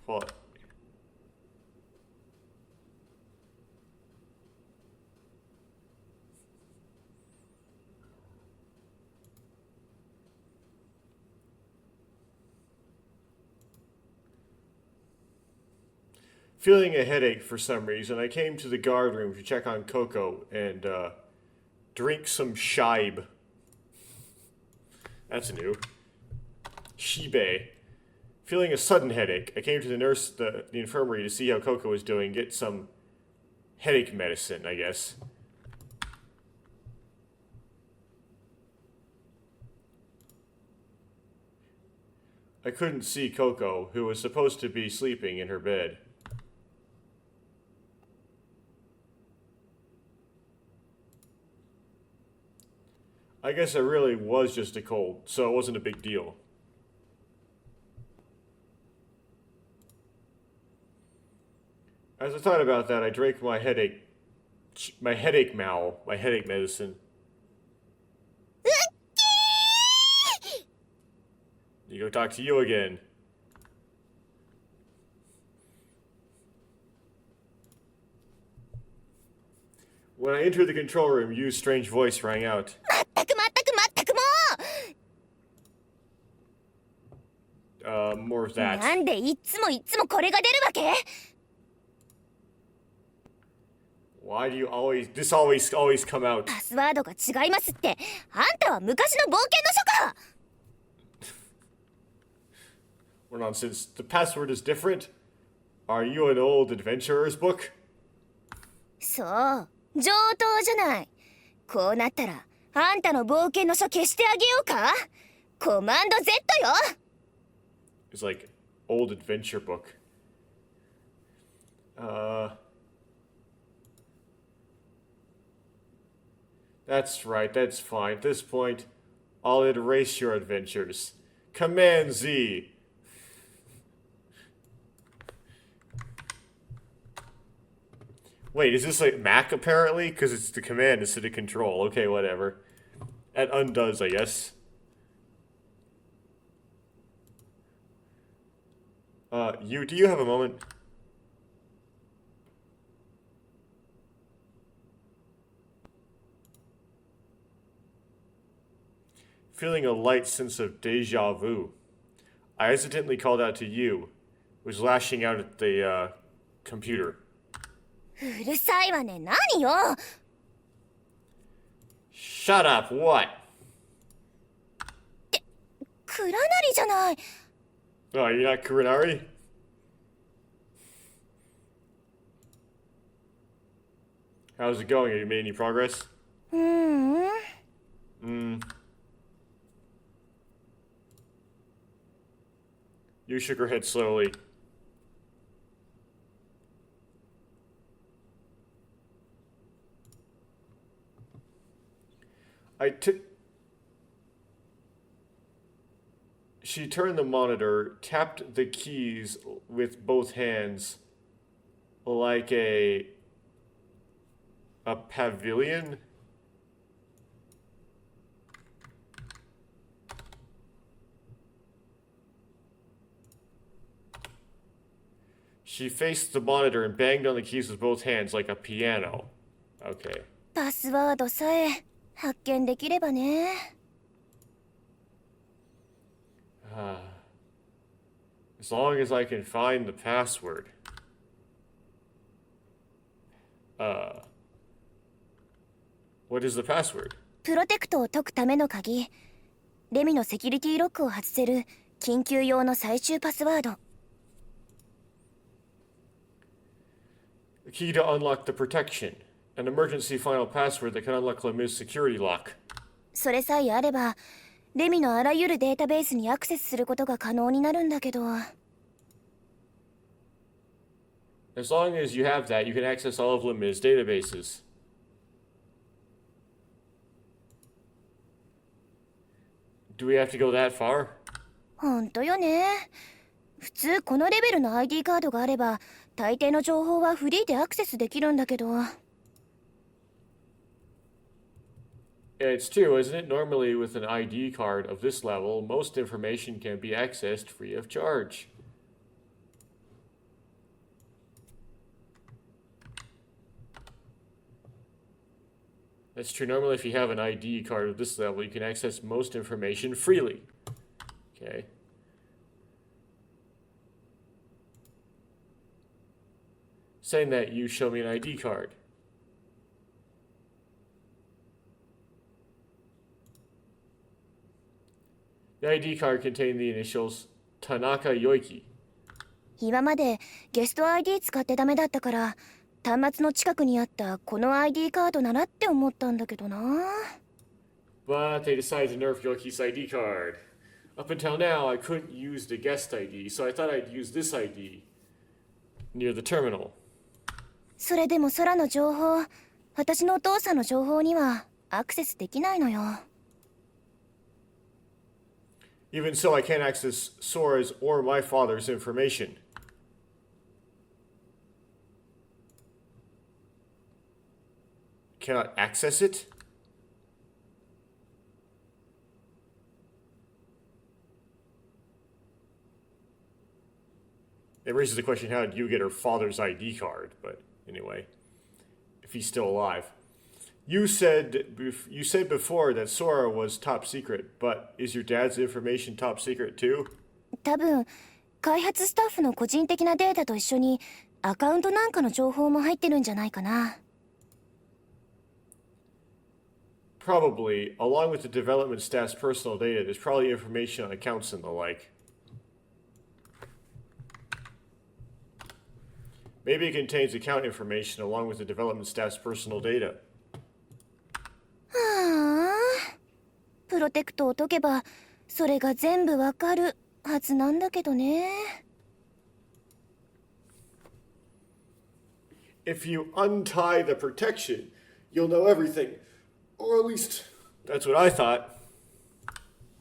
What? Feeling a headache for some reason, I came to the guard room to check on Coco and drink some shibe. That's new. Shibe. Feeling a sudden headache, I came to the infirmary to see how Coco was doing, get some headache medicine, I guess. I couldn't see Coco, who was supposed to be sleeping in her bed. I guess it really was just a cold, so it wasn't a big deal. As I thought about that, I drank my headache medicine. You go talk to you again. When I entered the control room, Yu's strange voice rang out. More of that. なんでいつもこれが出るわけ？ Why do you this always come out? パスワードが違いますって。あんたは昔の冒険の書か。What nonsense? The password is different? Are you an old adventurer's book? そう、上等じゃない。こうなったら、あんたの冒険の書消してあげようか？コマンド Z よ。It's like old adventure book. That's right, that's fine. At this point, I'll erase your adventures. Command Z. Wait, is this like Mac apparently? Because it's the command instead of control. Okay, whatever. That undoes, I guess. Do you have a moment? Feeling a light sense of deja vu, I hesitantly called out to you, who was lashing out at the computer. うるさいわね、何よ。Shut up, what? クラナリじゃない。 Oh, you're not Kurinari? How's it going? Have you made any progress? うーん。 You shook her head slowly. She turned the monitor, tapped the keys with both hands like a pavilion. She faced the monitor and banged on the keys with both hands like a piano. Okay. パスワードさえ発見できればね。As long as I can find the password. What is the password? プロテクトを解くための鍵。レミのセキュリティロックを外せる緊急用の最終パスワード。 A key to unlock the protection. An emergency final password that can unlock LeMU's security lock. それさえあれば、レミのあらゆるデータベースにアクセスすることが可能になるんだけど。 As long as you have that, you can access all of LeMU's databases. Do we have to go that far? ほんとよね。普通このレベルの ID カードがあれば、大抵の情報はフリーでアクセスできるんだけど。 Yeah, it's true, isn't it? Normally, with an ID card of this level, most information can be accessed free of charge. That's true. Normally, if you have an ID card of this level, you can access most information freely. Okay. Saying that, you show me an ID card. The ID card contained the initials Tanaka Yoiki. 今までゲスト ID 使ってダメだったから、端末の近くにあったこの ID カードならって思ったんだけどな。 But they decided to nerf Yoiki's ID card. Up until now, I couldn't use the guest ID, so I thought I'd use this ID near the terminal. それでも空の情報、私のお父さんの情報にはアクセスできないのよ。 Even so, I can't access Sora's or my father's information. Cannot access it? It raises the question, how did you get her father's ID card? But anyway, if he's still alive. You said before that Sora was top secret, but is your dad's information top secret too? 多分開発スタッフの個人的なデータと一緒にアカウントなんかの情報も入ってるんじゃないかな。 Probably, along with the development staff's personal data, there's probably information on accounts and the like. Maybe it contains account information along with the development staff's personal data. はあ、プロテクトを解けばそれが全部わかるはずなんだけどね。 If you untie the protection, you'll know everything. Or at least, That's what I thought.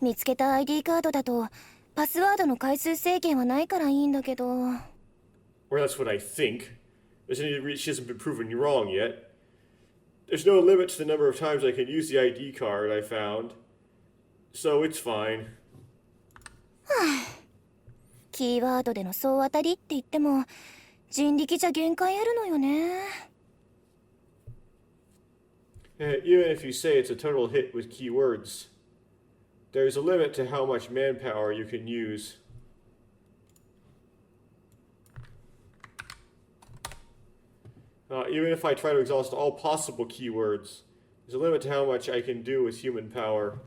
見つけた ID カードだとパスワードの回数制限はないからいいんだけど。 Or that's what I think. She hasn't been proven wrong yet. There's no limit to the number of times I can use the ID card I found. So it's fine. キーワードでの総当たりって言っても人力じゃ限界あるのよね。 Even if you say it's a total hit with keywords, there's a limit to how much manpower you can use. Even if I try to exhaust all possible keywords, There's a limit to how much I can do with human power.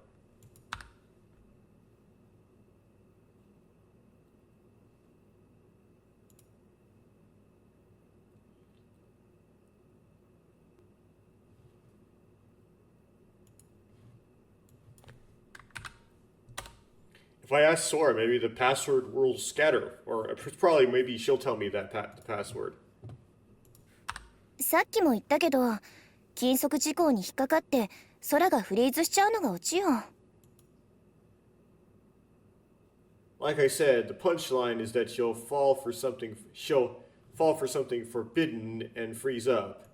If I ask Sora, maybe the password will scatter. Or probably maybe she'll tell me that the password. さっきも言ったけど、金属事項に引っかかって空がフリーズしちゃうのがオチよ。Like I said, the punchline is that she'll fall for something forbidden and freeze up.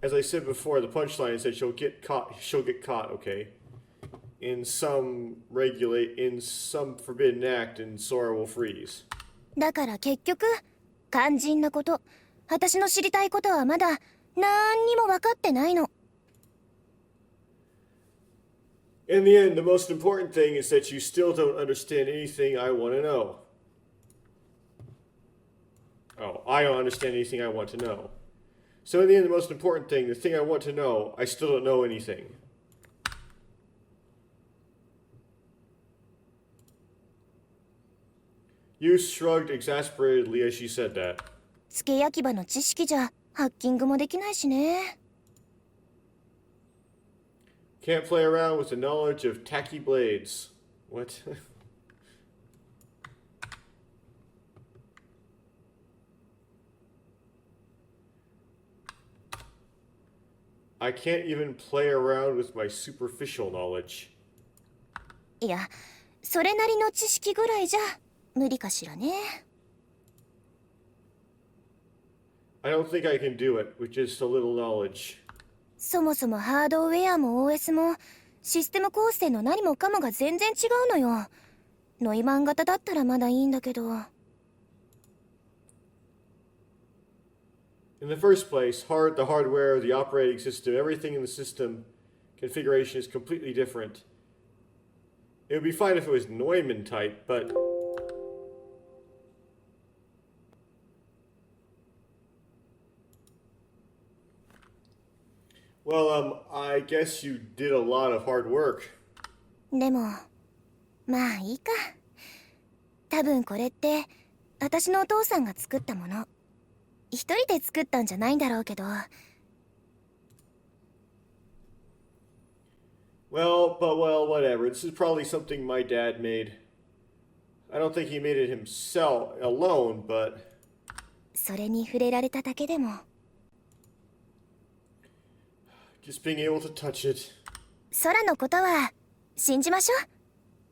As I said before, the punchline is that she'll get caught, okay? In some forbidden act, and Sora will freeze. だから結局、肝心なこと、私の知りたいことはまだなんにも分かってないの。In the end, the most important thing is that you still don't understand anything I want to know. Oh, I don't understand anything I want to know. So in the end, the most important thing, the thing I want to know, I still don't know anything. You shrugged exasperatedly as she said that. 付け焼き場の知識じゃハッキングもできないしね。Can't play around with the knowledge of tacky blades. What? I can't even play around with my superficial knowledge. いや、それなりの知識ぐらいじゃ無理かしらね。I don't think I can do it with just a little knowledge. そもそもハードウェアも OS もシステム構成の何もかもが全然違うのよ。ノイマン型だったらまだいいんだけど。In the first place, the hardware, the operating system, everything in the system configuration is completely different. It would be fine if it was Neumann type, but... Well, I guess you did a lot of hard work. でも、まあいいか。多分これって私のお父さんが作ったもの。一人で作ったんじゃないんだろうけど。Well, whatever. This is probably something my dad made. I don't think he made it himself alone, but... それに触れられただけでも。Just being able to touch it. 空のことは信じましょ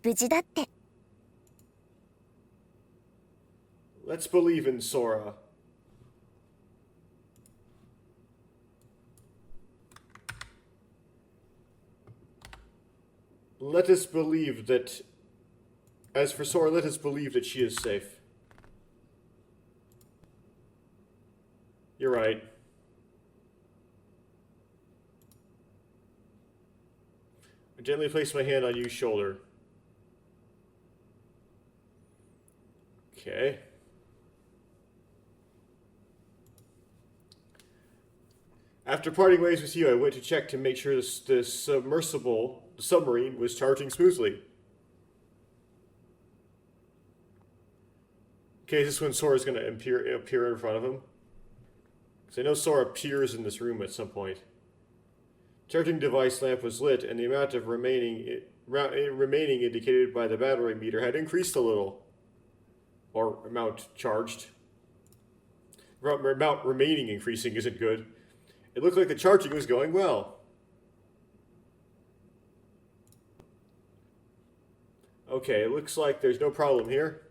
う。無事だって。Let's believe in Sora. Let us believe that... As for Sora, let us believe that she is safe. You're right. I gently place my hand on Yu's shoulder. Okay. After parting ways with you, I went to check to make sure the submarine was charging smoothly. Okay, is this when Sora's going to appear in front of him? Because I know Sora appears in this room at some point. Charging device lamp was lit, and the amount of remaining indicated by the battery meter had increased a little. Or amount charged. Amount remaining increasing isn't good. It looked like the charging was going well. Okay, it looks like there's no problem here.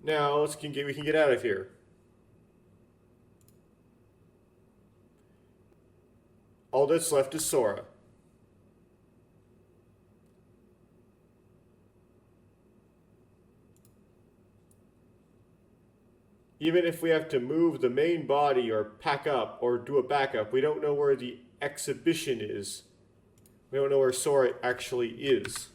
Now we can get out of here. All that's left is Sora. Even if we have to move the main body or pack up or do a backup, we don't know where the exhibition is. We don't know where Sora actually is.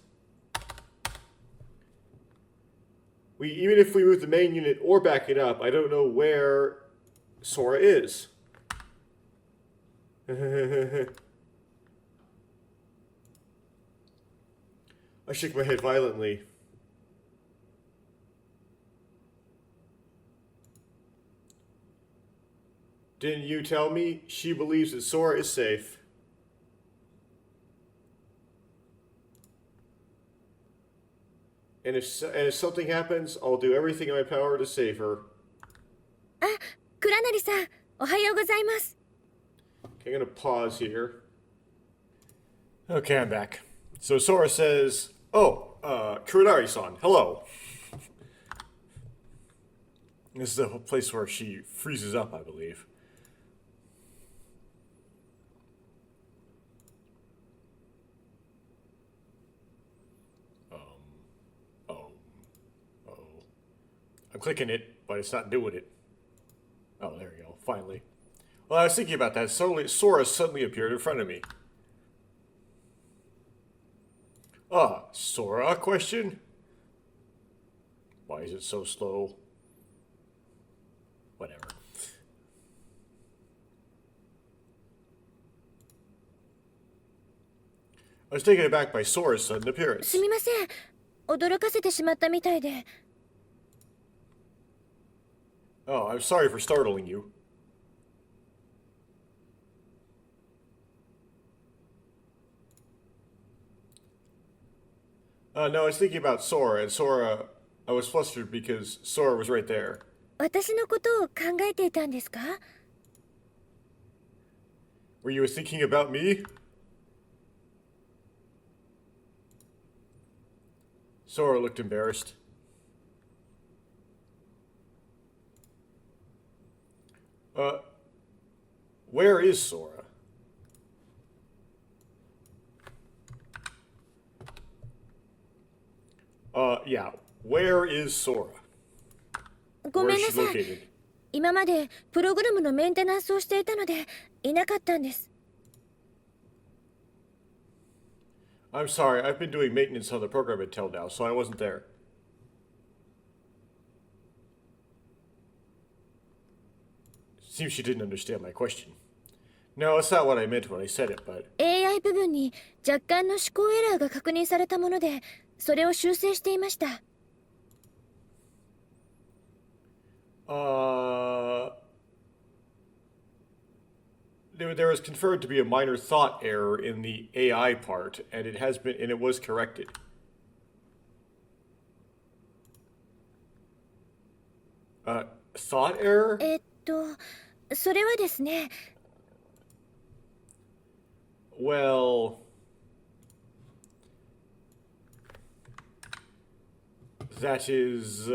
even if we move the main unit or back it up, I don't know where Sora is. I shook my head violently. Didn't you tell me? She believes that Sora is safe. And if something happens, I'll do everything in my power to save her. あ、倉成さん、おはようございます。 Okay, I'm gonna pause here. Okay, I'm back. So Sora says, "Oh, Kurenari-san, hello." This is the place where she freezes up, I believe. I'm clicking it, but it's not doing it. Oh, there we go. Finally. Well, I was thinking about that. Sora suddenly appeared in front of me. Sora, question? Why is it so slow? Whatever. I was taken aback by Sora's sudden appearance. すみません。驚かせてしまったみたいで。 Oh, I'm sorry for startling you. No, I was thinking about Sora, and Sora, I was flustered because Sora was right there. 私のことを考えていたんですか？ Were you thinking about me? Sora looked embarrassed. Where is Sora? Yeah, where is Sora? ごめ Where ん is な she さい。 located? 今までプログラムのメンテナンスをしていたのでいなかったんです。 I'm sorry, I've been doing maintenance on the program until now, so I wasn't there. Seems she didn't understand my question. No, that's not what I meant when I said it, but... AI 部分に若干の思考エラーが確認されたもので、それを修正していました。 There was confirmed to be a minor thought error in the AI part, and it was corrected. Thought error? それはですね。 Well, that is,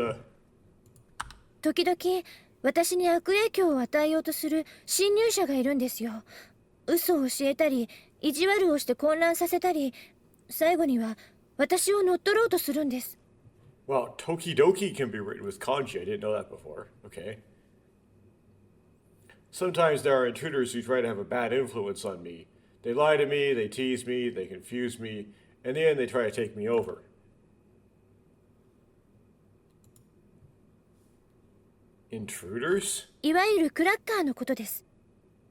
時々私に悪影響を与えようとする侵入者がいるんですよ。嘘を教えたり、意地悪をして混乱させたり、最後には私を乗っ取ろうとするんです。 well, Tokidoki can be written with kanji. I didn't know that before. Okay. Sometimes there are intruders who try to have a bad influence on me. They lie to me, they tease me, they confuse me. In the end, they try to take me over. Intruders? いわゆるクラッカーのことです。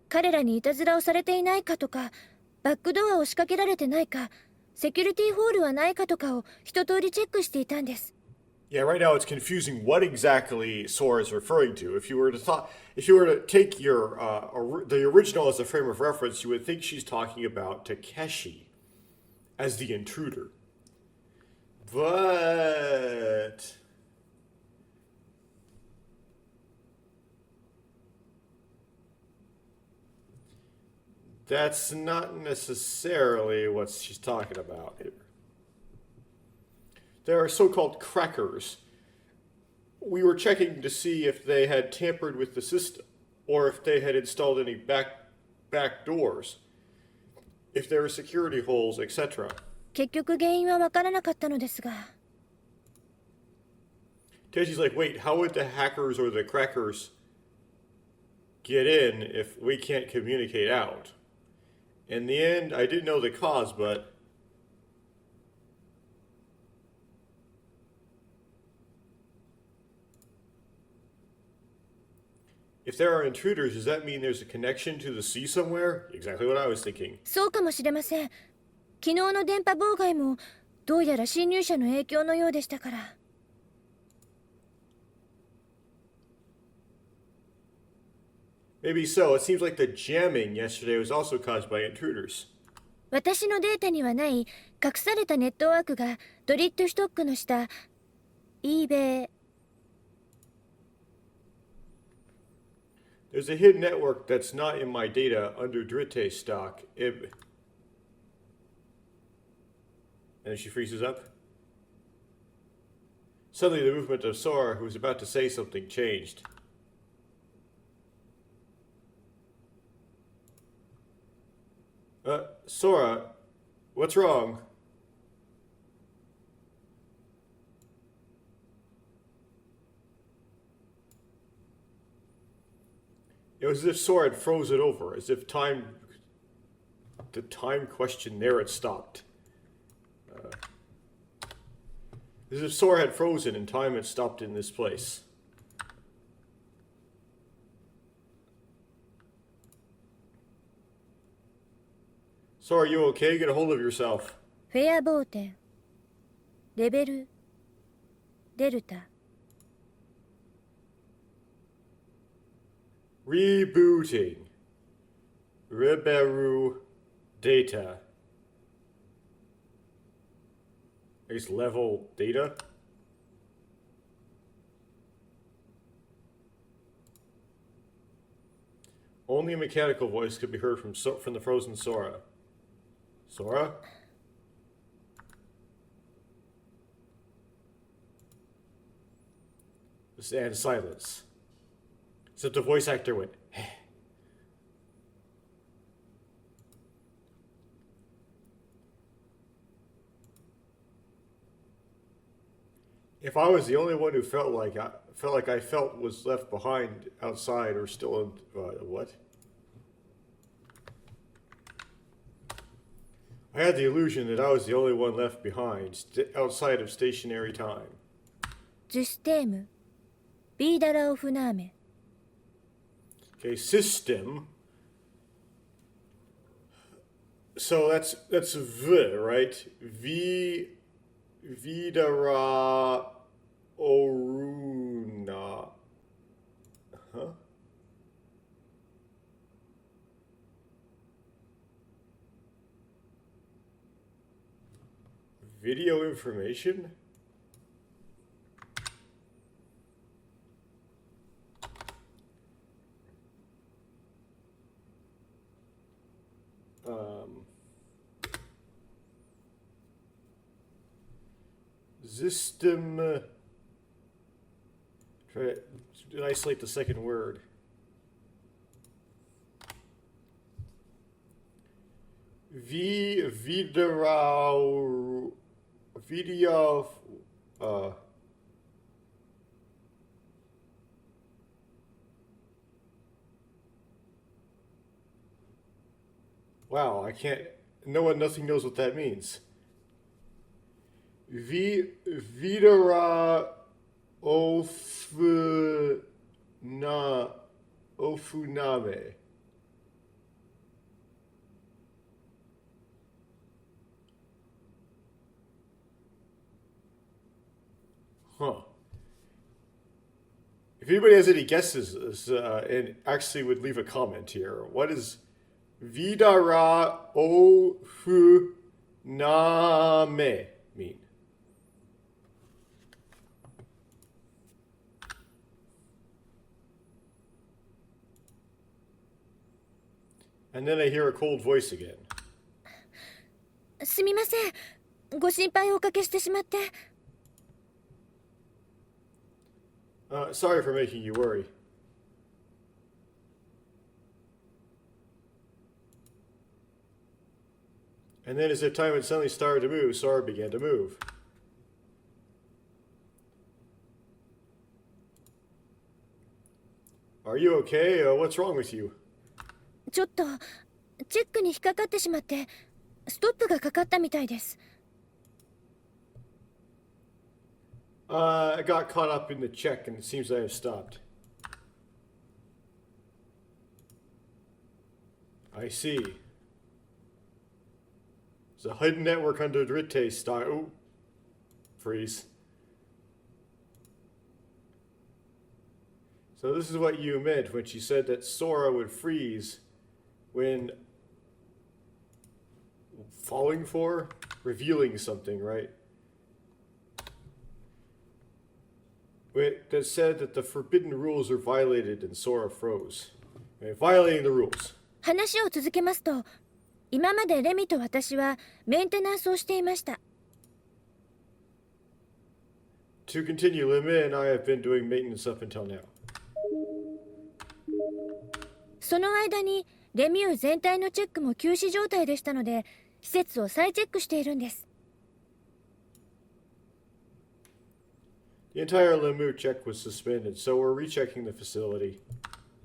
彼らにいたずらをされていないかとか、バックドアを仕掛けられてないか、セキュリティホールはないかとかを一通りチェックしていたんです。 Yeah, right now it's confusing what exactly Sora is referring to. If you were to take the original as a frame of reference, you would think she's talking about Takeshi as the intruder. But that's not necessarily what she's talking about here. There are so-called crackers. We were checking to see if they had tampered with the system, or if they had installed any back doors, if there were security holes, etc. 結局原因は分からなかったのですが。 Teshi's like, wait, how would the hackers or the crackers get in if we can't communicate out? In the end, I didn't know the cause, but... If there are intruders, does that mean there's a connection to the sea somewhere? Exactly what I was thinking. そうかもしれません。昨日の電波妨害もどうやら侵入者の影響のようでしたから。Maybe so. It seems like the jamming yesterday was also caused by intruders. 私のデータにはない隠されたネットワークがドリットシュトックの下、eBay。There's a hidden network that's not in my data under Dritte stock. And then she freezes up. Suddenly the movement of Sora, who was about to say something, changed. Sora, what's wrong? It was as if Sora had frozen over, as if the time question there had stopped. As if Sora had frozen and time had stopped in this place. Sora, are you okay? Get a hold of yourself. フェアボーテン。レベル。デルタ。Rebooting. Reberu data. I guess level data. Only a mechanical voice could be heard from the frozen Sora. Sora? And silence. Except the voice actor went, If I was the only one who felt like I felt was left behind outside or still in what? I had the illusion that I was the only one left behind outside of stationary time. ジュステーム。ビーダラオフナーメ。Okay, system. So that's V, right? Vidara Oruna. Huh? Video information? System. Try to isolate the second word. Video. Wow, I can't. Nothing knows what that means. Vidara Ofuname. Huh. If anybody has any guesses and actually would leave a comment here, what is Vidara Ofuname mean? And then I hear a cold voice again. すみません。ご心配をおかけしてしまって。Sorry for making you worry. And then as if time had suddenly started to move, Sora began to move. Are you okay? What's wrong with you? ちょっとチェックに引っかかってしまってストップがかかったみたいです。I got caught up in the check and it seems I have stopped. I see. It's a hidden network under Dritte style. Ooh. Freeze. So this is what you meant when she said that Sora would freeze when falling for? Revealing something, right? That said that the forbidden rules are violated and Sora froze. Right, violating the rules. 話を続けますと、今までレミと私はメンテナンスをしていました。To continue, LeMU and I have been doing maintenance up until now. その間にレミュー全体のチェックも休止状態でしたので、施設を再チェックしているんです。The entire LeMU check was suspended, so we're rechecking the facility.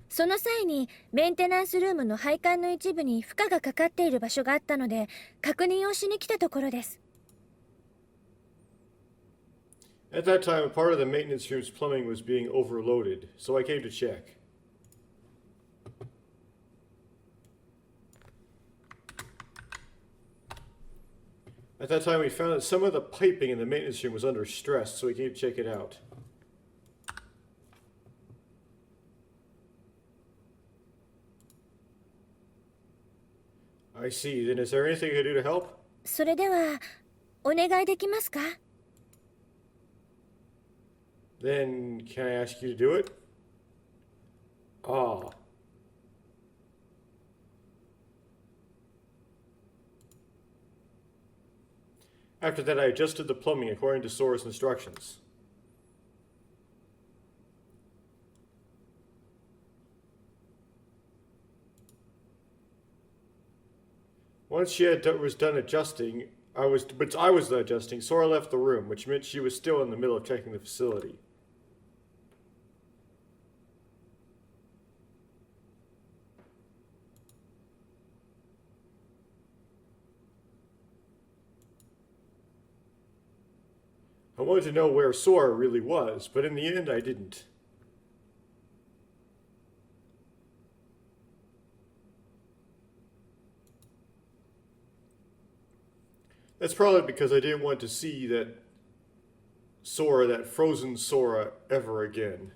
その際にメンテナンスルームの配管の一部に負荷がかかっている場所があったので、確認をしに来たところです。At that time, a part of the maintenance room's plumbing was being overloaded, so I came to check. At that time, we found that some of the piping in the maintenance room was under stress, so we came to check it out. I see. Then is there anything I can do to help? それではお願いできますか？ Then can I ask you to do it? Ah. After that, I adjusted the plumbing according to Sora's instructions. Once she was done adjusting, I was done adjusting, Sora left the room, which meant she was still in the middle of checking the facility. I wanted to know where Sora really was, but in the end I didn't. That's probably because I didn't want to see that frozen Sora, ever again.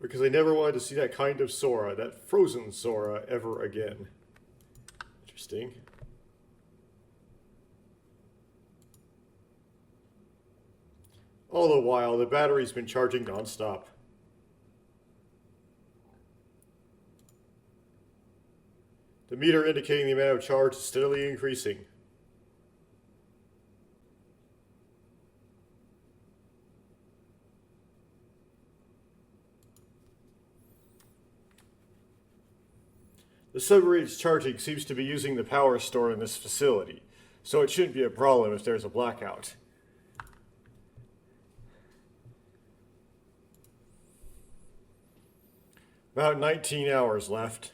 Because I never wanted to see that kind of Sora, that frozen Sora, ever again. Interesting. All the while, the battery's been charging nonstop. The meter indicating the amount of charge is steadily increasing. The submarine's charging seems to be using the power stored in this facility, so it shouldn't be a problem if there's a blackout. About 19 hours left.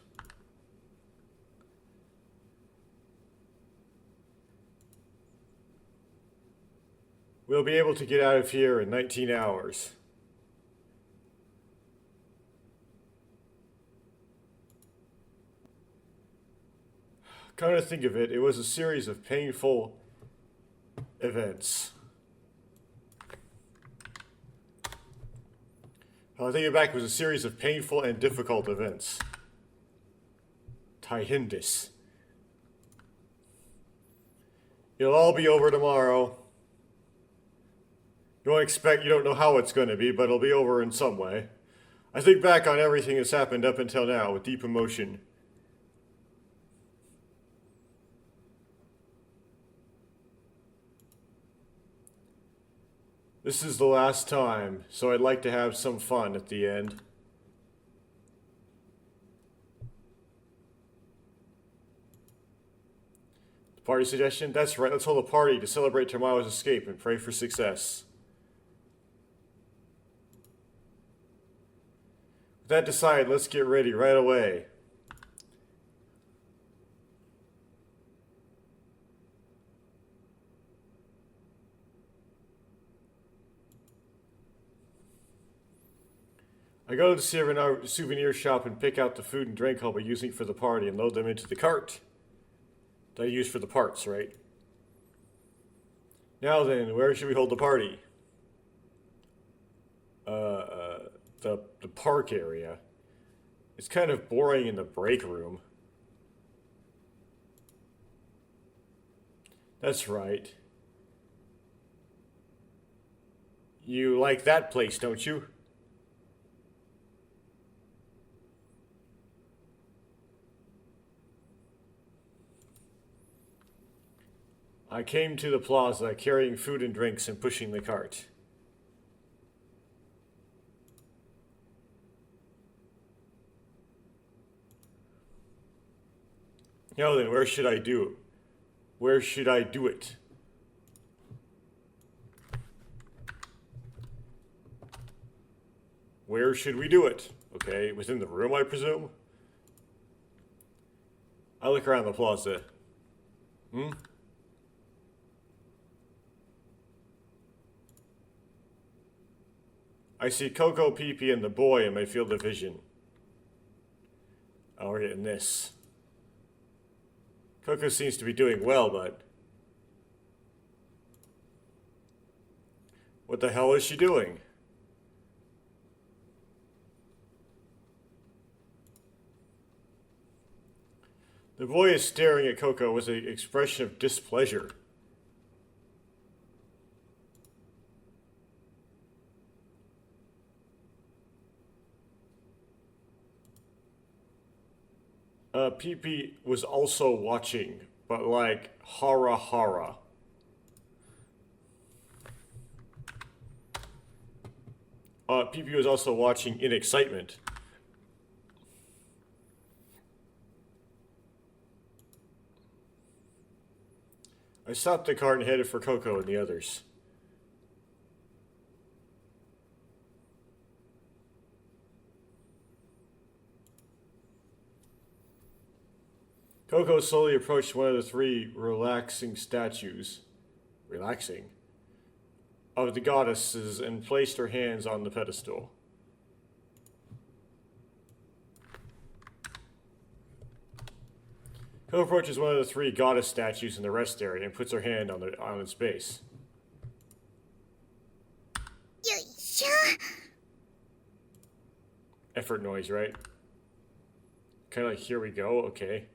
We'll be able to get out of here in 19 hours. Come to think of it, it was a series of painful events. I think it back, it was a series of painful and difficult events. Taihindis. It'll all be over tomorrow. You don't know how it's going to be, but it'll be over in some way. I think back on everything that's happened up until now with deep emotion. This is the last time, so I'd like to have some fun at the end. Party suggestion? That's right, let's hold a party to celebrate tomorrow's escape and pray for success. With that decided, let's get ready right away. go to the souvenir shop and pick out the food and drink I'll be using for the party and load them into the cart that I use for the parts, right? Now then, where should we hold the party? The park area. It's kind of boring in the break room. That's right. You like that place, don't you? I came to the plaza carrying food and drinks and pushing the cart. Now then, where should I do it? Where should I do it? Where should we do it? Okay, within the room, I presume? I look around the plaza. I see Coco, Pee-Pee, and the boy in my field of vision. Oh, we're getting this. Coco seems to be doing well, but... what the hell is she doing? The boy is staring at Coco with an expression of displeasure. Pee-Pee was also watching, but like hara hara. Pee-Pee was also watching in excitement. I stopped the cart and headed for Coco and the others. Coco slowly approached one of the three relaxing statues of the goddesses and placed her hands on the pedestal. Coco approaches one of the three goddess statues in the rest area and puts her hand on its base. Effort noise, right? Kind of like, here we go, okay.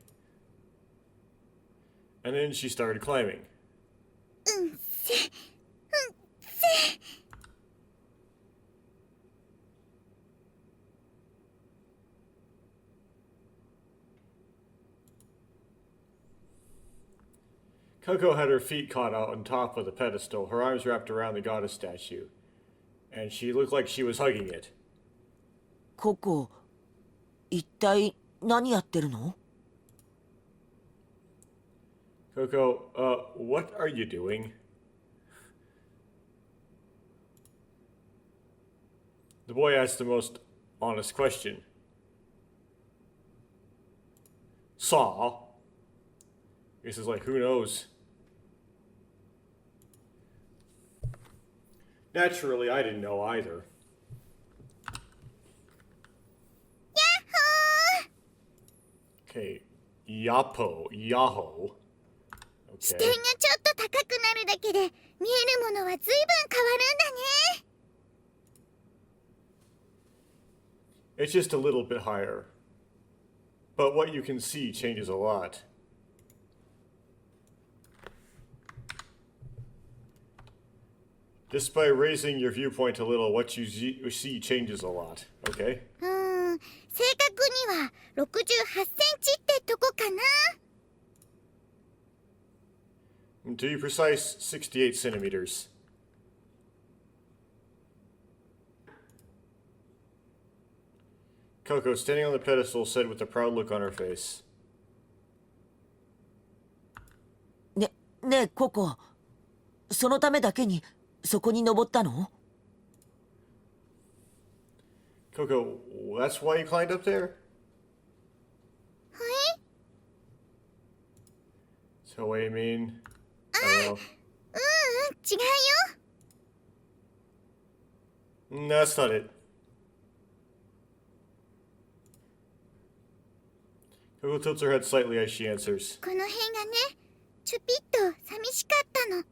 And then she started climbing. Coco had her feet caught out on top of the pedestal, her arms wrapped around the goddess statue, and she looked like she was hugging it. ココ、一体何やってるの? Coco, what are you doing? The boy asked the most honest question. Saw? I guess it's like, who knows? Naturally, I didn't know either. Yahoo! Okay, Yapo, Yahoo. 視点がちょっと高くなるだけで見えるものは随分変わるんだね。It's just a little bit higher. But what you can see changes a lot. Just by raising your viewpoint a little, what you see changes a lot. Okay? 正確には68センチってとこかな。To be precise, 68 centimeters. Coco, standing on the pedestal, said with a proud look on her face. ねえ、ココ。そのためだけにそこに登ったの? Coco, that's why you climbed up there? はい? So what do you mean? 違うよ。That's not it. Who tilts her head slightly as she answers. この辺がね、ちょぴっと寂しかったの。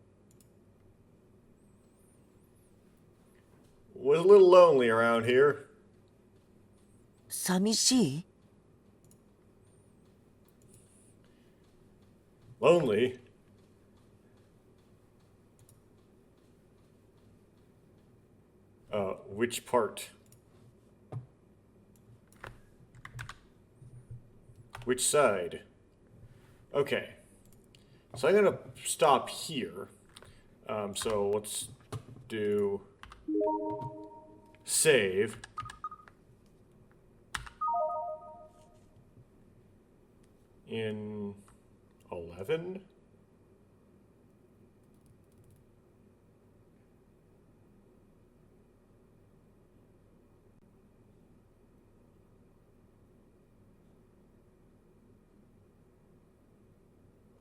Was a little lonely around here. 寂しい？ Lonely? Which part? Which side? Okay. So I'm gonna stop here. So let's do save. In 11?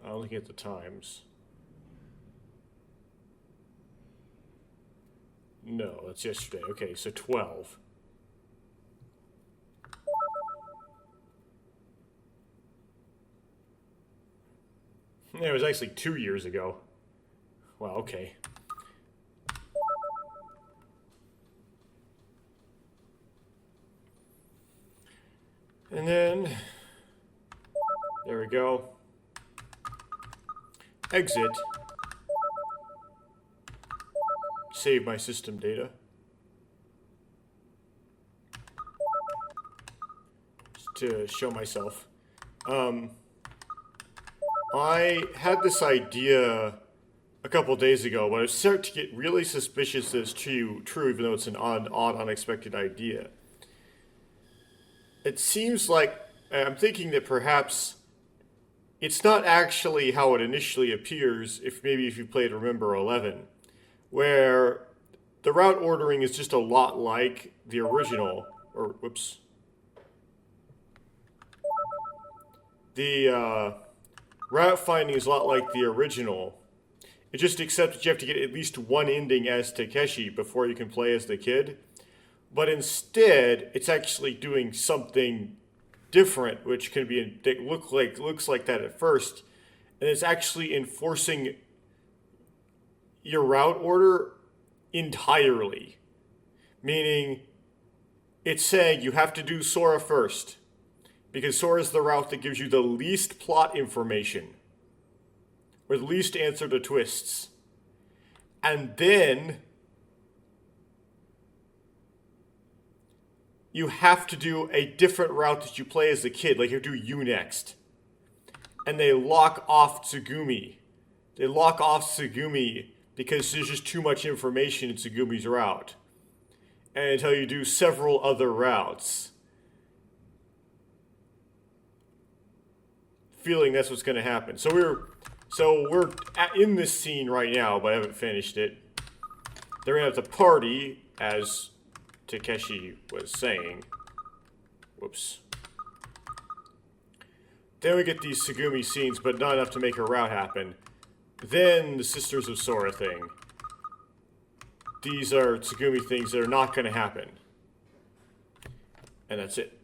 I'm looking at the times. No, that's yesterday. Okay, so 12. Yeah, it was actually 2 years ago. Wow, okay. And then, there we go. Exit. Save my system data. Just to show myself. I had this idea a couple days ago, but I started to get really suspicious that it's true even though it's an odd, unexpected idea. It seems like I'm thinking that perhaps it's not actually how it initially appears, if you played Remember 11, where the route ordering is just a lot like the original, or whoops. The route finding is a lot like the original. It just accepts that you have to get at least one ending as Takeshi before you can play as the kid. But instead, it's actually doing something different, which can be looks like that at first, and it's actually enforcing your route order entirely. Meaning, it's saying you have to do Sora first, because Sora is the route that gives you the least plot information, or the least answer to twists. And then you have to do a different route that you play as a kid, like you do U next. And they lock off Tsugumi. They lock off Tsugumi because there's just too much information in Tsugumi's route. And until you do several other routes. Feeling that's what's going to happen. So we're in this scene right now, but I haven't finished it. They're going to have the party, as Takeshi was saying. Whoops. Then we get these Tsugumi scenes, but not enough to make her route happen. Then the Sisters of Sora thing. These are Tsugumi things that are not going to happen. And that's it.